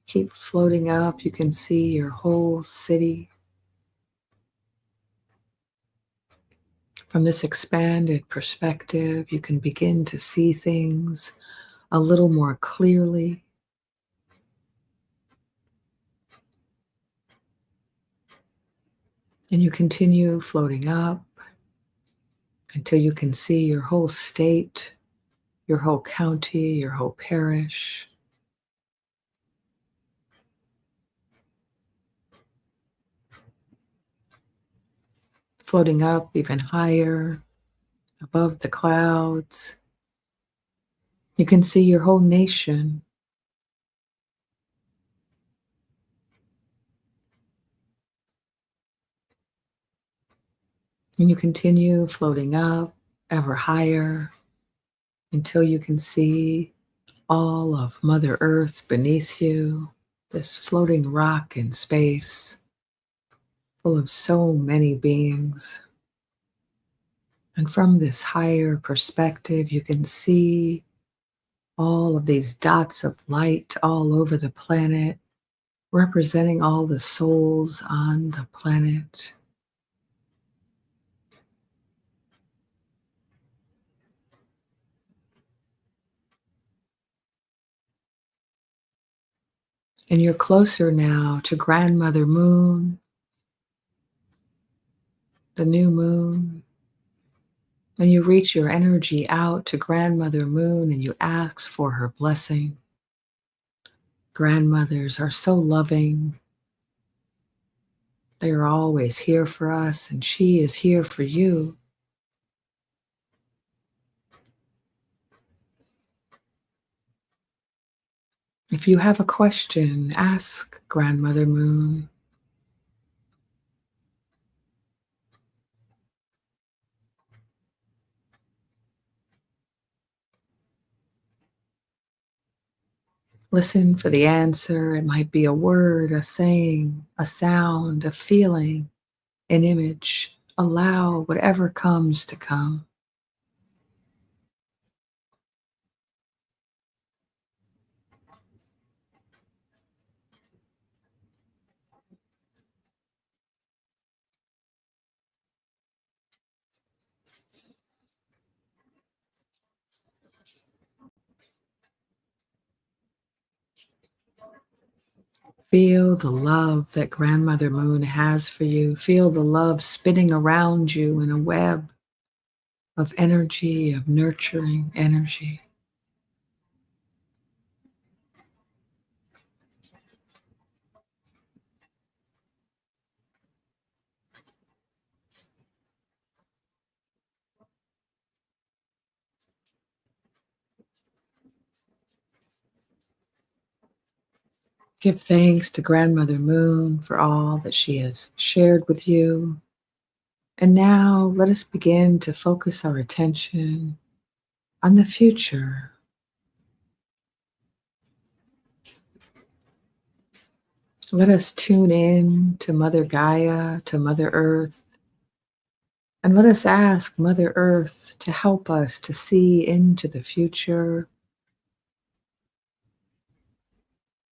Keep floating up, you can see your whole city. From this expanded perspective, you can begin to see things a little more clearly. And you continue floating up until you can see your whole state, your whole county, your whole parish. Floating up even higher above the clouds. You can see your whole nation. And you continue floating up ever higher until you can see all of Mother Earth beneath you, this floating rock in space, full of so many beings. And from this higher perspective, you can see all of these dots of light all over the planet, representing all the souls on the planet. And you're closer now to Grandmother Moon, the new moon. And you reach your energy out to Grandmother Moon and you ask for her blessing. Grandmothers are so loving. They are always here for us, and she is here for you. If you have a question, ask Grandmother Moon. Listen for the answer. It might be a word, a saying, a sound, a feeling, an image. Allow whatever comes to come. Feel the love that Grandmother Moon has for you. Feel the love spinning around you in a web of energy, of nurturing energy. Give thanks to Grandmother Moon for all that she has shared with you. And now let us begin to focus our attention on the future. Let us tune in to Mother Gaia, to Mother Earth, and let us ask Mother Earth to help us to see into the future.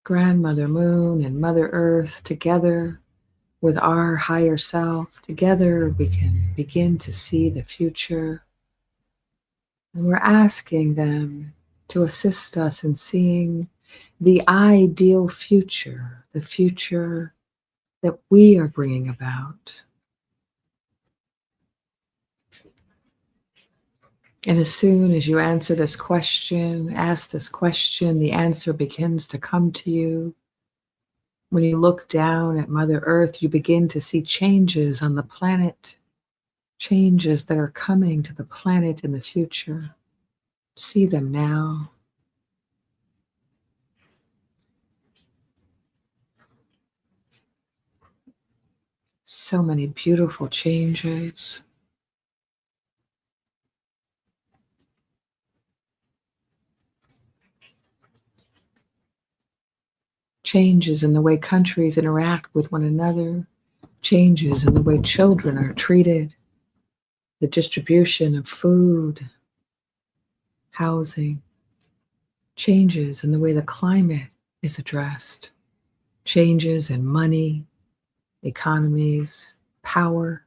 Grandmother Moon and Mother Earth together with our higher self, together we can begin to see the future. And we're asking them to assist us in seeing the ideal future, the future that we are bringing about. And as soon as you answer this question, ask this question, the answer begins to come to you. When you look down at Mother Earth, you begin to see changes on the planet, changes that are coming to the planet in the future. See them now. So many beautiful changes. Changes in the way countries interact with one another, changes in the way children are treated, the distribution of food, housing, changes in the way the climate is addressed, changes in money, economies, power.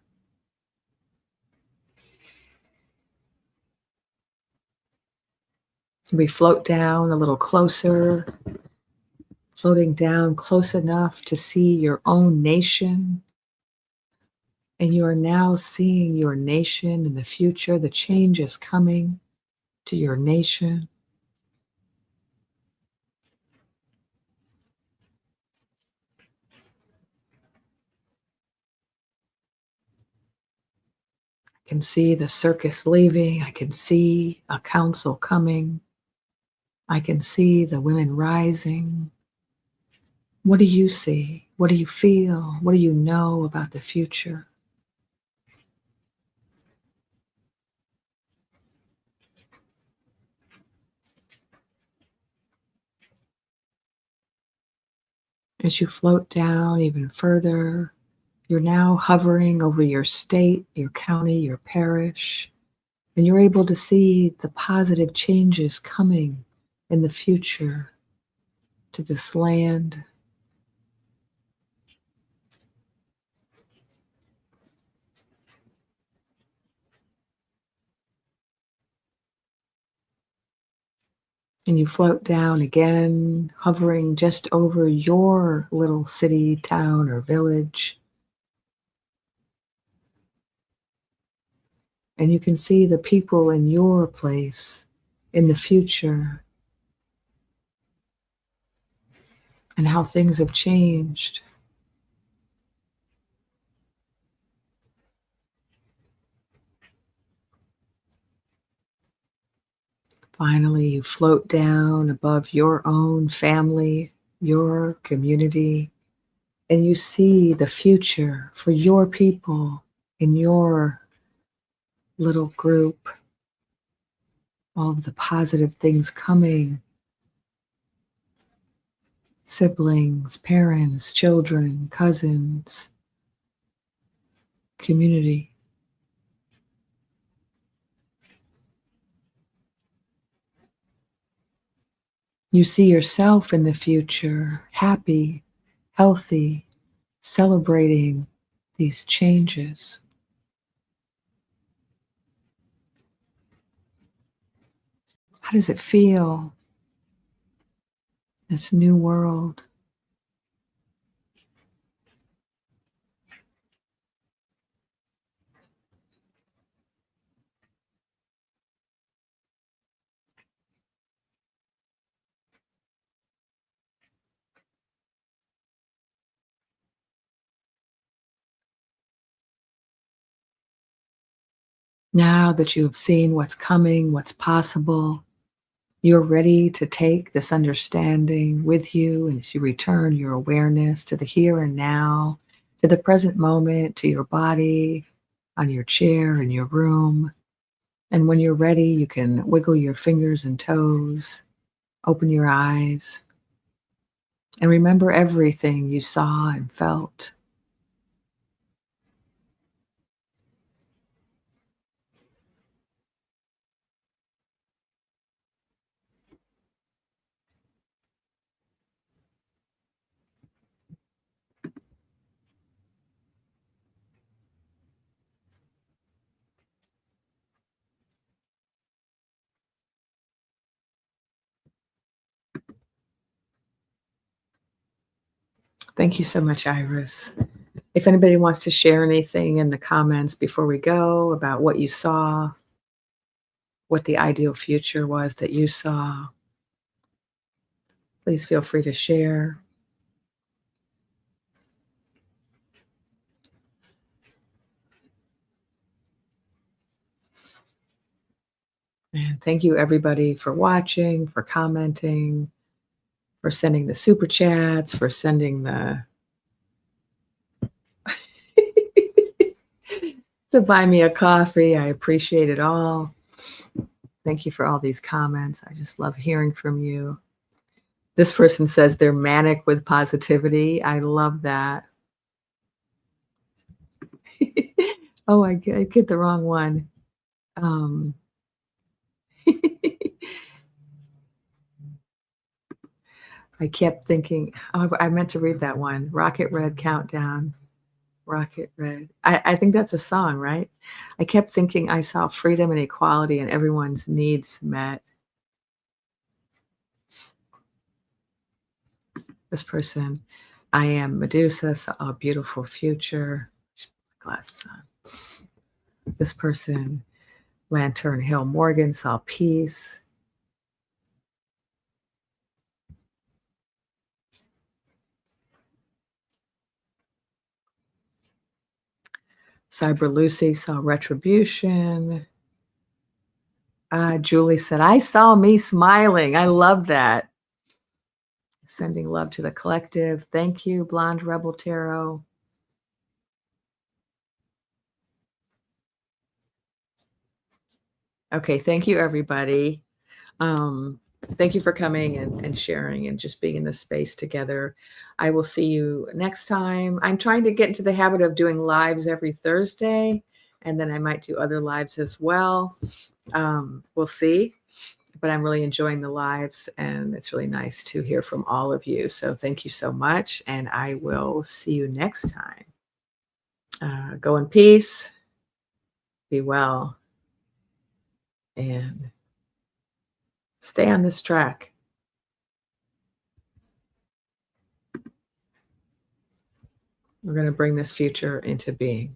We float down a little closer, floating down close enough to see your own nation. And you are now seeing your nation in the future. The change is coming to your nation. I can see the circus leaving. I can see a council coming. I can see the women rising. What do you see? What do you feel? What do you know about the future? As you float down even further, you're now hovering over your state, your county, your parish, and you're able to see the positive changes coming in the future to this land. And you float down again, hovering just over your little city, town, or village. And you can see the people in your place in the future and how things have changed. Finally, you float down above your own family, your community, and you see the future for your people in your little group, all of the positive things coming siblings, parents, children, cousins, community. You see yourself in the future, happy, healthy, celebrating these changes. How does it feel, this new world? Now that you have seen what's coming, what's possible, you're ready to take this understanding with you as you return your awareness to the here and now, to the present moment, to your body, on your chair, in your room. And when you're ready, you can wiggle your fingers and toes, open your eyes, and remember everything you saw and felt. Thank you so much, Iris. If anybody wants to share anything in the comments before we go about what you saw, what the ideal future was that you saw, please feel free to share. And thank you, everybody, for watching, for commenting, for sending the super chats, for sending the to buy me a coffee. I appreciate it all. Thank you for all these comments. I just love hearing from you. This person says they're manic with positivity. I love that. Oh, I get the wrong one. I kept thinking, oh, I meant to read that one. Rocket Red Countdown. Rocket Red. I think that's a song, right? I kept thinking I saw freedom and equality and everyone's needs met. This person, I am Medusa, saw a beautiful future. Glasses on. This person, Lantern Hill Morgan, saw peace. Cyber Lucy saw retribution. Julie said, I saw me smiling. I love that. Sending love to the collective. Thank you, Blonde Rebel Tarot. Okay, thank you, everybody. Thank you for coming and sharing and just being in this space together. I will see you next time. I'm trying to get into the habit of doing lives every Thursday, and then I might do other lives as well. We'll see. But I'm really enjoying the lives, and it's really nice to hear from all of you. So thank you so much, and I will see you next time. Go in peace, be well, and stay on this track. We're going to bring this future into being.